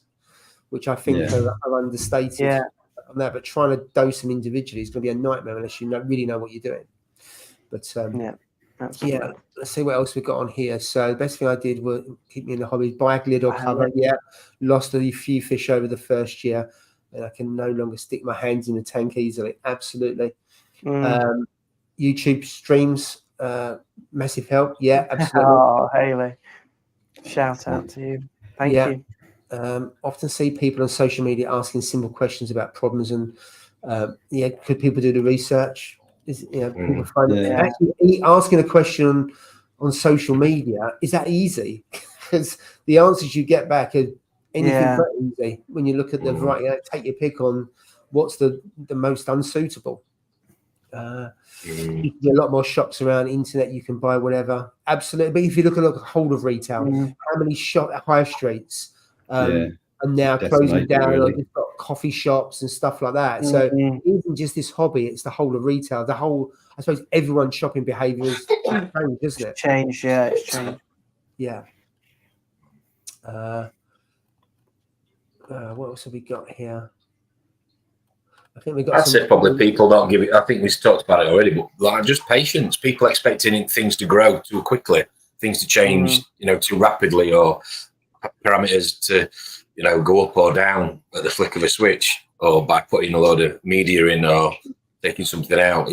which I think are understated. Yeah. On that, but trying to dose them individually is going to be a nightmare unless you really know what you're doing. But absolutely. Let's see what else we've got on here. So the best thing I did was keep me in the hobby, buy a lid or cover. Lost a few fish over the first year, and I can no longer stick my hands in the tank easily. Absolutely. YouTube streams, massive help. Yeah, absolutely. Oh, Haley, shout out to you. Thank you. Often see people on social media asking simple questions about problems, and could people do the research? People find actually asking a question on social media, is that easy? Because the answers you get back are anything but easy when you look at the variety. Take your pick on what's the most unsuitable. You can get a lot more shops around internet. You can buy whatever. Absolutely. But if you look at the whole of retail, how many high streets are now closing down, or they've got coffee shops and stuff like that. So even just this hobby, it's the whole of retail. The whole, I suppose, everyone's shopping behaviour has changed, isn't it? It's changed. Yeah. What else have we got here? I think we got. That's it. Probably people don't give it. I think we've talked about it already, but just patience. People expecting things to grow too quickly, things to change, too rapidly, or parameters to, go up or down at the flick of a switch, or by putting a load of media in or taking something out.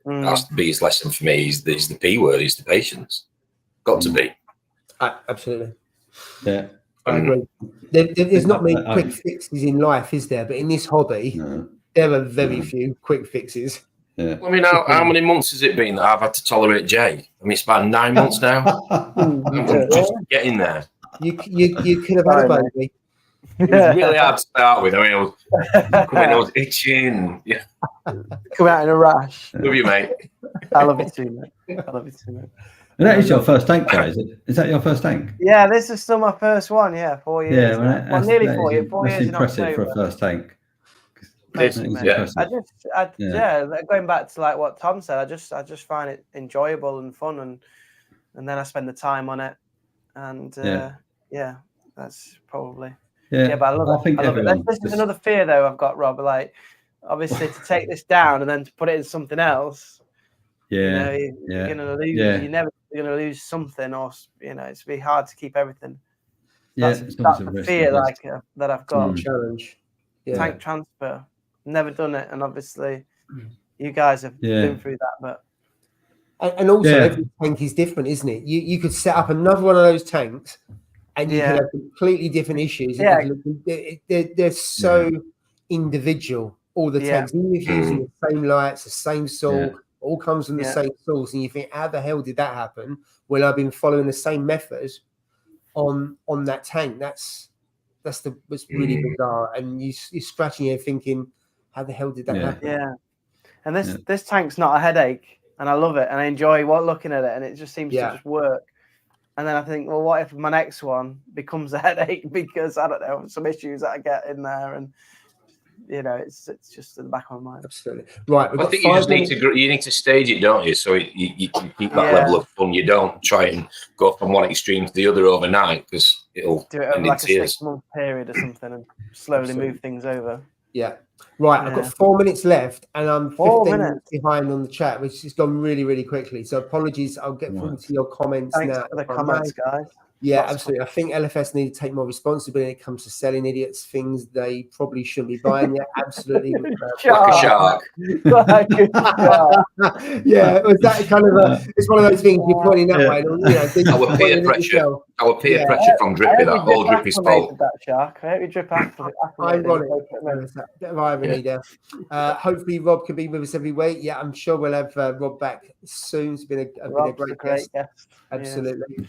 That's the biggest lesson for me. Is the P word? Is the patience. Got to be. Absolutely. Yeah. I agree. There's not many quick fixes in life, is there? But in this hobby, there are very few quick fixes. Yeah. I mean, how many months has it been that I've had to tolerate Jay? I mean, it's about 9 months now. I'm just getting there. You could have had a baby. It was really hard to start with. I mean, I was itching. Yeah. Come out in a rash. Love you, mate. I love it too, mate. And that is your first tank, guys. Is that your first tank? Yeah, this is still my first one. Yeah, 4 years. Yeah, nearly 4 years. 4 years. That's impressive for a first tank. Going back to like what Tom said, I just find it enjoyable and fun, and then I spend the time on it, and that's probably but I love it. This is another fear though I've got, Rob. Like, obviously, to take this down and then to put it in something else. You're gonna lose. You're never gonna lose something, or it's be hard to keep everything. That's the fear that I've got. Challenge. Tank transfer. Never done it, and obviously you guys have been through that, but and also every tank is different, isn't it? You could set up another one of those tanks and you could have completely different issues. They're so individual, all the tanks. Even if you're using the same lights, the same salt, all comes from the same source, and you think, how the hell did that happen? Well, I've been following the same method on that tank. That's what's really bizarre, and you're scratching your head thinking, how the hell did that happen? Yeah, and this tank's not a headache, and I love it, and I enjoy looking at it, and it just seems to just work. And then I think, well, what if my next one becomes a headache because I don't know, some issues that I get in there, and you know, it's just in the back of my mind. Absolutely. Right. I think you just need to stage it, don't you? So you keep that level of fun. You don't try and go from one extreme to the other overnight, because it'll do it over end like in a tears. 6-month period or something, and slowly move things over. Yeah. Right. I've got 4 minutes left, and I'm 15 minutes behind on the chat, which has gone really, really quickly. So apologies. I'll get through to your comments Thanks now. for the comments, guys. Yeah, absolutely. I think LFS need to take more responsibility when it comes to selling idiots things they probably shouldn't be buying. Yeah, absolutely. Like a shark. Yeah, it was that kind of it's one of those things you're pointing that way. You know, our peer pressure from Drippy, that whole Drippy's fault. That shark. I hope you drip after ironic. Bit of irony there. Hopefully Rob can be with us every week. Yeah, I'm sure we'll have Rob back soon. It's been a great guest. Absolutely.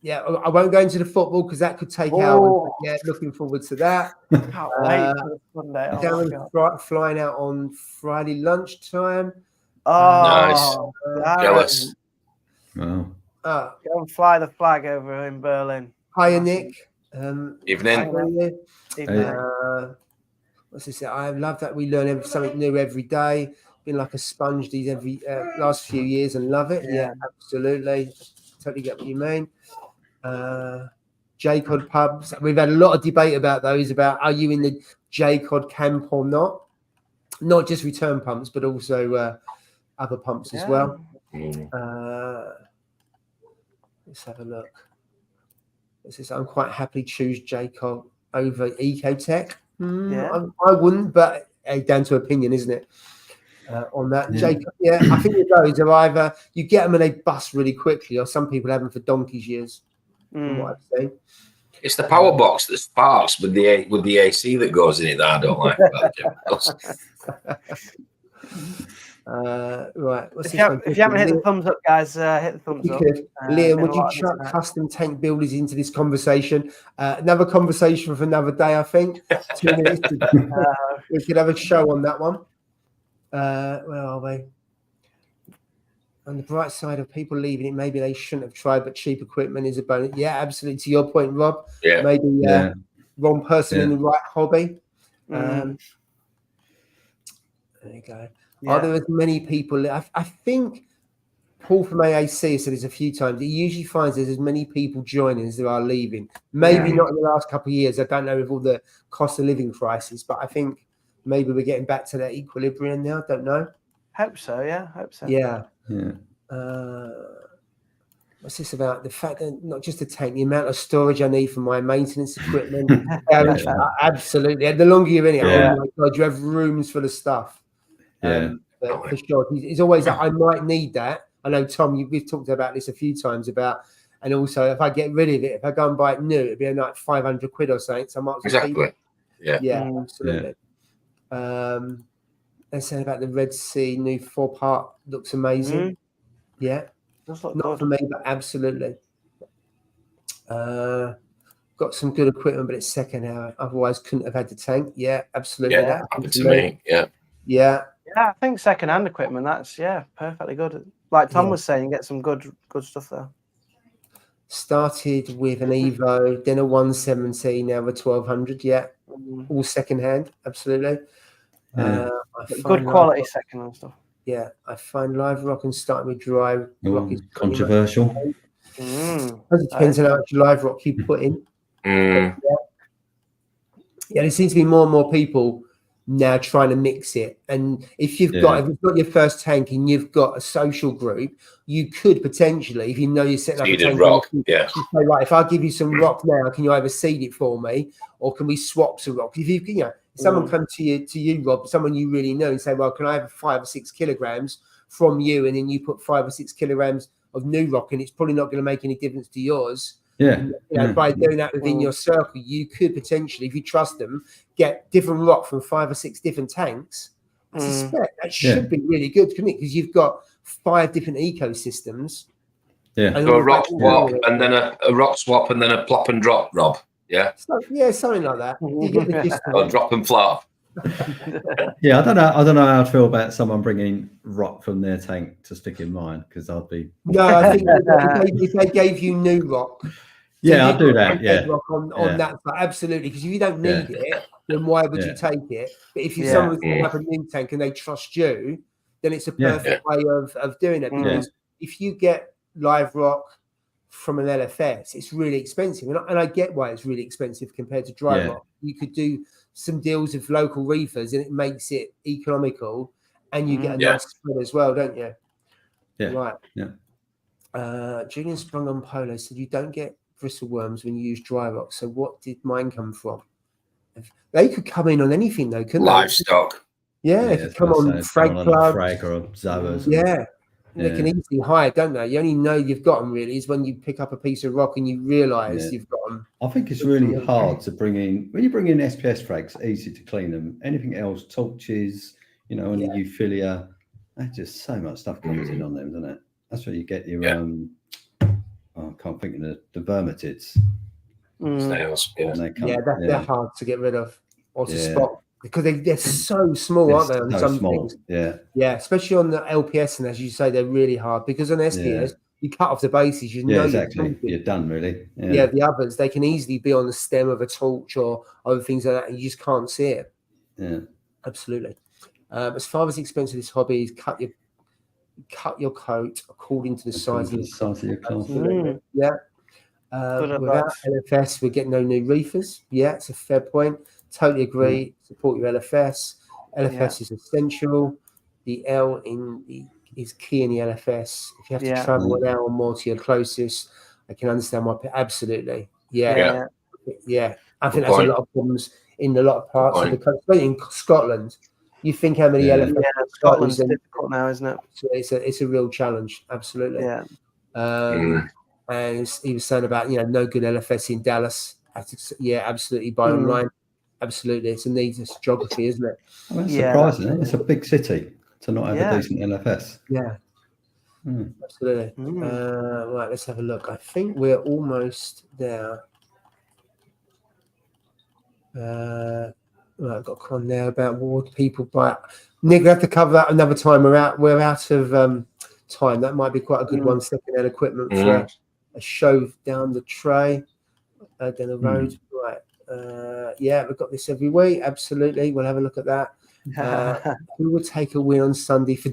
Yeah, I won't go into the football because that could take hours. Yeah, looking forward to that. Can't wait for Sunday. Darren flying out on Friday lunchtime. Oh, nice. Jealous. Wow. Go and fly the flag over in Berlin. Hiya, Nick. Evening. What's this? I love that we learn something new every day. Been like a sponge these last few years and love it. Yeah, absolutely. Totally get what you mean. J-Cod pubs. We've had a lot of debate about those, about are you in the J-Cod camp or not? Not just return pumps, but also other pumps as well. Let's have a look. This is, I'm quite happy to choose J-Cod over Ecotech. I wouldn't, but down to opinion, isn't it? On that, J-Cod, I think those are either you get them and they bust really quickly, or some people have them for donkey's years. From what I've seen. It's the power box that sparks with the AC that goes in it that I don't like about right. If you haven't hit the thumbs up, guys, hit the thumbs up. Liam, would you chuck custom tank builders into this conversation? Another conversation for another day, I think. 2 minutes. We could have a show on that one. Where are we? On the bright side of people leaving it, maybe they shouldn't have tried, but cheap equipment is a bonus. Yeah, absolutely. To your point, Rob. Yeah. Maybe wrong person in the right hobby. There you go. Are there as many people? I think Paul from AAC said this a few times. He usually finds there's as many people joining as there are leaving. Maybe not in the last couple of years. I don't know with all the cost of living crisis, but I think maybe we're getting back to that equilibrium now. Don't know. Hope so. Yeah. Hope so. Yeah. What's this about? The fact that not just the tank, the amount of storage I need for my maintenance equipment. Absolutely. The longer you're in it, oh my God, you have rooms full of stuff. But for sure, it's always that I might need that. I know, Tom, we've talked about this a few times about, and also if I get rid of it, if I go and buy it new, it'd be like 500 quid or something. So I might as well keep it. Yeah, absolutely. They're saying about the Red Sea new 4-part looks amazing. Yeah, not for me, but absolutely. Got some good equipment, but it's second hand. Otherwise, couldn't have had the tank. Yeah, absolutely. Yeah, that happened to me. Yeah, I think second hand equipment. That's perfectly good. Like Tom was saying, get some good stuff there. Started with an Evo, then a 170, now a 1200. Yeah, all second hand. Absolutely. Good quality second hand stuff. Yeah, I find live rock and starting with dry rock is controversial. It depends on how much live rock you put in. Yeah, there seems to be more and more people now trying to mix it. And if you've got your first tank and you've got a social group, you could potentially, if you know you're setting up a tank, rock. You say, right, if I give you some rock now, can you either seed it for me, or can we swap some rock? If someone come to you, Rob, someone you really know, and say, well, can I have 5 or 6 kilograms from you? And then you put 5 or 6 kilograms of new rock, and it's probably not going to make any difference to yours. By doing that within your circle, you could potentially, if you trust them, get different rock from 5 or 6 different tanks. I suspect that should be really good, couldn't it? Because you've got 5 different ecosystems. So a rock swap, and then a rock swap, and then a plop and drop, Rob. Yeah. Something like that. You get the gist. Or drop and flop. I don't know how I'd feel about someone bringing rock from their tank to stick in mine, because I'd be. No, I think if they gave you new rock. Yeah, I'll do that. Yeah. bedrock on that side. Absolutely. Because if you don't need it, then why would you take it? But if you're someone who's up a new tank and they trust you, then it's a perfect way of doing it. Because if you get live rock from an LFS, it's really expensive. And I get why it's really expensive compared to dry rock. You could do some deals with local reefers and it makes it economical and you get a nice spread as well, don't you? Yeah. Right. Yeah. Julian Sprung on Polo said you don't get bristle worms when you use dry rock. So what did mine come from? They could come in on anything though, couldn't Livestock. they? Yeah, they could come on frag plugs. Frag or Zoas. Yeah. They can easily hide, don't they? You only know you've got them really is when you pick up a piece of rock and you realise you've got them. I think it's really hard to bring in, when you bring in SPS frags, easy to clean them. Anything else, torches, you know, any euphilia, there's just so much stuff comes in on them, doesn't it? That's where you get your, I can't think of the vermitids. Snails. They're hard to get rid of or to spot. Because they're so small, aren't they? On so some small. things. Yeah, especially on the LPS, and as you say, they're really hard because on SPS you cut off the bases. You know exactly. You're done, really. Yeah, the others they can easily be on the stem of a torch or other things like that, and you just can't see it. Yeah, absolutely. As far as the expense of this hobby is, cut your coat according to the size of your class. Yeah. Without LFS, we're getting no new reefers. Yeah, it's a fair point. Totally agree. Support your LFS. LFS is essential. The L is key in the LFS. If you have to travel an hour or more to your closest, I can understand why. Absolutely. Yeah. I think there's a lot of problems in a lot of parts of the country, in Scotland. You think how many LFS? Scotland's difficult now, isn't it? It's a real challenge. Absolutely. Yeah. And he was saying about no good LFS in Dallas. Absolutely. Buy online. Absolutely, it's a needless geography, isn't it? Well, that's surprising. It's a big city to not have a decent LFS. Yeah, absolutely. Right, let's have a look. I think we're almost there. Right, I've got a con there about what people buy. Nick, we have to cover that another time. We're out of time. That might be quite a good one. Second-hand equipment for a show down the tray, down the road. Right. We've got this every week. Absolutely, we'll have a look at that. Who would take a win on Sunday for?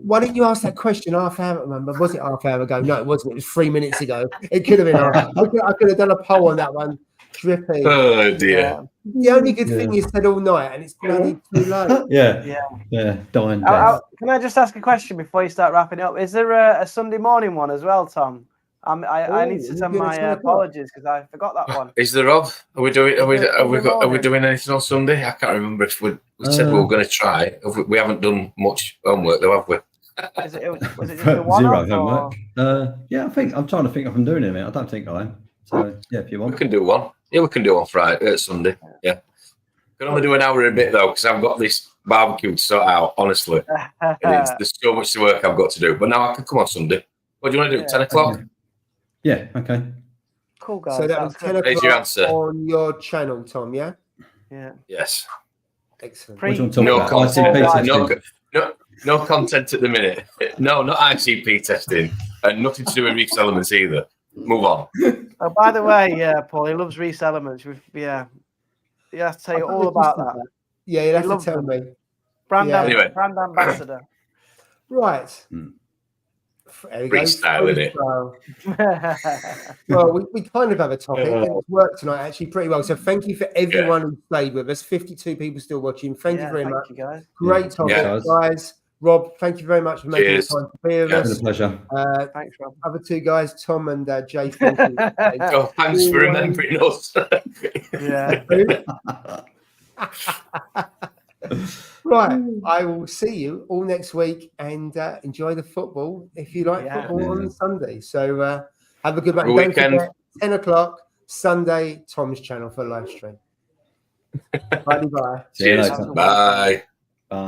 Why didn't you ask that question half hour? Remember, was it half hour ago? No, it wasn't. It was 3 minutes ago. It could have been. I could have done a poll on that one. Drippy. Oh dear. The only good thing you said all night, and it's bloody too late. Dying death. Can I just ask a question before you start wrapping up? Is there a Sunday morning one as well, Tom? I need to send my apologies because I forgot that one. Is there, Rob? Are we doing anything on Sunday? I can't remember if we said we were going to try. We haven't done much homework though, have we? Was it just a one-off? Zero homework. I'm trying to think if I'm doing it. I don't think I am. So if you want, we can do one. Yeah, we can do on Friday, Sunday. Yeah, can only do an hour and a bit though because I've got this barbecue to sort out. Honestly, there's so much work I've got to do. But now I can come on Sunday. What do you want to do? 10 o'clock. Yeah, okay. Cool, guys. So that was 10 o'clock your answer. on your channel, Tom, yeah? Yeah. Yes. Excellent. No content at the minute. No, not ICP testing. And nothing to do with Reef's Elements either. Move on. Oh, by the way, Paul, he loves Reef's Elements. He has to tell you all about that. Yeah, you'll have to tell me. Brand ambassador. Right. Freestyle, isn't it? Well, we kind of have a topic and it's worked tonight actually pretty well. So thank you for everyone who played with us. 52 people still watching. Thank you very much. You guys. Great topic, guys. Rob, thank you very much for making the time to be with us. It's a pleasure. Thanks, Rob. Other two guys, Tom and Jay. Thank you. Thanks for remembering us. Right, I will see you all next week and enjoy the football if you like football on Sunday. So have a good weekend. 10 o'clock Sunday, Tom's channel for live stream. Bye. Cheers. Bye.